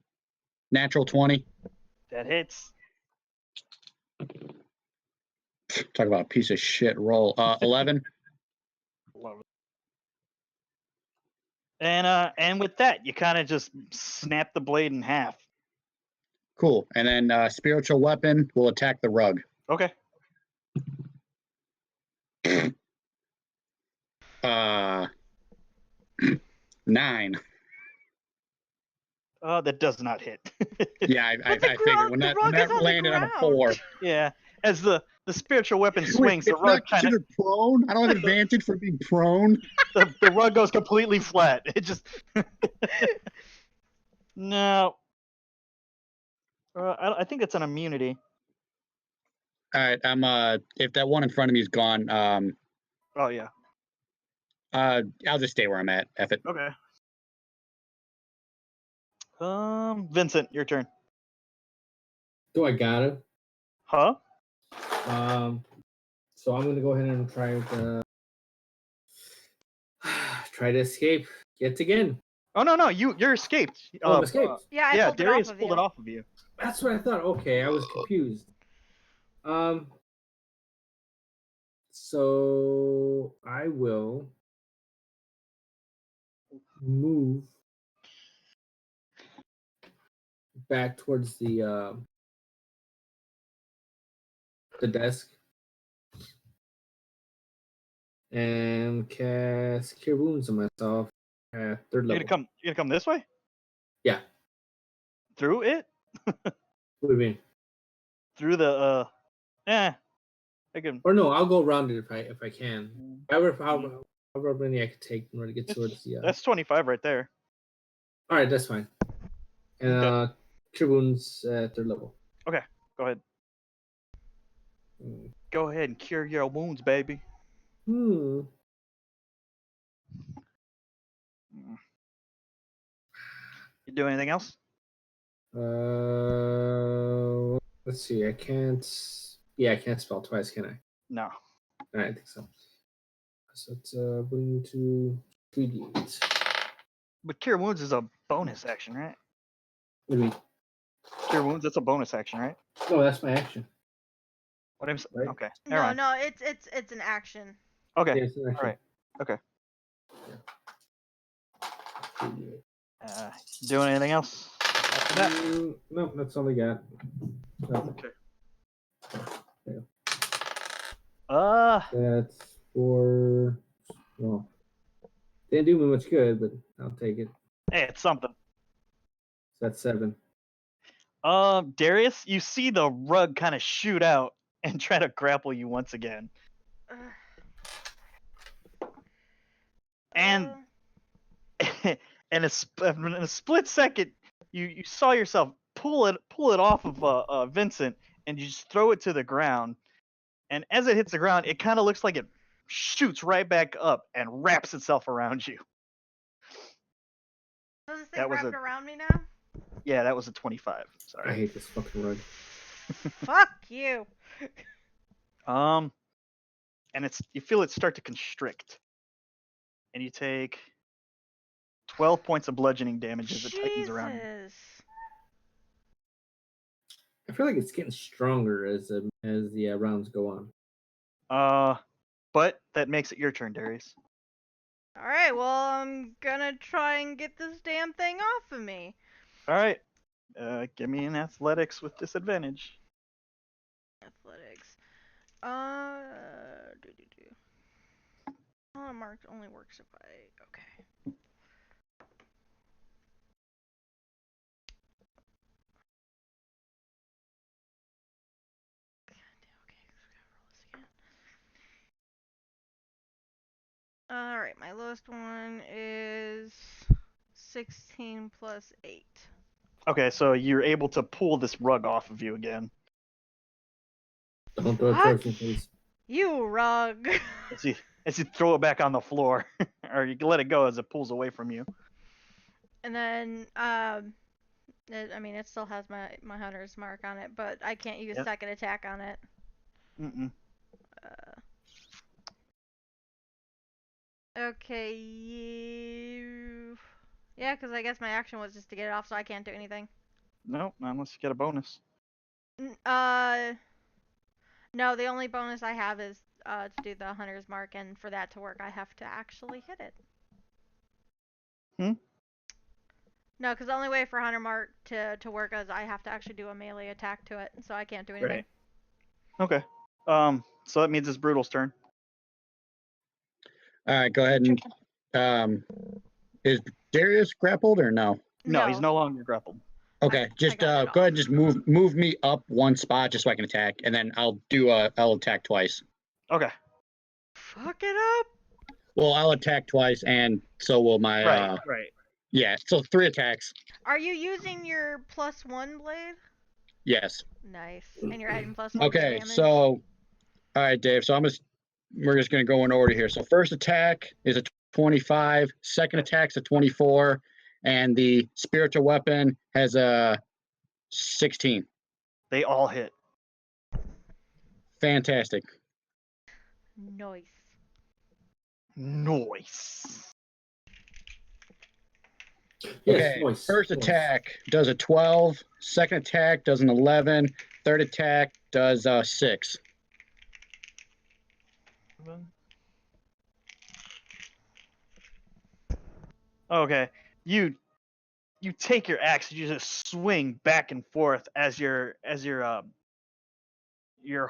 Natural 20. That hits. Talk about a piece of shit roll. 11. Love it. And with that, you kind of just snap the blade in half. Cool. And then spiritual weapon will attack the rug. Okay. 9. That does not hit. Yeah, I But the figured when the that rug is on the landed on a ground. 4. Yeah. As the the spiritual weapon Wait, swings. The it's rug not kind of considered prone. I don't have advantage for being prone. the rug goes completely flat. It just no. I think it's an immunity. All right, I'm if that one in front of me is gone, Oh yeah. I'll just stay where I'm at. F it. Okay. Vincent, your turn. Do I got it? Huh? So I'm gonna go ahead and try to escape yet again. Oh no, you're escaped. Oh, I'm escaped. Yeah, I yeah, pulled it Darius off of pulled you. it off of you. That's what I thought. Okay, I was confused. So I will move back towards the desk and cast Cure Wounds on myself at third You're level. gonna come this way? Yeah. Through it? What do you mean? Through the I can Or no, I'll go around it if I can. However many I could take in order to get towards the. That's 25 right there. All right, that's fine. And Okay. Cure Wounds at third level. Okay, go ahead. Go ahead and cure your wounds, baby. Hmm. You do anything else? Let's see. I can't. Yeah, I can't spell twice, can I? No. All right, I think so. So it's putting to 3d8. But cure wounds is a bonus action, right? What do you mean? Cure wounds, that's a bonus action, right? No, that's my action. What I'm Right. Okay. Never No, mind. no, it's an action. Okay. Yeah, it's an action. All right. Okay. 3d8. Doing anything else after that? No, that's all I got. No, Okay. that's for. Well, didn't do me much good, but I'll take it. Hey, it's something. So that's 7. Darius, you see the rug kind of shoot out and try to grapple you once again. And in a split second, you saw yourself pull it off of Vincent, and you just throw it to the ground. And as it hits the ground, it kind of looks like it shoots right back up and wraps itself around you. So this thing That was wrapped a- around me now? Yeah, that was a 25. I Sorry. hate this fucking rug. Fuck you. And you feel it start to constrict, and you take 12 points of bludgeoning damage as it tightens around you. Jesus. I feel like it's getting stronger as the rounds go on. But that makes it your turn, Darius. Alright, well, I'm gonna try and get this damn thing off of me. All right. Give me an athletics with disadvantage. Athletics. Marked only works if I. Okay. Alright, my lowest one is 16 plus 8. Okay, so you're able to pull this rug off of you again. Don't throw it Fuck towards me, please. you, rug. As you throw it back on the floor, or you can let it go as it pulls away from you. And then, it still has my hunter's mark on it, but I can't use Yep. second attack on it. Mm-mm. Okay, yeah, because I guess my action was just to get it off, so I can't do anything. Nope, not unless you get a bonus. No, the only bonus I have is to do the hunter's mark, and for that to work, I have to actually hit it. No, because the only way for hunter mark to work is I have to actually do a melee attack to it, so I can't do anything. Right. Okay. So that means it's Brutal's turn. All right, go ahead and is Darius grappled or no? No, he's no longer grappled. Okay, just got it go ahead off. and just move me up one spot just so I can attack, and then I'll attack twice. Okay. Fuck it up. Well, I'll attack twice, and so will my Right. yeah. So 3 attacks. Are you using your +1 blade? Yes. Nice. And you're adding +1 to Okay. damage? So, all right, Dave. So we're just gonna go in order here. So first attack is a 25. Second attack's a 24, and the spiritual weapon has a 16. They all hit. Fantastic. Nice. Noise. Yes, Okay. nice. First nice. attack does a 12. Second attack does an 11. Third attack does 6. Okay. You take your axe, you just swing back and forth as your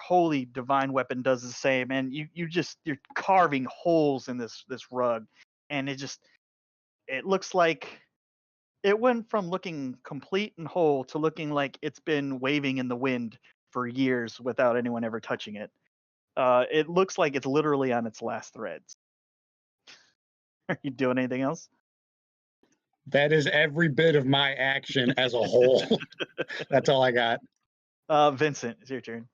holy divine weapon does the same, and you're carving holes in this rug, and it looks like it went from looking complete and whole to looking like it's been waving in the wind for years without anyone ever touching it. It looks like it's literally on its last threads. Are you doing anything else? That is every bit of my action as a whole. That's all I got. Vincent, it's your turn.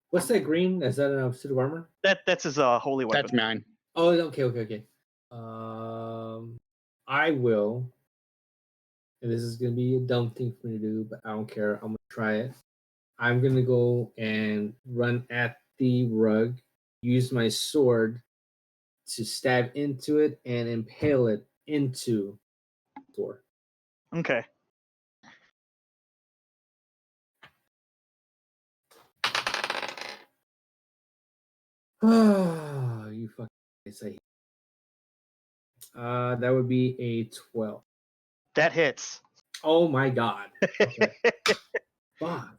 What's that green? Is that a suit of armor? That's his holy weapon. That's mine. Oh, okay. I will, and this is gonna be a dumb thing for me to do, but I don't care. I'm gonna try it. I'm gonna go and run at the rug, use my sword to stab into it and impale it into the door. Okay. Oh, you fucking say. That would be a 12. That hits. Oh my god. Okay. Fuck.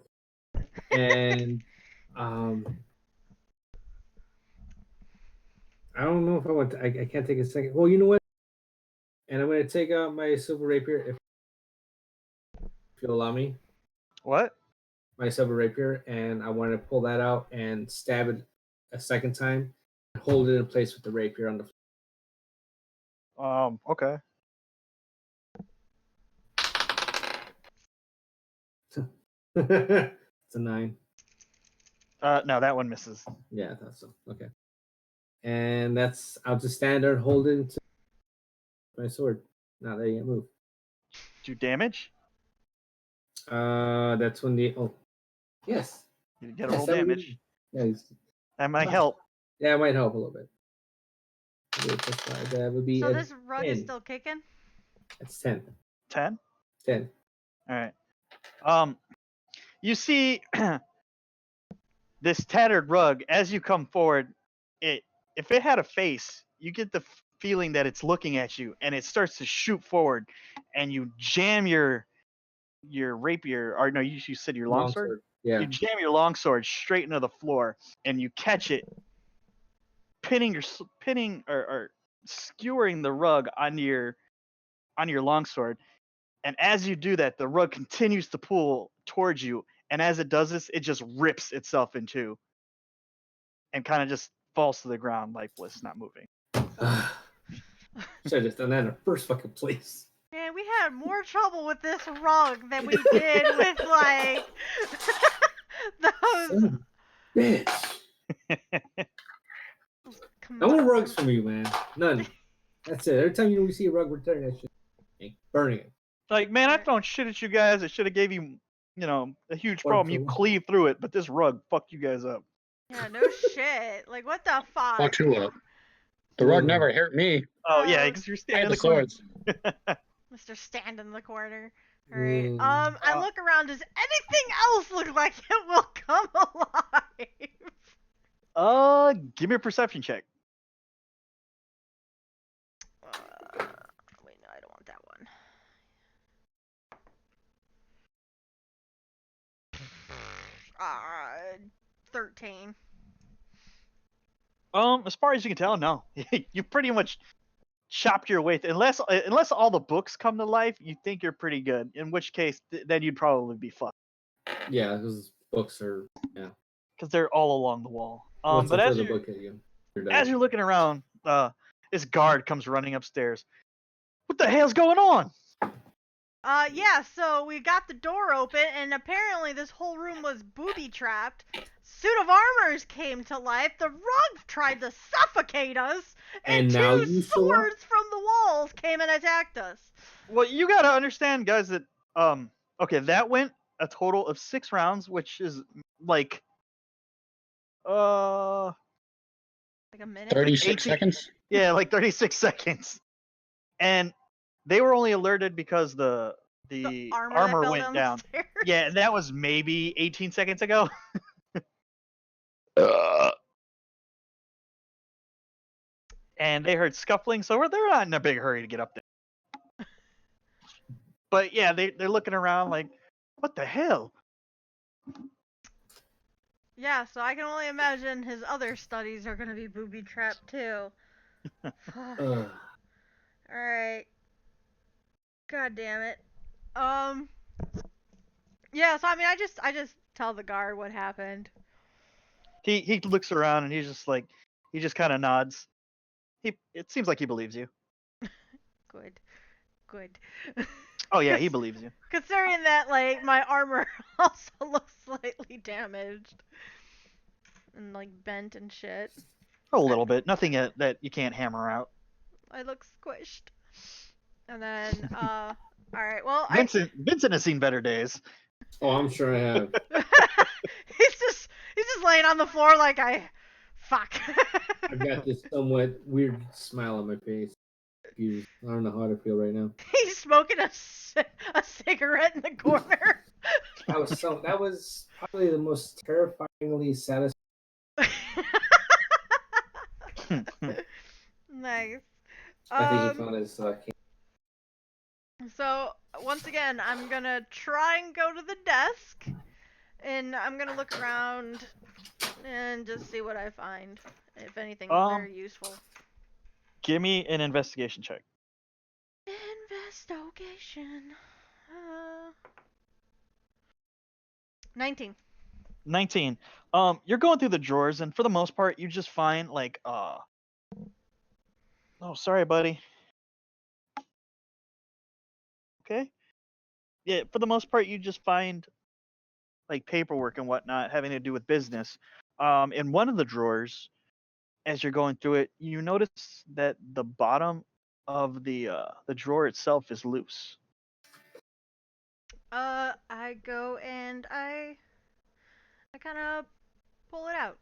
And I don't know if I want to, I can't take a second. Well, you know what? And I'm gonna take out my silver rapier if you'll allow me. What? My silver rapier, and I want to pull that out and stab it a second time and hold it in place with the rapier on the Okay. It's a 9. No, that one misses. Yeah, I thought so. Okay. And I'll just stand there and hold it into my sword. Not letting it move. Do damage? That's when yes. You get a Yes, roll that would damage. be- That might help. Yeah, it might help a little bit. That would be So a this rug is 10. still kicking? That's 10. 10? 10. All right. You see this tattered rug as you come forward. If it had a face, you get the feeling that it's looking at you, and it starts to shoot forward, and you jam your rapier, or no, you said your longsword. Yeah. You jam your longsword straight into the floor, and you catch it, pinning or skewering the rug on your longsword. And as you do that, the rug continues to pull towards you. And as it does this, it just rips itself in two and kind of just falls to the ground lifeless, not moving. Should have just done that in the first fucking place. Man, we had more trouble with this rug than we did with, like, those. Bitch. No more rugs for me, man. None. That's it. Every time we see a rug, we're tearing that shit. Burning it. Like, man, I've thrown shit at you guys. I should have gave you, a huge problem. You cleave through it, but this rug fucked you guys up. Yeah, no shit. Like, what the fuck? Fuck you up. The rug never hurt me. Oh, yeah, because you're I standing had in the the corner. swords. Mr. Stand in the corner. Alright. Mm. I look around. Does anything else look like it will come alive? Give me a perception check. Wait, no, I don't want that one. 13. As far as you can tell, no. You pretty much chopped your way unless all the books come to life, you think you're pretty good. In which case, then you'd probably be fucked Yeah, because books are because they're all along the wall. once But I throw as the you're book at you, you're as dead. you're looking around, this guard comes running upstairs. What the hell's going on? Yeah, so we got the door open, and apparently this whole room was booby-trapped. Suit of armors came to life, the rug tried to suffocate us, and And now two you show up? swords from the walls came and attacked us. Well, you gotta understand, guys, that okay, that went a total of 6 rounds, which is like Like a minute? 36 18 seconds. yeah, like 36 seconds. And they were only alerted because the armor, armor that fell went down down. the stairs. Yeah, and that was maybe 18 seconds ago. And they heard scuffling, so they're not in a big hurry to get up there. But yeah, they're looking around like, what the hell? Yeah, so I can only imagine his other studies are gonna be booby-trapped too. Ugh. Alright. God damn it. Yeah, so I mean, I just tell the guard what happened. He looks around and he's just like, he just kind of nods. It seems like he believes you. Good. Good. Oh yeah, he believes you. Considering that, like, my armor also looks slightly damaged. And, like, bent and shit. A little bit. Nothing that you can't hammer out. I look squished. And then, alright, well, Vincent has seen better days. Oh, I'm sure I have. he's just laying on the floor like fuck. I've got this somewhat weird smile on my face. Confused. I don't know how to feel right now. He's smoking a cigarette in the corner. That was probably the most terrifyingly satisfying. Nice. I think he found his So once again, I'm gonna try and go to the desk, and I'm gonna look around and just see what I find, if anything very useful. Give me an investigation check. Investigation. 19. 19. You're going through the drawers, and for the most part, you just find like oh, sorry, buddy. Okay. Yeah, for the most part, you just find like paperwork and whatnot having to do with business. In one of the drawers, as you're going through it, you notice that the bottom of the drawer itself is loose. I go and I kind of pull it out.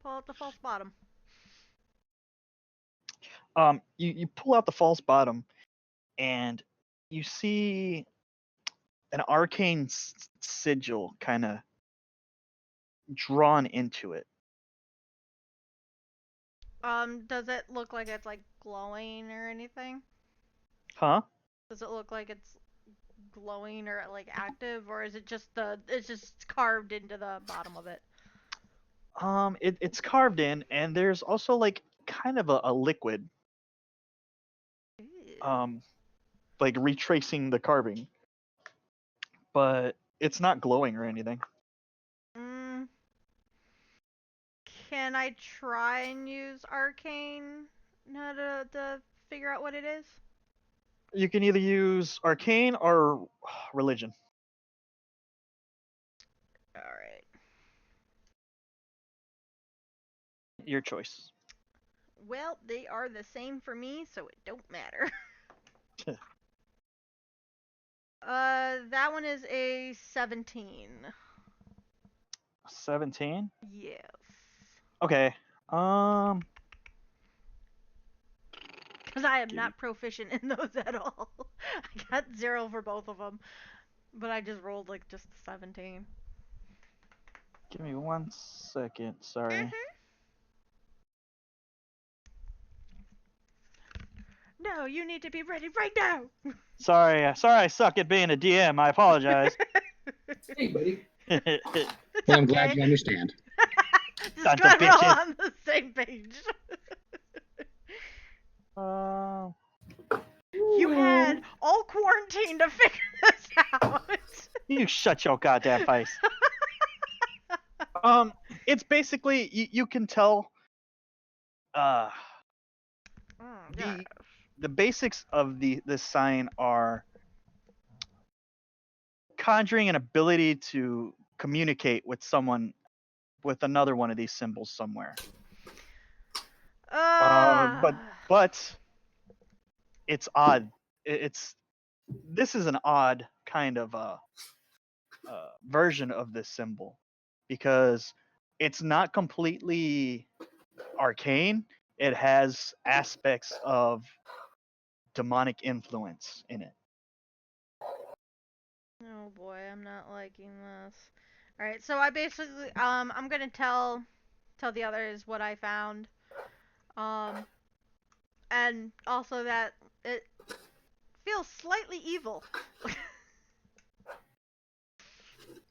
Pull out the false bottom. You pull out the false bottom, and you see an arcane sigil kind of drawn into it. Does it look like it's like glowing or anything? Huh? Does it look like it's glowing or like active, or is it just it's just carved into the bottom of it? It's carved in, and there's also like kind of a liquid, Ew. like retracing the carving, but it's not glowing or anything. Can I try and use arcane to figure out what it is? You can either use arcane or religion. All right. Your choice. Well, they are the same for me, so it don't matter. That one is a 17. 17? Yes. Okay. Because I am not proficient in those at all. I got 0 for both of them, but I just rolled like just 17. Give me 1 second. Sorry. No, you need to be ready right now. Sorry, I suck at being a DM. I apologize. Hey, buddy. It's Well, I'm okay. glad you understand. Just Sons of glad we're all bitches. on the same page. You had all quarantine to figure this out. You shut your goddamn face. It's basically you can tell. Yeah. The basics of this sign are conjuring an ability to communicate with someone with another one of these symbols somewhere. But it's odd. This is an odd kind of version of this symbol because it's not completely arcane. It has aspects of demonic influence in it. Oh boy, I'm not liking this. All right, so I basically I'm gonna tell the others what I found, and also that it feels slightly evil.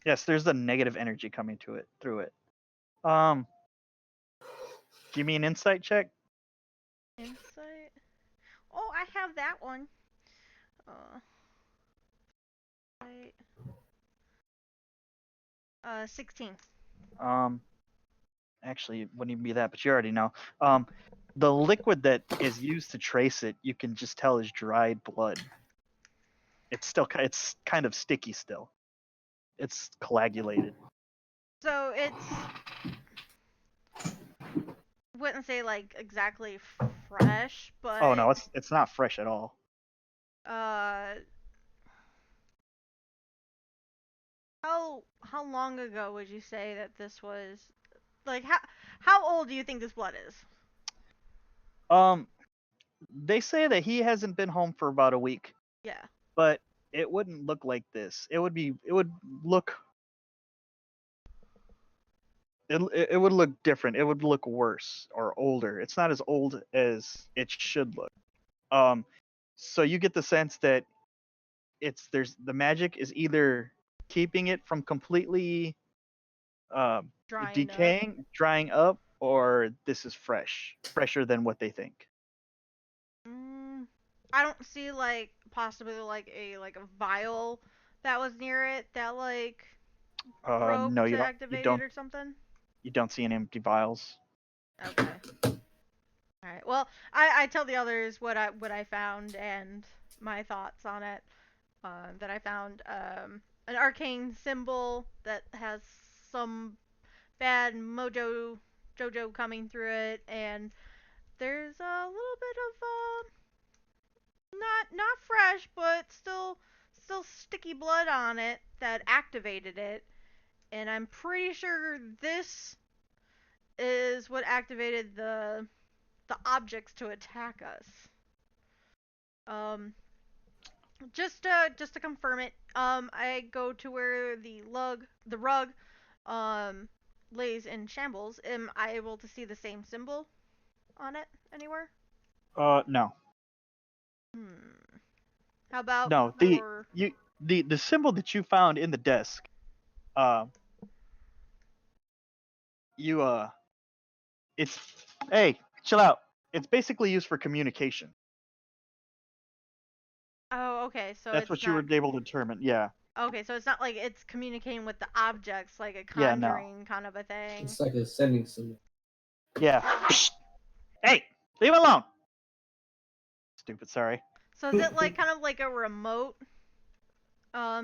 Yes, there's a negative energy coming to it through it. Give me an insight check. Insight. Oh, I have that one. Right. 16. Actually, it wouldn't even be that, but you already know. The liquid that is used to trace it, you can just tell is dried blood. It's kind of sticky still. It's coagulated. So it's wouldn't say like exactly fresh, but Oh no, it's not fresh at all. how long ago would you say that this was? Like how old do you think this blood is? They say that he hasn't been home for about a week, Yeah. but it wouldn't look like this. It would look it would look different. It would look worse or older. It's not as old as it should look. So you get the sense that the magic is either keeping it from completely drying up, or this is fresher than what they think. I don't see like possibly like a vial that was near it that like broke No, to activate it or something. You don't see any empty vials. Okay. All right. Well, I tell the others what I found and my thoughts on it. That I found an arcane symbol that has some bad JoJo coming through it, and there's a little bit of not fresh, but still sticky blood on it that activated it, and I'm pretty sure this is what activated the objects to attack us. Um, just to confirm it, I go to where the rug, um, lays in shambles. Am I able to see the same symbol on it anywhere? No. How about No, the symbol that you found in the desk, uh, it's hey, chill out. It's basically used for communication. Oh, okay. So That's it's what you not. were able to determine. Yeah. Okay, so it's not like it's communicating with the objects, like a Yeah, no. conjuring kind of a thing. It's like a sending symbol. Yeah. Psst. Hey, leave it alone. Stupid. Sorry. So is it like kind of like a remote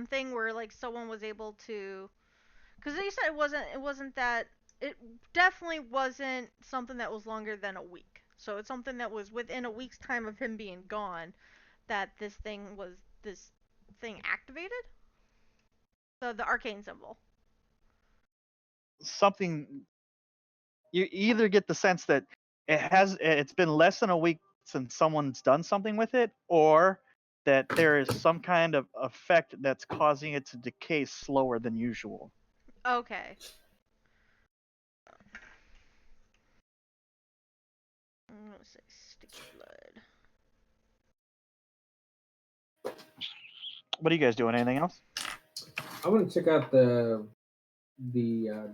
thing where like someone was able to? Because you said it wasn't that. It definitely wasn't something that was longer than a week. So it's something that was within a week's time of him being gone that this thing activated. So the arcane symbol. Something. You either get the sense that it's been less than a week since someone's done something with it, or that there is some kind of effect that's causing it to decay slower than usual. Okay. Let's say sticky blood. What are you guys doing? Anything else? I want to check out the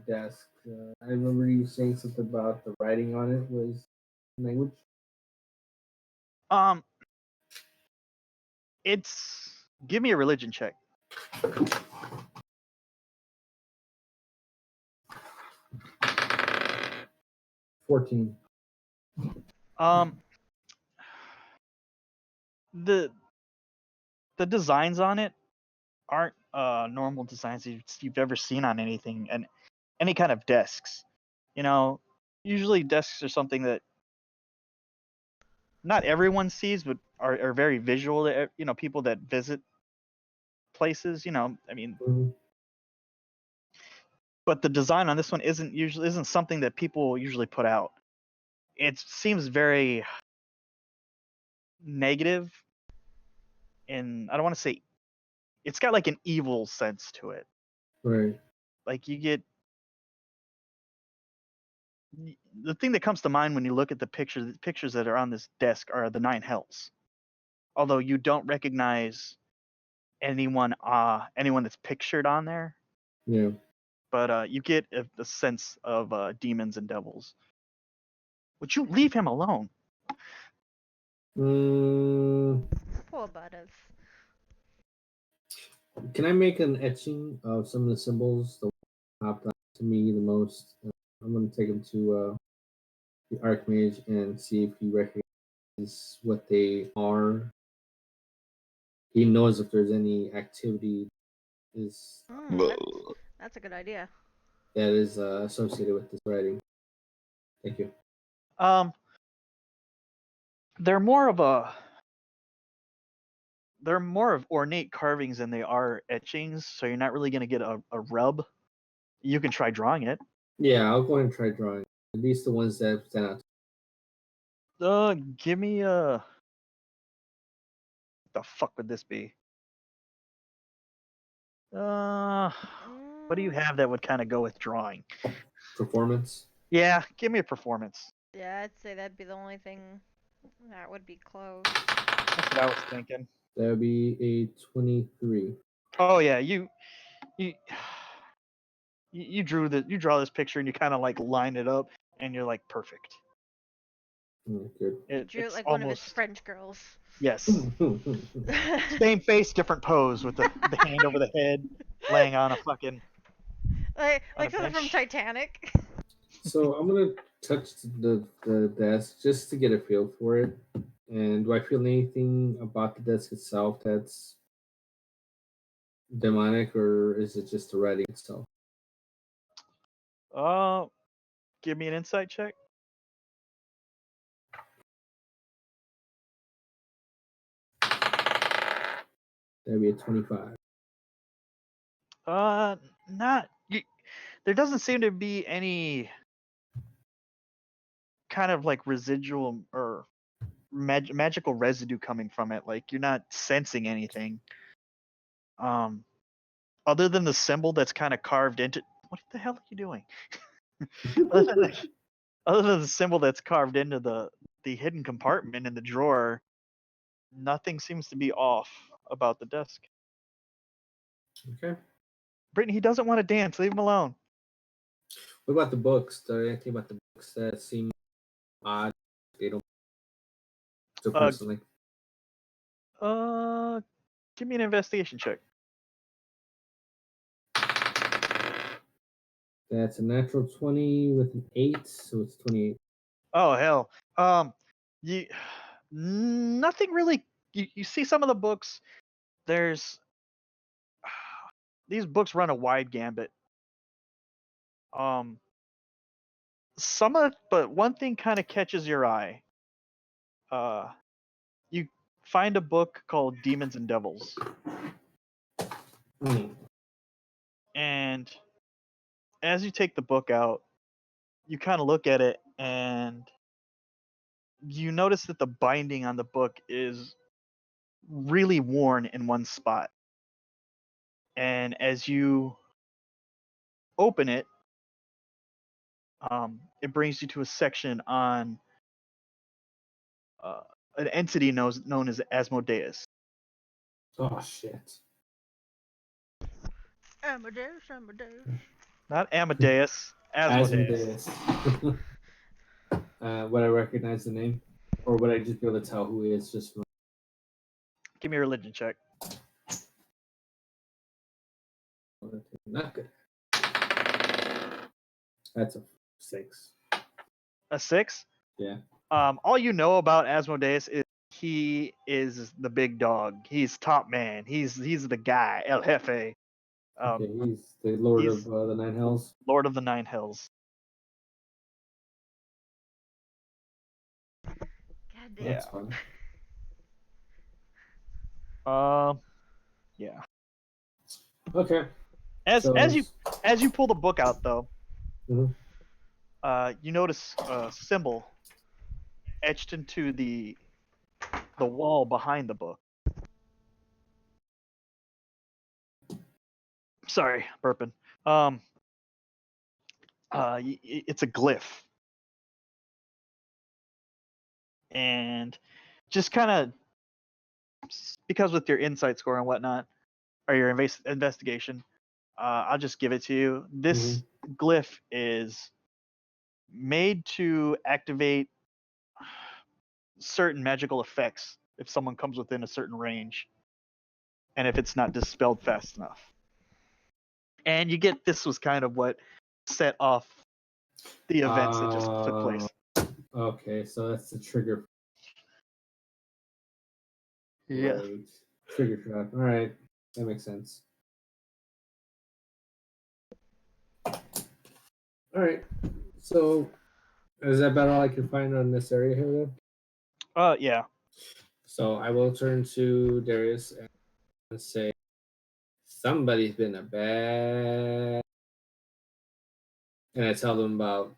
desk. I remember you saying something about the writing on it was language. Um, it's give me a religion check. 14. Um, the designs on it aren't normal designs you've ever seen on anything and any kind of desks. You know, usually desks are something that not everyone sees, but are very visual. You know, people that visit places. You know, I mean, Mhm. but the design on this one isn't something that people usually put out. It seems very negative, and I don't want to say it's got like an evil sense to it. Right. Like you get the thing that comes to mind when you look at the pictures that are on this desk are the nine hells. Although you don't recognize anyone that's pictured on there, Yeah. but you get a sense of demons and devils. Would you leave him alone? Poor Butters. Can I make an etching of some of the symbols that popped out to me the most? I'm going to take them to the Archmage and see if he recognizes what they are. He knows if there's any activity is That's a good idea. that is associated with this writing. Thank you. Um, they're more of a they're more of ornate carvings than they are etchings, so you're not really going to get a rub. You can try drawing it. Yeah, I'll go ahead and try drawing. At least the ones that stand out. Give me a. The fuck would this be? What do you have that would kind of go with drawing? Performance. Yeah, give me a performance. Yeah, I'd say that'd be the only thing that would be close. That's what I was thinking. That would be a 23. Oh yeah, you you you draw this picture and you kind of like line it up and you're like perfect. Good. Drew it It's like one of his almost French girls. yes. Same face, different pose with the hand over the head, laying on a fucking on a like something from bench. Titanic. So I'm gonna touch the desk just to get a feel for it. And do I feel anything about the desk itself that's demonic, or is it just the writing itself? Give me an insight check. That'd be a 25. Not you, there doesn't seem to be any kind of like residual or magical residue coming from it. Like you're not sensing anything. Um, other than the symbol that's kind of carved into. What the hell are you doing? other, than other than the symbol that's carved into the hidden compartment in the drawer, nothing seems to be off about the desk. Okay. Brittany, he doesn't want to dance. Leave him alone. What about the books? Do you anything about the books that seem odd? They don't so Uh, personally. Give me an investigation check. That's a natural 20 with an 8, so it's 28. Oh hell. You nothing really. You see some of the books. There's these books run a wide gambit. Um, but one thing kind of catches your eye. You find a book called Demons and Devils, Hmm. and as you take the book out, you kind of look at it and you notice that the binding on the book is really worn in one spot. And as you open it, it brings you to a section on uh, an entity known as Asmodeus. Oh shit. Amadeus. Not Amadeus, Asmodeus. Asmodeus. Would I recognize the name? Or would I just be able to tell who he is just from Give me a religion check. not good. That's a 6. A 6. Yeah. All you know about Asmodeus is he is the big dog. He's top man. He's the guy, El Jefe. Okay, he's the Lord he's- of the Nine Hells. Lord of the Nine Hills. God damn. That's fun. Yeah. Okay. As So as you pull the book out though, Mhm. you notice a symbol etched into the wall behind the book. Sorry, burping. It's a glyph, and just kind of because with your insight score and whatnot, or your investigation, I'll just give it to you. This glyph is made to activate certain magical effects if someone comes within a certain range, and if it's not dispelled fast enough. And you get this was kind of what set off the events that just took place. Okay, so that's the trigger. Yeah. Right. Trigger trap. All right, that makes sense. All right. So is that about all I can find on this area here, then? Yeah. So I will turn to Darius and say, somebody's been a bad. And I tell them about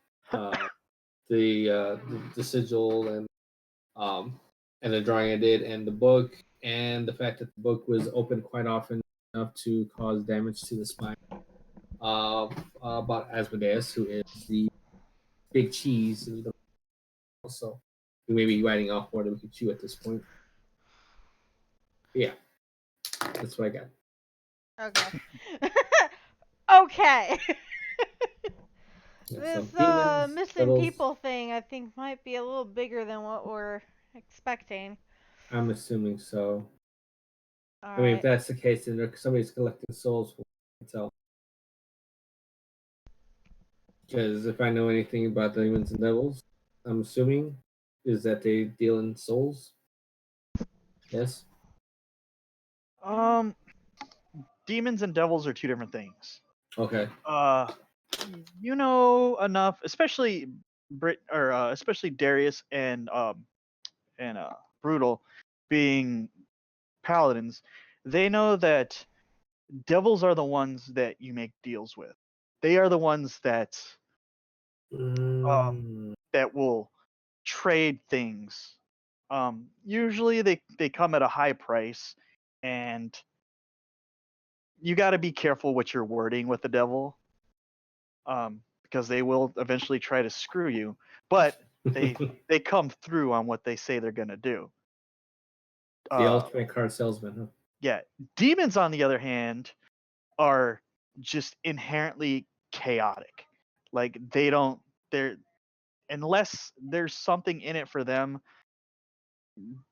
the sigil and the drawing I did and the book and the fact that the book was opened quite often enough to cause damage to the spine about Asmodeus, who is the big cheese. Also, we may be writing off more than we can chew at this point. Yeah, that's what I got. Okay. Okay. Yeah, This so demons, missing devils, people thing I think might be a little bigger than what we're expecting. I'm assuming so. All I mean, if right. that's the case, then somebody's collecting souls. We can tell. Because if I know anything about demons and devils, I'm assuming is that they deal in souls. Yes. Demons and devils are two different things. Okay. You know enough, especially especially Darius and Brutal being paladins. They know that devils are the ones that you make deals with. They are the ones that that will trade things. Usually they come at a high price, and you got to be careful what you're wording with the devil, because they will eventually try to screw you. But they come through on what they say they're gonna do. The ultimate card salesman, huh? Yeah, demons on the other hand are just inherently chaotic. Like they're unless there's something in it for them,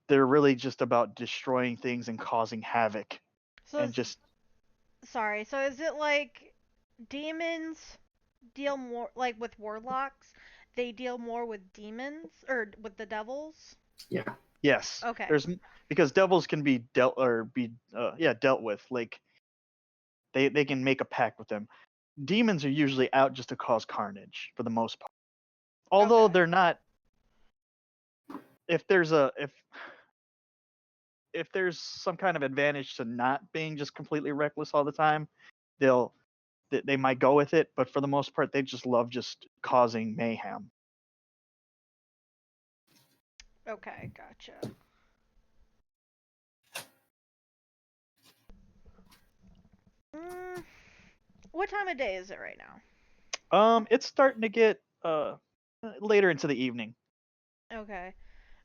they're really just about destroying things and causing havoc. So And just sorry. So is it like demons deal more like with warlocks? They deal more with demons or with the devils? Yeah. yes, Okay. there's because devils can be dealt with. Like they can make a pact with them. Demons are usually out just to cause carnage for the most part. Although Okay. they're not. If there's a if there's some kind of advantage to not being just completely reckless all the time, they'll they might go with it. But for the most part, they just love just causing mayhem. Okay, gotcha. Mm, what time of day is it right now? It's starting to get later into the evening. Okay.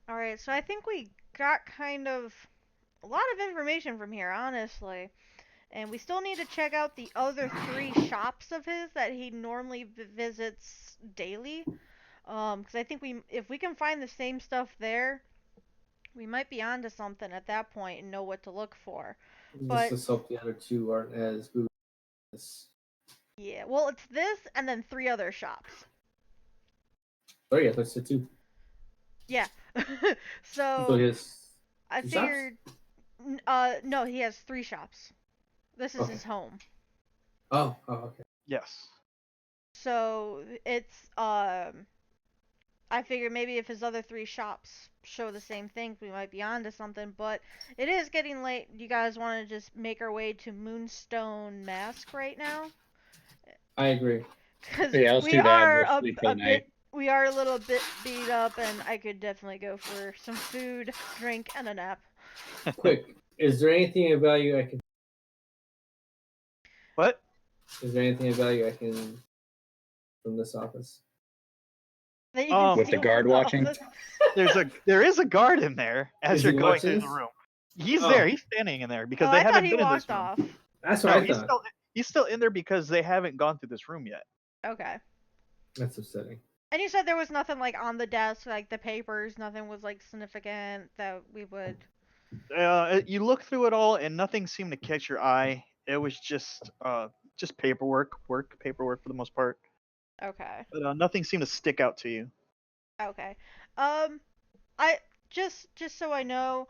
All right. So I think we got kind of a lot of information from here, honestly. And we still need to check out the other three shops of his that he normally visits daily. Because I think if we can find the same stuff there, we might be onto something at that point and know what to look for. Just But let's hope the other two aren't as boozy as. yeah, well, it's this and then 3 other shops. Oh yeah, that's it too. Yeah. So So he has I 2 shops? figured, no, he has 3 shops. This is Okay. his home. Oh, okay. Yes. So it's I figured maybe if his other 3 shops show the same thing, we might be onto something. But it is getting late. You guys want to just make our way to Moonstone Mask right now? I agree. Because Yeah, let's we do that. are We'll sleep for a the night. bit, we are a little bit beat up, and I could definitely go for some food, drink, and a nap. Quick, is there anything of value I can? What? Is there anything of value I can from this office? That you can With the steal guard from the watching? office. There is a guard in there as Is you're he going watching through the this? room. He's Oh. there. He's standing in there because Oh, they I thought haven't he been in this walked room. off. That's what No, I thought. he's still in there because they haven't gone through this room yet. Okay. That's upsetting. And you said there was nothing like on the desk, like the papers, nothing was like significant that we would. You look through it all, and nothing seemed to catch your eye. It was just paperwork for the most part. Okay. But nothing seemed to stick out to you. Okay. I just so I know,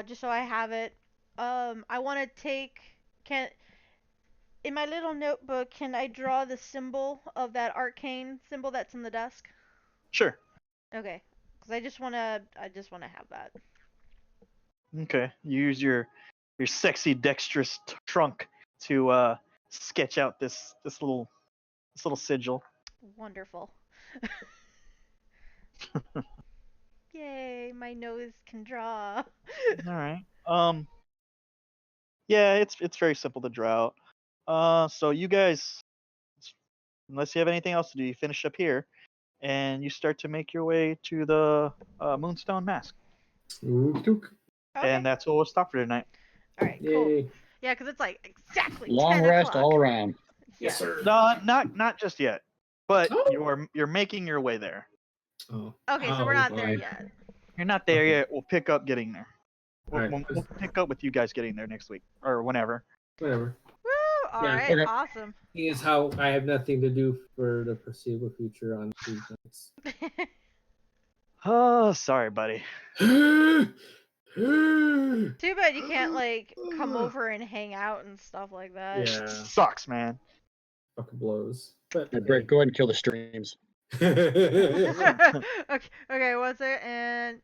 just so I have it. I want to take can in my little notebook. Can I draw the symbol of that arcane symbol that's in the desk? Sure. Okay. Because I just wanna have that. Okay. You use your sexy dexterous trunk to sketch out this little sigil. Wonderful. Yay! My nose can draw. All right. Yeah, it's very simple to draw out. So you guys, unless you have anything else to do, you finish up here, and you start to make your way to the Moonstone Mask, Ooh, Okay. and that's what we'll stop for tonight. All right. Cool. yay. Yeah, because it's like exactly Long 10 rest o'clock. all around. Yeah. sir. No, not just yet, but Oh. you're making your way there. Oh. Okay, so we're Oh, not there boy. yet. You're not there Okay. yet. We'll pick up getting there. We'll, Alright. we'll pick up with you guys getting there next week or whenever. Whatever. Woo! All Yeah, right. okay. Awesome. Thing is how I have nothing to do for the foreseeable future on these nights. Oh, sorry, buddy. Too bad you can't like come over and hang out and stuff like that. Yeah, Sucks, man. fucking blows. But Hey, Brett, go ahead and kill the streams. Okay. Okay. What's it? And